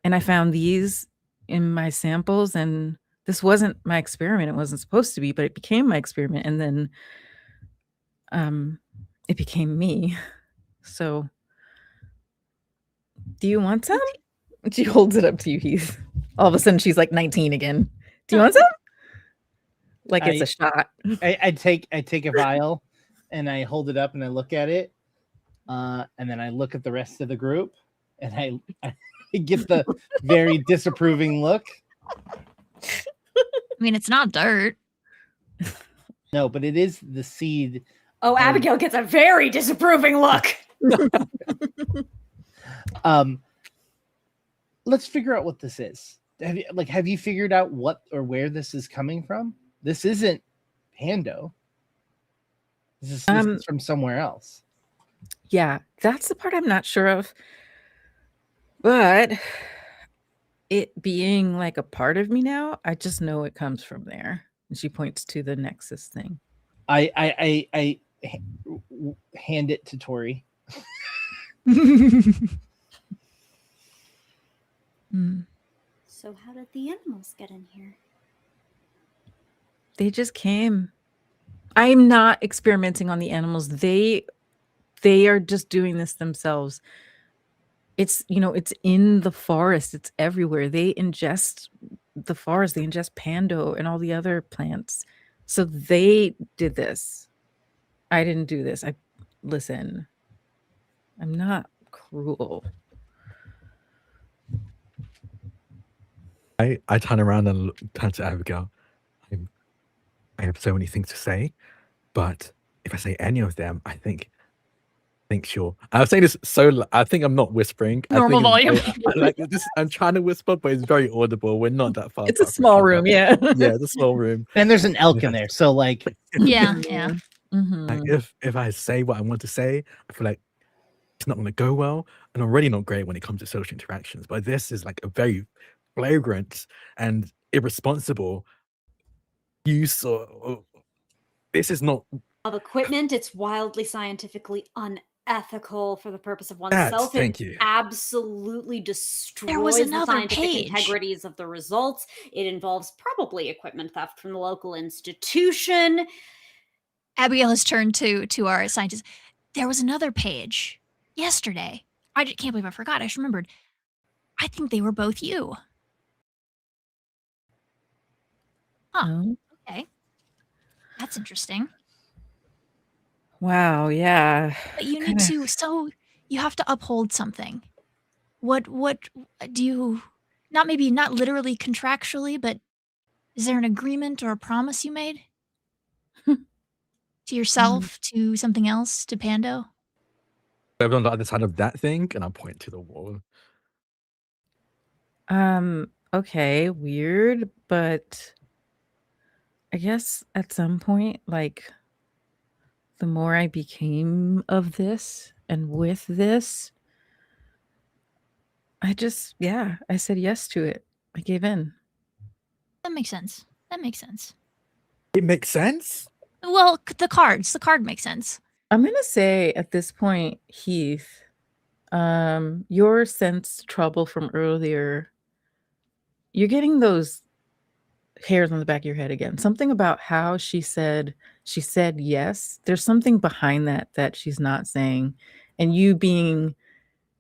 I found these in my samples, and this wasn't my experiment. It wasn't supposed to be, but it became my experiment, and then it became me. So do you want some? She holds it up to you, Heath. All of a sudden she's like 19 again. Do you want some? Like it's a shot. I take a vial and I hold it up and I look at it. And then I look at the rest of the group and I get the very disapproving look. I mean, it's not dirt. No, but it is the seed. Oh, Abigail gets a very disapproving look. Let's figure out what this is. Have you figured out what or where this is coming from? This isn't Pando. This is from somewhere else. Yeah, that's the part I'm not sure of. But it being like a part of me now, I just know it comes from there. And she points to the Nexus thing. I hand it to Tori. So how did the animals get in here? They just came. I'm not experimenting on the animals. They are just doing this themselves. It's, it's in the forest. It's everywhere. They ingest the forest. They ingest Pando and all the other plants. So they did this. I didn't do this. Listen, I'm not cruel. I turn around and turn to Abigail. I have so many things to say, but if I say any of them, I think sure. I'm saying this I think I'm not whispering. Normal volume. I'm trying to whisper, but it's very audible. We're not that far. It's a small room, yeah. Yeah, it's a small room. And there's an elk in there, so like. Yeah. Mm-hmm. Like if I say what I want to say, I feel like it's not going to go well. And I'm already not great when it comes to social interactions. But this is like a very flagrant and irresponsible use or this is not of equipment. It's wildly scientifically unethical for the purpose of oneself. Thank you. Absolutely destroys There was the another scientific page. integrities of the results. It involves probably equipment theft from the local institution. Abigail has turned to our scientist. There was another page yesterday. I can't believe I forgot. I just remembered. I think they were both you. Huh. Oh. Okay. That's interesting. Wow, yeah. But you need to, so you have to uphold something. What do you, not literally contractually, but is there an agreement or a promise you made? To yourself, to something else, to Pando? I'm on the other side of that thing, and I point to the wall. Okay, weird, but I guess at some point, like, the more I became of this and with this, I said yes to it. I gave in. That makes sense. It makes sense? Well, the card makes sense. I'm gonna say at this point, Heath, your sense trouble from earlier, you're getting those hairs on the back of your head again. Something about how she said yes. There's something behind that she's not saying, and you being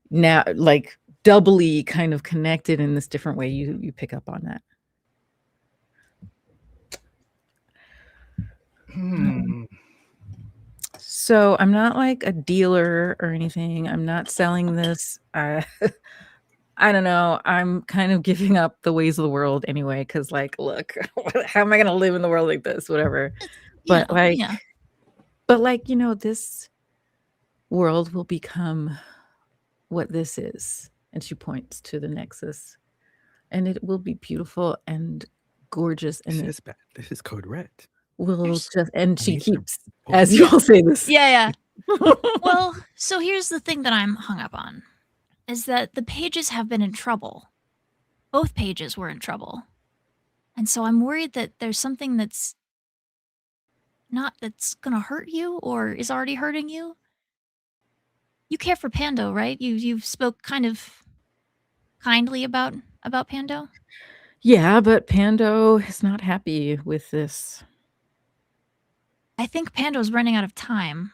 now like doubly kind of connected in this different way, you pick up on that. So I'm not like a dealer or anything. I'm not selling this. I don't know. I'm kind of giving up the ways of the world anyway, because like, look, how am I gonna live in the world like this? Whatever. But this world will become what this is. And she points to the Nexus. And it will be beautiful and gorgeous. And This is code red. She keeps, as you all say this. Yeah. Well, so here's the thing that I'm hung up on, is that the pages have been in trouble. both pages were in trouble. And so I'm worried that there's something that's gonna hurt you or is already hurting you. You care for Pando, right? You've spoke kind of kindly about Pando. Yeah, but Pando is not happy with this. I think Pando's running out of time.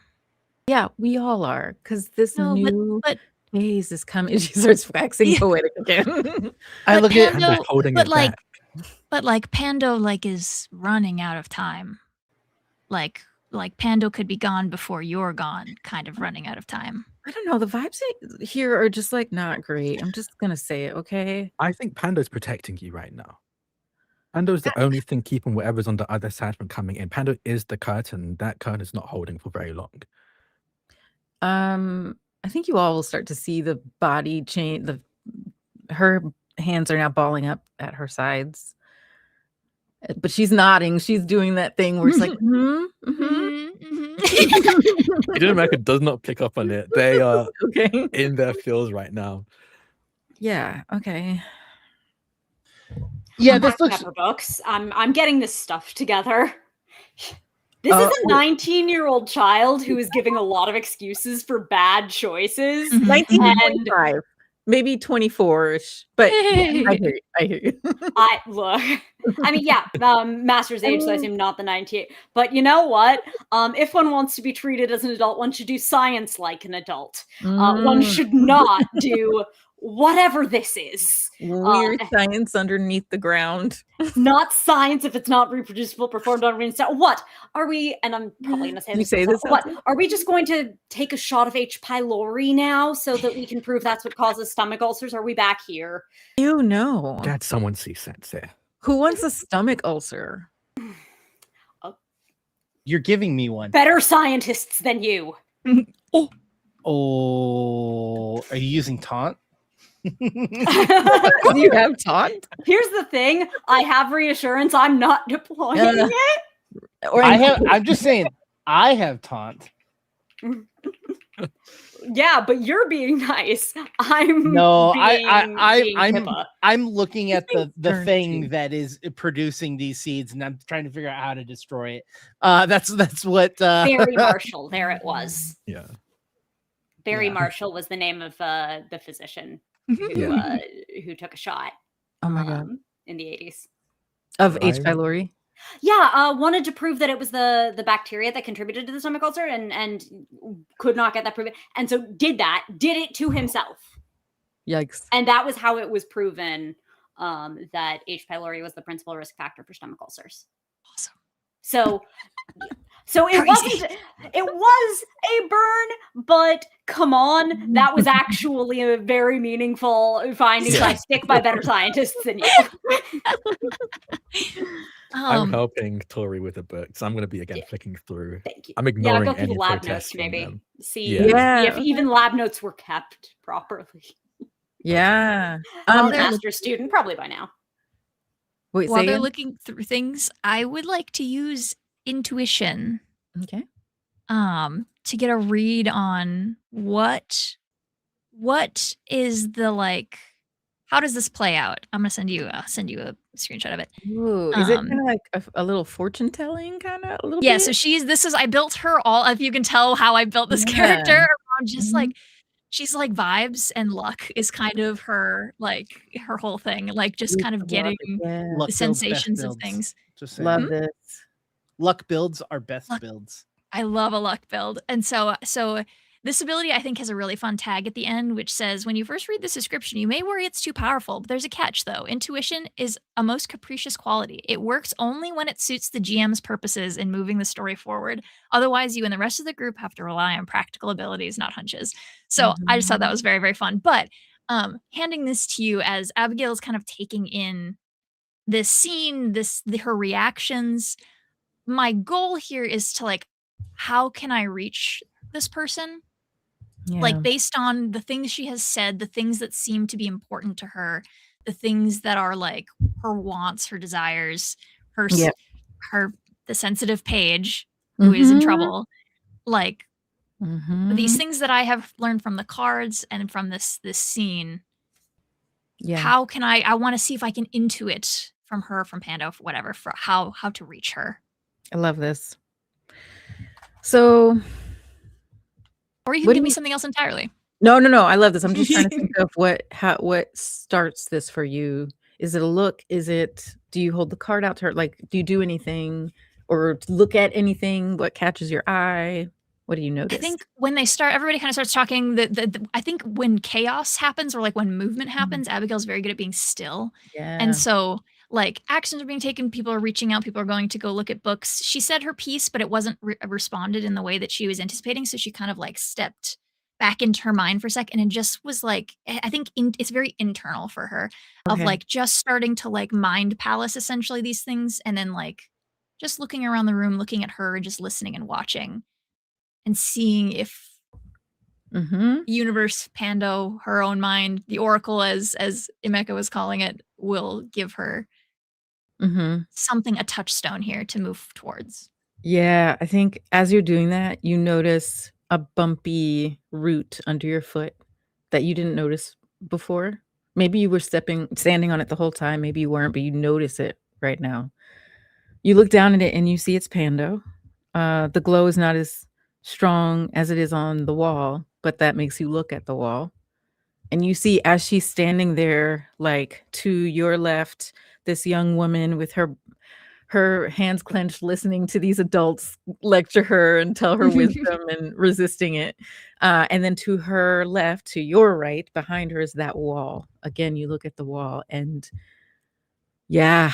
Yeah, we all are, because this No, new but phase is coming. She starts waxing Yeah. poetic again. I but look at Pando, Pando's holding but it like, back. but like Pando like is running out of time. Like Pando could be gone before you're gone, kind of running out of time. I don't know. The vibes here are just like not great. I'm just gonna say it, okay? I think Pando's protecting you right now. Pando's the only thing keeping whatever's on the other side from coming in. Pando is the curtain. That curtain is not holding for very long. I think you all will start to see the body change. Her hands are now balling up at her sides, but she's nodding. She's doing that thing where it's like, Hidden America does not pick up on it. They are okay, in their feels right now. yeah, okay. Yeah, I'm this back, looks. Pepper Books. I'm getting this stuff together. This Oh, is a 19-year-old child who is giving a lot of excuses for bad choices. Mhm. 1925, maybe 24ish, but I hear you. I hear you. Look. I mean, yeah, master's age, so I assume not the 98. But you know what? If one wants to be treated as an adult, one should do science like an adult. One should not do whatever this is. Weird science underneath the ground. Not science if it's not reproducible, performed on green star. What are we? And I'm probably going to say You this. say this, What Elsie? are we just going to take a shot of H. pylori now so that we can prove that's what causes stomach ulcers? Are we back here? You know. Glad someone sees sense there. Who wants a stomach ulcer? You're giving me one. Better scientists than you. Oh, are you using taunt? Do you have taunt? Here's the thing. I have reassurance. I'm not deploying it. Or I'm just saying. I have taunt. Yeah, but you're being nice. I'm No, being HIPAA. I'm looking at the Turn thing to. that is producing these seeds, and I'm trying to figure out how to destroy it. That's what. Barry Marshall. There it was. Yeah. Barry Yeah. Marshall was the name of the physician who took a shot. Oh my god. In the 80s. Of H. Right. pylori? Yeah, wanted to prove that it was the bacteria that contributed to the stomach ulcer and could not get that proven. And so did it to himself. Yikes. And that was how it was proven that H. pylori was the principal risk factor for stomach ulcers. Awesome. So it was a burn, but come on, that was actually a very meaningful finding. So I stick by better scientists than you. I'm helping Tori with the books. I'm going to be flicking through. Thank you. I'm ignoring go through any the lab protests notes, from maybe. them. See Yeah. if even lab notes were kept properly. Yeah. I'm a master's student, probably by now. Wait, While say they're again? looking through things, I would like to use intuition Okay. to get a read on what is the like, how does this play out? I'm gonna send you a screenshot of it. Ooh, is it kind of like a little fortune telling kind of a little Yeah, bit? so I built her all, if you can tell how I built this character around just Mhm. like, she's like vibes and luck is kind of her, like her whole thing, like just kind of getting Yeah. Luck the builds, best sensations of builds. things. Just saying. Love this. Luck builds are best Luck. builds. I love a luck build. And so this ability I think has a really fun tag at the end, which says, when you first read this description, you may worry it's too powerful, but there's a catch though. Intuition is a most capricious quality. It works only when it suits the GM's purposes in moving the story forward. Otherwise, you and the rest of the group have to rely on practical abilities, not hunches. So I just thought that was very, very fun. But handing this to you as Abigail is kind of taking in this scene, her reactions. My goal here is to like, how can I reach this person? Yeah. Like based on the things she has said, the things that seem to be important to her, the things that are like her wants, her desires, the sensitive page who is in trouble. Like these things that I have learned from the cards and from this scene. Yeah. how can I want to see if I can intuit from her, from Pando, whatever, for how to reach her. I love this. So, or you can what give do me you- something else entirely. No. I love this. I'm just trying to think of what starts this for you. Is it a look? Do you hold the card out to her? Like, do you do anything or look at anything? What catches your eye? What do you notice? I think when they start, everybody kind of starts talking. I think when chaos happens or like when movement happens, Abigail's very good at being still. Yeah. And so like actions are being taken, people are reaching out, people are going to go look at books. She said her piece, but it wasn't responded in the way that she was anticipating. So she kind of like stepped back into her mind for a second and just was like, I think it's very internal for her of Okay. like just starting to like mind palace essentially these things. And then like just looking around the room, looking at her and just listening and watching and seeing if universe, Pando, her own mind, the oracle as Emeka was calling it, will give her something, a touchstone here to move towards. Yeah, I think as you're doing that, you notice a bumpy root under your foot that you didn't notice before. Maybe you were standing on it the whole time. Maybe you weren't, but you notice it right now. You look down at it and you see it's Pando. The glow is not as strong as it is on the wall, but that makes you look at the wall. And you see as she's standing there, like to your left, this young woman with her hands clenched, listening to these adults lecture her and tell her wisdom and resisting it. And then to her left, to your right, behind her is that wall. Again, you look at the wall and yeah,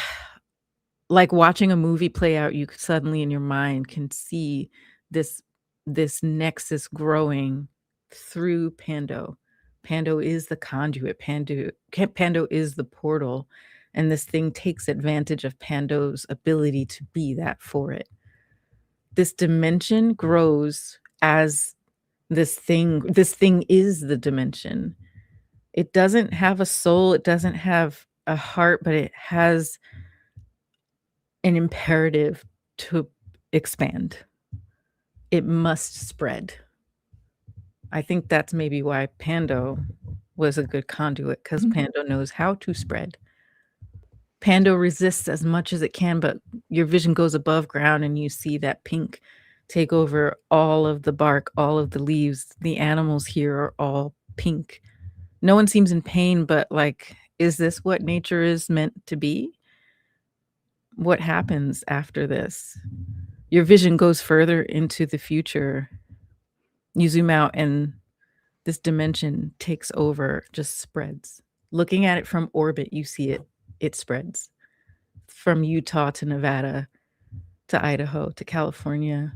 like watching a movie play out, you suddenly in your mind can see this nexus growing through Pando. Pando is the conduit. Pando is the portal. And this thing takes advantage of Pando's ability to be that for it. This dimension grows as this thing is the dimension. It doesn't have a soul, it doesn't have a heart, but it has an imperative to expand. It must spread. I think that's maybe why Pando was a good conduit, because Pando knows how to spread. Pando resists as much as it can, but your vision goes above ground and you see that pink take over all of the bark, all of the leaves. The animals here are all pink. No one seems in pain, but like, is this what nature is meant to be? What happens after this? Your vision goes further into the future. You zoom out and this dimension takes over, just spreads. Looking at it from orbit, you see it spreads from Utah to Nevada to Idaho to California.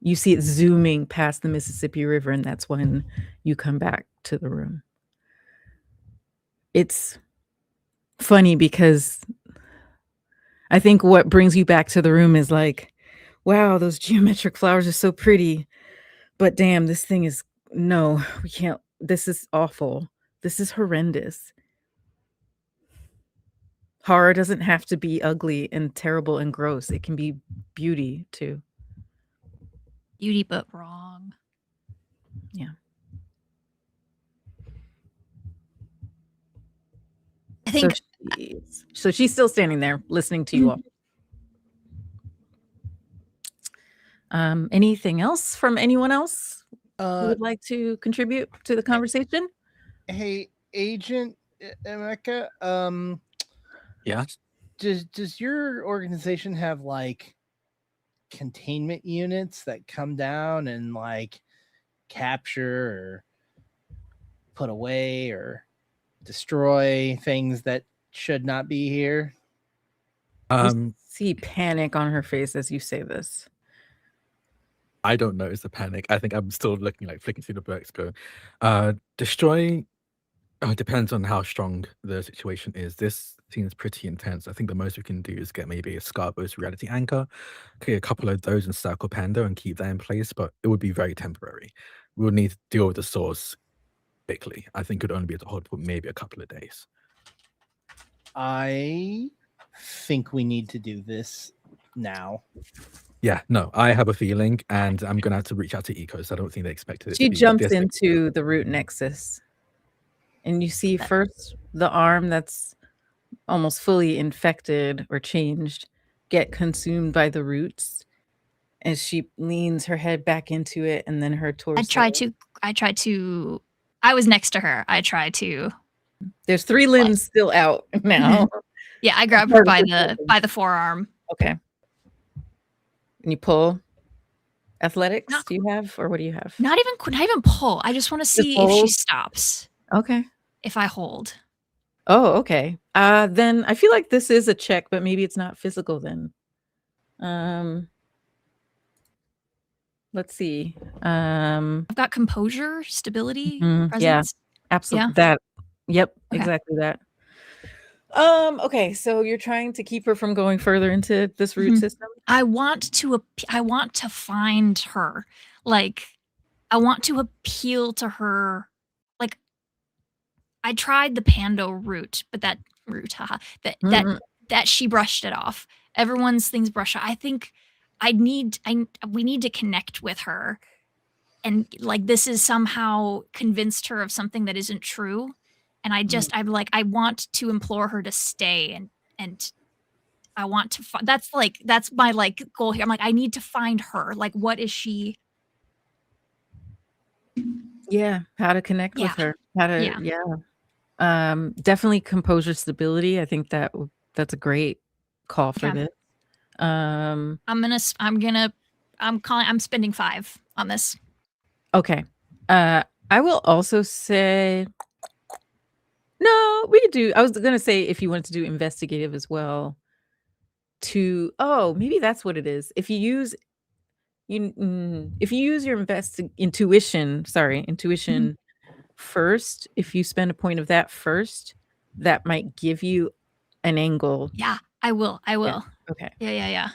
You see it zooming past the Mississippi River, and that's when you come back to the room. It's funny because I think what brings you back to the room is like, wow, those geometric flowers are so pretty, but damn, this thing is, no, we can't, this is awful. This is horrendous. Horror doesn't have to be ugly and terrible and gross. It can be beauty too. Beauty, but wrong. Yeah. I think so she's still standing there listening to you all. Anything else from anyone else who would like to contribute to the conversation? Hey, Agent Emeka, Yeah. does your organization have like containment units that come down and like capture or put away or destroy things that should not be here? You see panic on her face as you say this. I don't notice the panic. I think I'm still looking, like flicking through the books, go, destroy. Depends on how strong the situation is. This seems pretty intense. I think the most we can do is get maybe a Scarbo's reality anchor, okay, a couple of those and circle Pando and keep that in place, but it would be very temporary. We would need to deal with the source quickly. I think it would only be able to hold for maybe a couple of days. I think we need to do this now. Yeah, no, I have a feeling, and I'm gonna have to reach out to Ecos. I don't think they expected it. She to be jumps this big. into the root nexus. And you see first the arm that's almost fully infected or changed get consumed by the roots as she leans her head back into it, and then her torso. I was next to her. I tried to. There's 3 limbs still out now. Yeah, I grabbed her by the forearm. Okay. And you pull. Athletics, Not- do you have, or what do you have? Not even pull. I just want to see if she stops. Okay. If I hold. Oh, okay. Then I feel like this is a check, but maybe it's not physical then. Let's see. I've got composure, stability, Yeah, presence. absolutely. Yeah. That. Yep, Okay. exactly that. Okay, so you're trying to keep her from going further into this root system? I want to find her. Like, I want to appeal to her. Like, I tried the Pando route, but that route, that she brushed it off. Everyone's things brush off. I think we need to connect with her, and like this is somehow convinced her of something that isn't true. And I want to implore her to stay, and I want to. That's my like goal here. I'm like, I need to find her. Like, what is she? Yeah, how to connect with her. How to definitely composure, stability. I think that's a great call for this. I'm spending 5 on this. Okay. I will also say no, we could do. I was gonna say if you wanted to do investigative as well. Maybe that's what it is. If you use your intuition first, if you spend a point of that first, that might give you an angle. Yeah, I will. Yeah. Okay. Yeah.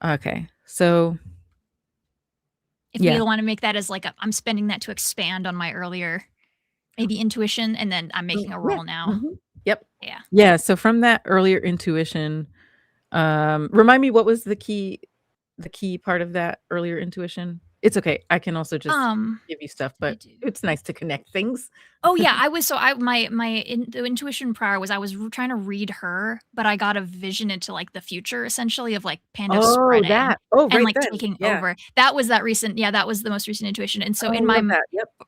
Okay. So if we want to make that as like I'm spending that to expand on my earlier maybe intuition, and then I'm making a roll now. Yep. Yeah. Yeah. So from that earlier intuition, remind me what was the key part of that earlier intuition? It's okay. I can also just give you stuff, but it's nice to connect things. Oh yeah, the intuition prior was I was trying to read her, but I got a vision into like the future essentially of like Pando spreading and like taking over. That was that was the most recent intuition. And so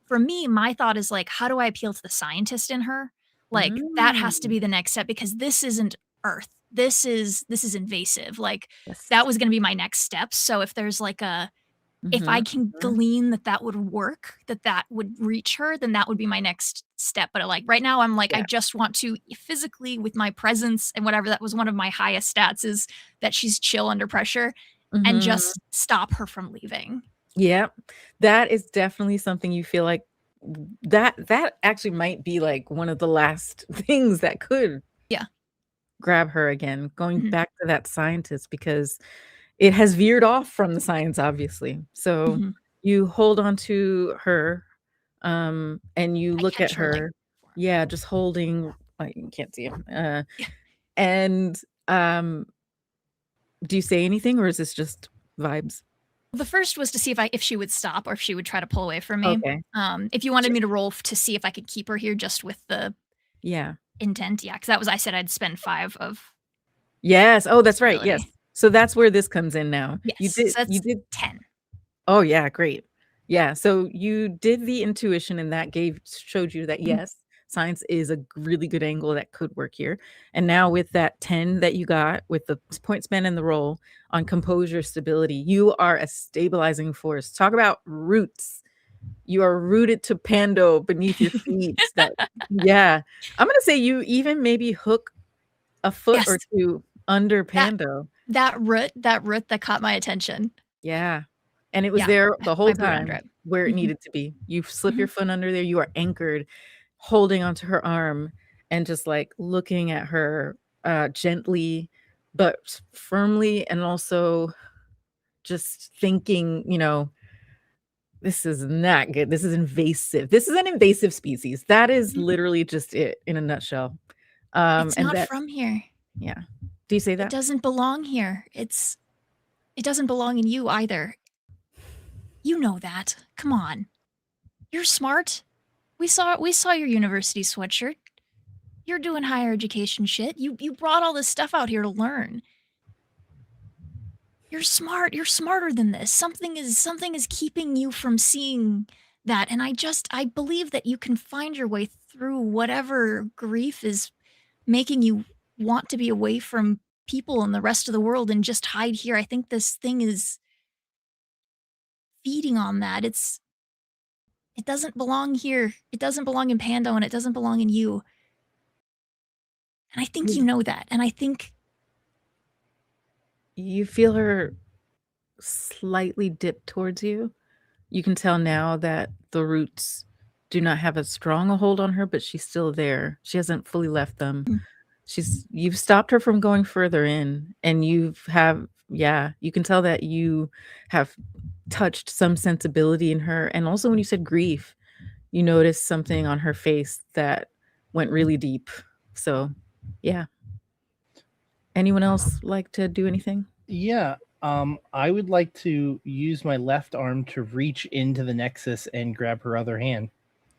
for me, my thought is like, how do I appeal to the scientist in her? Like that has to be the next step, because this isn't Earth. This is invasive. Like that was going to be my next step. So if there's like if I can glean that would work, that would reach her, then that would be my next step. But like right now, I'm like, I just want to physically, with my presence and whatever, that was one of my highest stats, is that she's chill under pressure, and just stop her from leaving. Yeah, that is definitely something you feel like that actually might be like one of the last things that could grab her again, going back to that scientist, because it has veered off from the science, obviously. So you hold on to her, and you look at her. Like, just holding. You can't see him. And do you say anything, or is this just vibes? The first was to see if she would stop, or if she would try to pull away from me. Okay. If you wanted me to roll to see if I could keep her here just with the intent, because that was, I said I'd spend 5 of. Yes. Oh, that's right. Yes. So that's where this comes in now. Yes. You did 10. Oh yeah, great. Yeah. So you did the intuition, and that showed you that yes, science is a really good angle that could work here. And now with that 10 that you got with the point spent and the roll on composure, stability, you are a stabilizing force. Talk about roots. You are rooted to Pando beneath your feet. I'm gonna say you even maybe hook a foot or two under Pando. That root that caught my attention. Yeah. And it was there the whole time where it needed to be. You slip your foot under there, you are anchored, holding onto her arm, and just like looking at her gently but firmly, and also just thinking, this is not good. This is invasive. This is an invasive species. That is literally just it in a nutshell. It's not from here. Yeah. Do you say that? It doesn't belong here. It doesn't belong in you either. You know that. Come on. You're smart. We saw your university sweatshirt. You're doing higher education shit. You brought all this stuff out here to learn. You're smart. You're smarter than this. Something is keeping you from seeing that. And I believe that you can find your way through whatever grief is making you want to be away from people and the rest of the world and just hide here. I think this thing is feeding on that. It doesn't belong here. It doesn't belong in Pando, and it doesn't belong in you. And I think you know that. And I think You feel her slightly dip towards you. You can tell now that the roots do not have as strong a hold on her, but she's still there. She hasn't fully left them. You've stopped her from going further in, and you can tell that you have touched some sensibility in her. And also when you said grief, you noticed something on her face that went really deep. So yeah. Anyone else like to do anything? Yeah. I would like to use my left arm to reach into the Nexus and grab her other hand.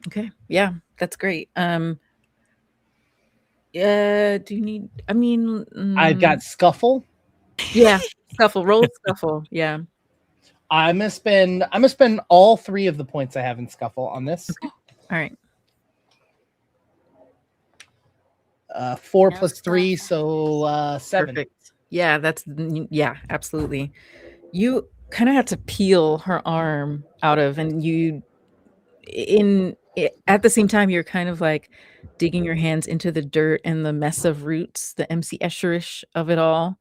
Okay. Yeah, that's great. Do you need, I've got Scuffle. Yeah, scuffle, roll scuffle. Yeah. I'm gonna spend all 3 of the points I have in Scuffle on this. All right. 4 No plus 3, Scuffle. so 7. Perfect. Yeah, absolutely. You kind of have to peel her arm out of, and at the same time, you're kind of like digging your hands into the dirt and the mess of roots, the MC Escher-ish of it all.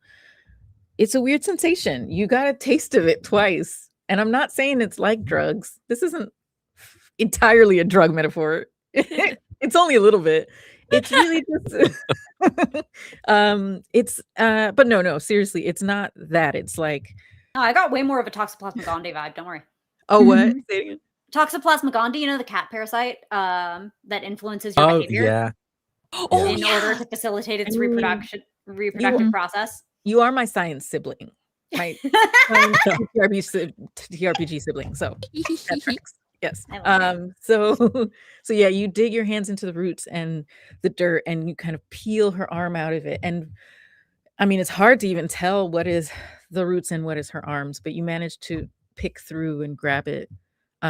It's a weird sensation. You got a taste of it twice. And I'm not saying it's like drugs. This isn't entirely a drug metaphor. It's only a little bit. It's really just but no, seriously, it's not that. It's like, No, I got way more of a Toxoplasma gondii vibe. Don't worry. oh, what? Say it again. Toxoplasma gondii, you know, the cat parasite that influences your Oh behavior yeah. Oh, in yeah. order to facilitate its I mean, reproductive process. You are my science sibling, my science TTRPG sibling. So that tracks. Yes. I love it. So yeah, you dig your hands into the roots and the dirt, and you kind of peel her arm out of it. And I mean, it's hard to even tell what is the roots and what is her arms, but you manage to pick through and grab it.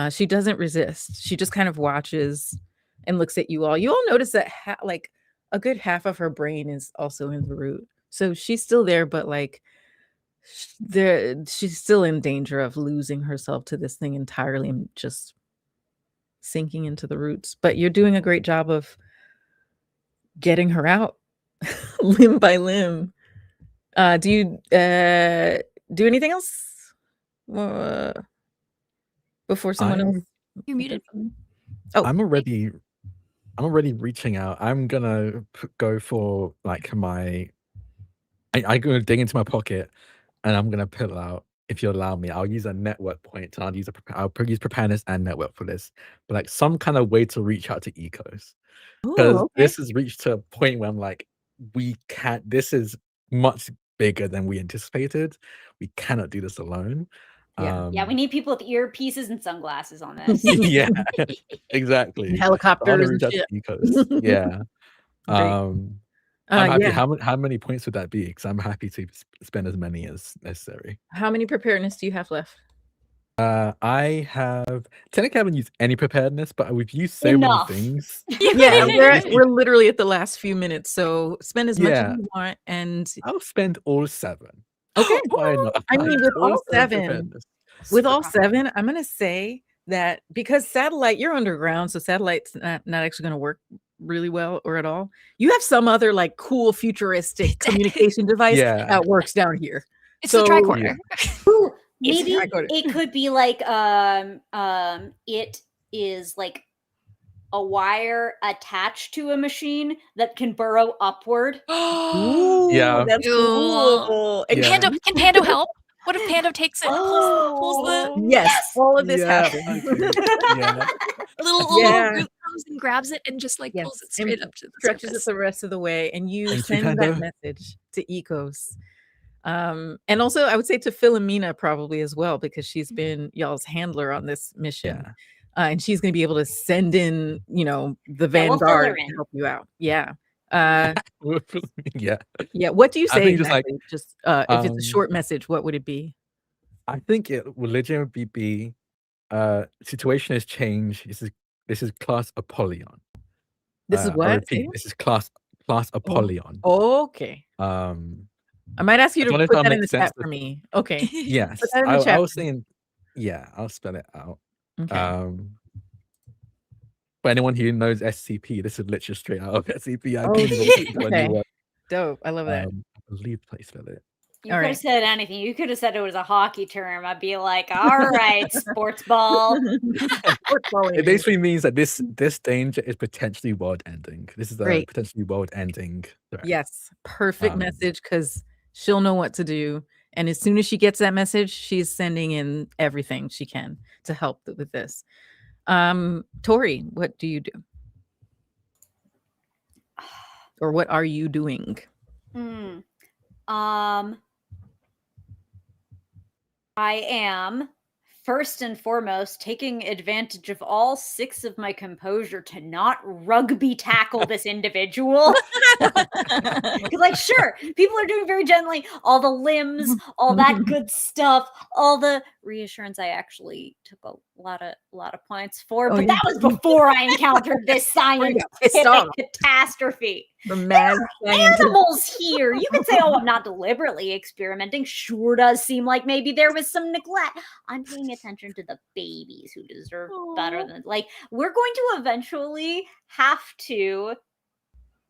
She doesn't resist. She just kind of watches and looks at you all. You all notice that like a good half of her brain is also in the root. So she's still there, but like she's still in danger of losing herself to this thing entirely and just sinking into the roots. But you're doing a great job of getting her out limb by limb. Do you do anything else before someone else? You're muted. Oh, I'm already reaching out. I'm gonna go for like I'm gonna dig into my pocket, and I'm gonna pull out. If you allow me, I'll use a network point. And I'll use preparedness and network for this, but like some kind of way to reach out to ecos, because okay. this has reached to a point where I'm like, we can't. This is much bigger than we anticipated. We cannot do this alone. Yeah. Yeah, we need people with earpieces and sunglasses on this. Yeah, exactly. I wanna Helicopters and reach out shit. to ecos. Yeah. Great. I'm happy. Yeah. How many points would that be? Because I'm happy to spend as many as necessary. How many preparedness do you have left? I have technically I haven't used any preparedness, but we've used so Enough. many things. Yeah, we're literally at the last few minutes, so spend as much as Yeah. you want. And I'll spend all 7. okay, Why not? I mean, with all 7, preparedness. with all Super 7, I'm gonna say that because satellite, you're underground, so satellite's not actually gonna work really well or at all. You have some other like cool futuristic communication device Yeah. that works down here. It's So- the tricorder. Ooh, It's maybe tricorder. it could be like it is like a wire attached to a machine that can burrow upward. Ooh, Yeah. that's Cool. cool. And Yeah. Can Pando help? What if Pando takes it and pulls the Yes, all of this Yeah, happens. okay. Yeah. little Yeah. root comes and grabs it and just like Yes, pulls it and straight up to the stretches surface. it the rest of the way, and you Thank you, send that Pando. message to Ecos. And also I would say to Philomena probably as well, because she's been y'all's handler on this mission. and she's going to be able to send in, the we'll fill vanguard her to in. help you out. Yeah. Yeah. Yeah. What do you I say think just like exactly? Just if it's a um short message, what would it be? I think it will legitimately be situation has changed. This is class Apollyon. This is I what? Say repeat, again? this is class Oh, Apollyon. okay. Um I might ask you I to don't know if put that that in the makes sense. chat for me. Okay. Put Yes, that in the I chat. was saying, yeah, I'll spell it out. Okay. For anyone who knows SCP, this is literally straight out of SCP. I Oh, couldn't even think of a okay. new word. Dope. I love that. I believe they spell it. You All could have right. said anything. You could have said it was a hockey term. I'd be like, all right, sports ball. It basically means that this danger is potentially world ending. This is a Great. potentially world ending threat. Yes. Perfect Um, message, because she'll know what to do. And as soon as she gets that message, she's sending in everything she can to help with this. Tori, what do you do? Or what are you doing? I am first and foremost taking advantage of all 6 of my composure to not rugby tackle this individual. Because, like, sure, people are doing very gently, all the limbs, all that good stuff, all the reassurance. I actually took a lot of points for, but that was before I encountered this scientific catastrophe. The mad Animals here. You could say, "Oh, I'm not deliberately experimenting." Sure does seem like maybe there was some neglect. I'm paying attention to the babies who deserve better than, like, we're going to eventually have to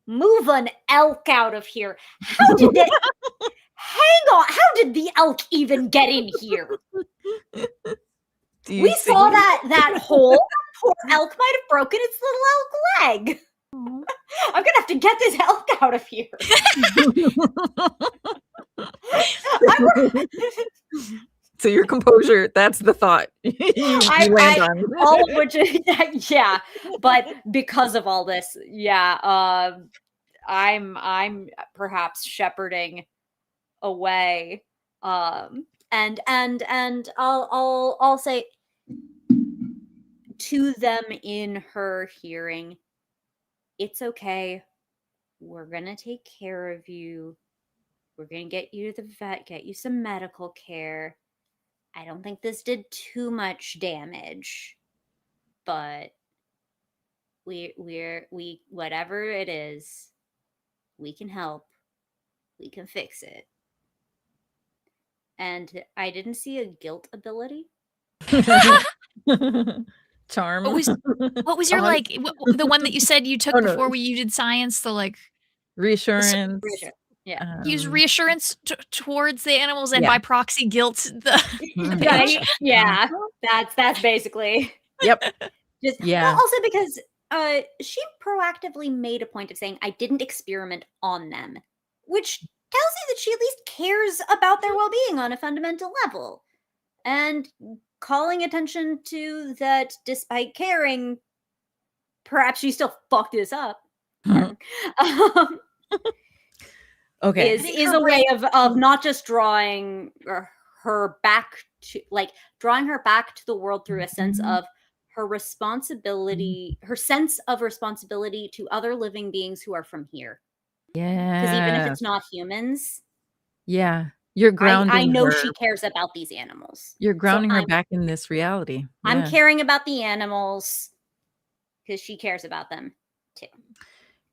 move an elk out of here. How did it? Hang on. How did the elk even get in here? We saw that hole. Poor elk might have broken its little elk leg. I'm gonna have to get this elk out of here. So your composure, that's the thought you land on. All of which, yeah, but because of all this, yeah, I'm perhaps shepherding away, and I'll say to them in her hearing, it's okay. We're gonna take care of you. We're gonna get you to the vet, get you some medical care. I don't think this did too much damage, but we whatever it is, we can help. We can fix it. And I didn't see a guilt ability. Charm. What was your the one that you said you took before you did science? The like reassurance. Yeah. Use reassurance towards the animals and by proxy guilt Right? Yeah. That's basically. Yep. Just well, also because she proactively made a point of saying, I didn't experiment on them, which tells you that she at least cares about their well-being on a fundamental level. And calling attention to that, despite caring, perhaps she still fucked this up. Okay. Is a way of not just drawing her back to, like, drawing her back to the world through a sense of her responsibility, her sense of responsibility to other living beings who are from here. Yeah. Because even if it's not humans. Yeah. You're grounding I know her. she cares about these animals. You're grounding her back in this reality. Yeah. I'm caring about the animals because she cares about them too.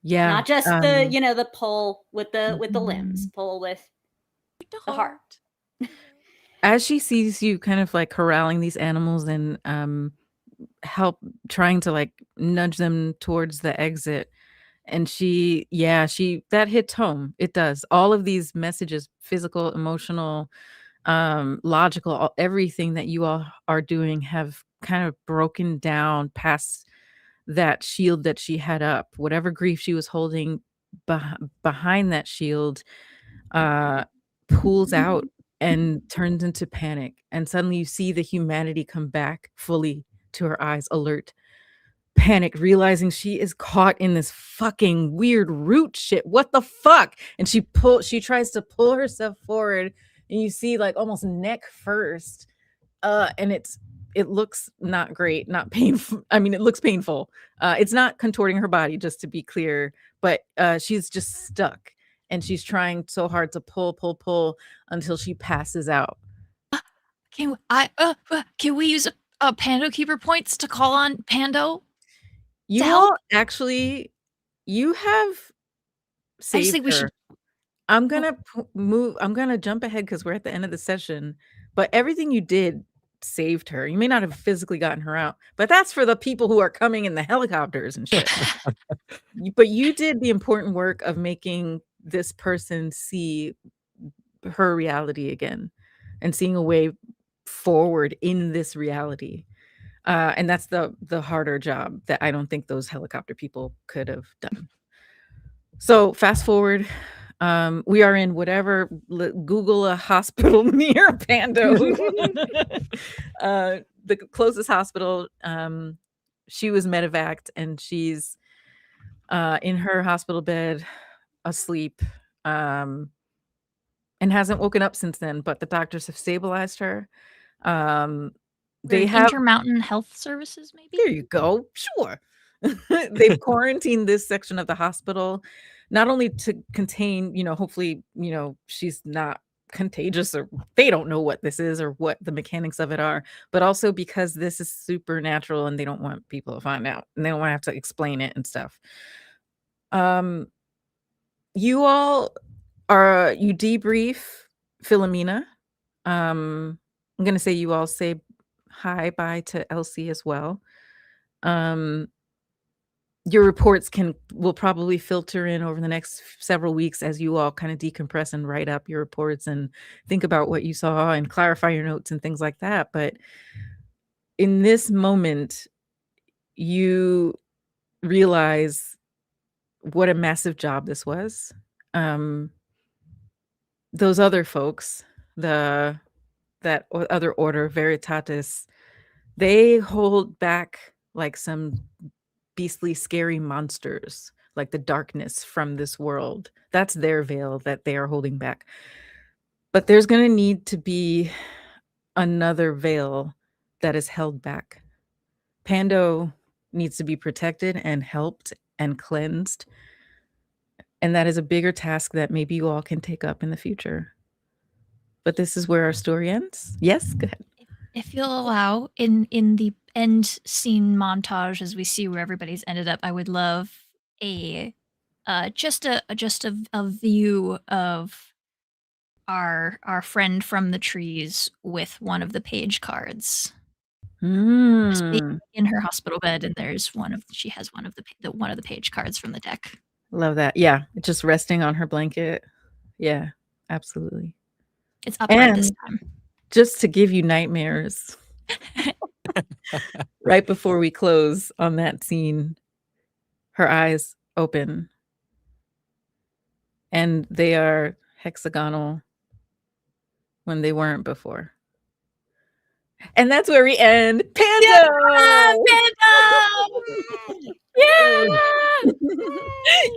Yeah. Not just the pull with the limbs, pull with the heart. As she sees you kind of like corralling these animals and help trying to like nudge them towards the exit, and she that hits home. It does. All of these messages, physical, emotional, logical, everything that you all are doing have kind of broken down past that shield that she had up. Whatever grief she was holding behind that shield pulls out and turns into panic. And suddenly you see the humanity come back fully to her eyes, alert, panic, realizing she is caught in this fucking weird root shit. What the fuck? And she tries to pull herself forward, and you see like almost neck first. And it's it looks not great, not painful. I mean, it looks painful. It's not contorting her body, just to be clear, but she's just stuck, and she's trying so hard to pull until she passes out. Can we use Pando Keeper points to call on Pando? You help? all actually, you have I just saved think we should. her. I'm gonna move. I'm gonna jump ahead because we're at the end of the session. But everything you did saved her. You may not have physically gotten her out, but that's for the people who are coming in the helicopters and shit. But you did the important work of making this person see her reality again and seeing a way forward in this reality. And that's the harder job that I don't think those helicopter people could have done. So fast forward, we are in whatever, Google a hospital near Pando. The closest hospital. She was medevaced, and she's in her hospital bed, asleep, and hasn't woken up since then. But the doctors have stabilized her. They have Intermountain Health Services, maybe. There you go. Sure. They've quarantined this section of the hospital, not only to contain, hopefully, she's not contagious, or they don't know what this is or what the mechanics of it are, but also because this is supernatural and they don't want people to find out, and they don't want to have to explain it and stuff. You all you debrief Philomena. I'm going to say you all say bye to Elsie as well. Your reports will probably filter in over the next several weeks as you all kind of decompress and write up your reports and think about what you saw and clarify your notes and things like that. But in this moment, you realize what a massive job this was. Those other folks, that other order, Veritatis, they hold back like some beastly, scary monsters, like the darkness from this world. That's their veil that they are holding back. But there's going to need to be another veil that is held back. Pando needs to be protected and helped and cleansed. And that is a bigger task that maybe you all can take up in the future. But this is where our story ends. Yes, go ahead. If you'll allow, in the end scene montage, as we see where everybody's ended up, I would love just a view of our friend from the trees with one of the page cards. Just being in her hospital bed, and she has one of the page cards from the deck. Love that. Yeah, just resting on her blanket. Yeah, absolutely. It's upright this time. Just to give you nightmares. Right before we close on that scene, her eyes open, and they are hexagonal when they weren't before. And that's where we end. Pando! Yeah, Pando! Yeah!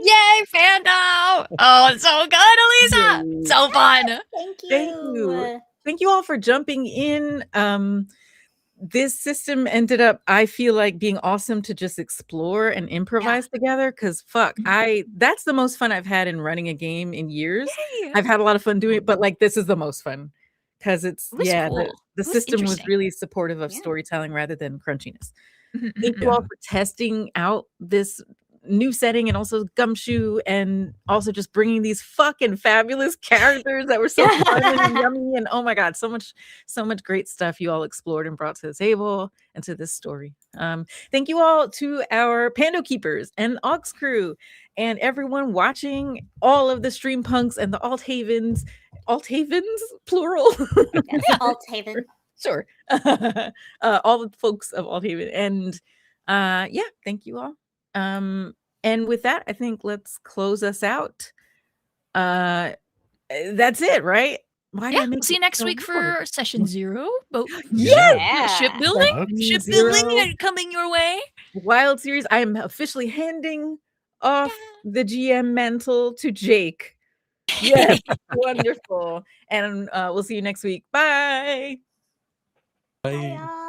Yay, Pando! Oh, it's so good, Aliza! So fun. Thank you. Thank you. Thank you all for jumping in. This system ended up, I feel like, being awesome to just explore and improvise together, because that's the most fun I've had in running a game in years. Yay. I've had a lot of fun doing it, but like this is the most fun because cool. The system was really supportive of storytelling rather than crunchiness. Thank you all for testing out this new setting, and also Gumshoe, and also just bringing these fucking fabulous characters that were so fun and yummy, and oh my god, so much great stuff you all explored and brought to the table and to this story. Thank you all to our Pando Keepers and Aux crew and everyone watching, all of the streampunks and the Althavens plural. Yes, Althaven. Sure. All the folks of Althaven, and thank you all. And with that, I think let's close us out. That's it, right? We'll see you next week for session 0. Shipbuilding coming your way. Wild series. I am officially handing off the GM mantle to Jake. Yes, wonderful. And we'll see you next week. Bye. Bye.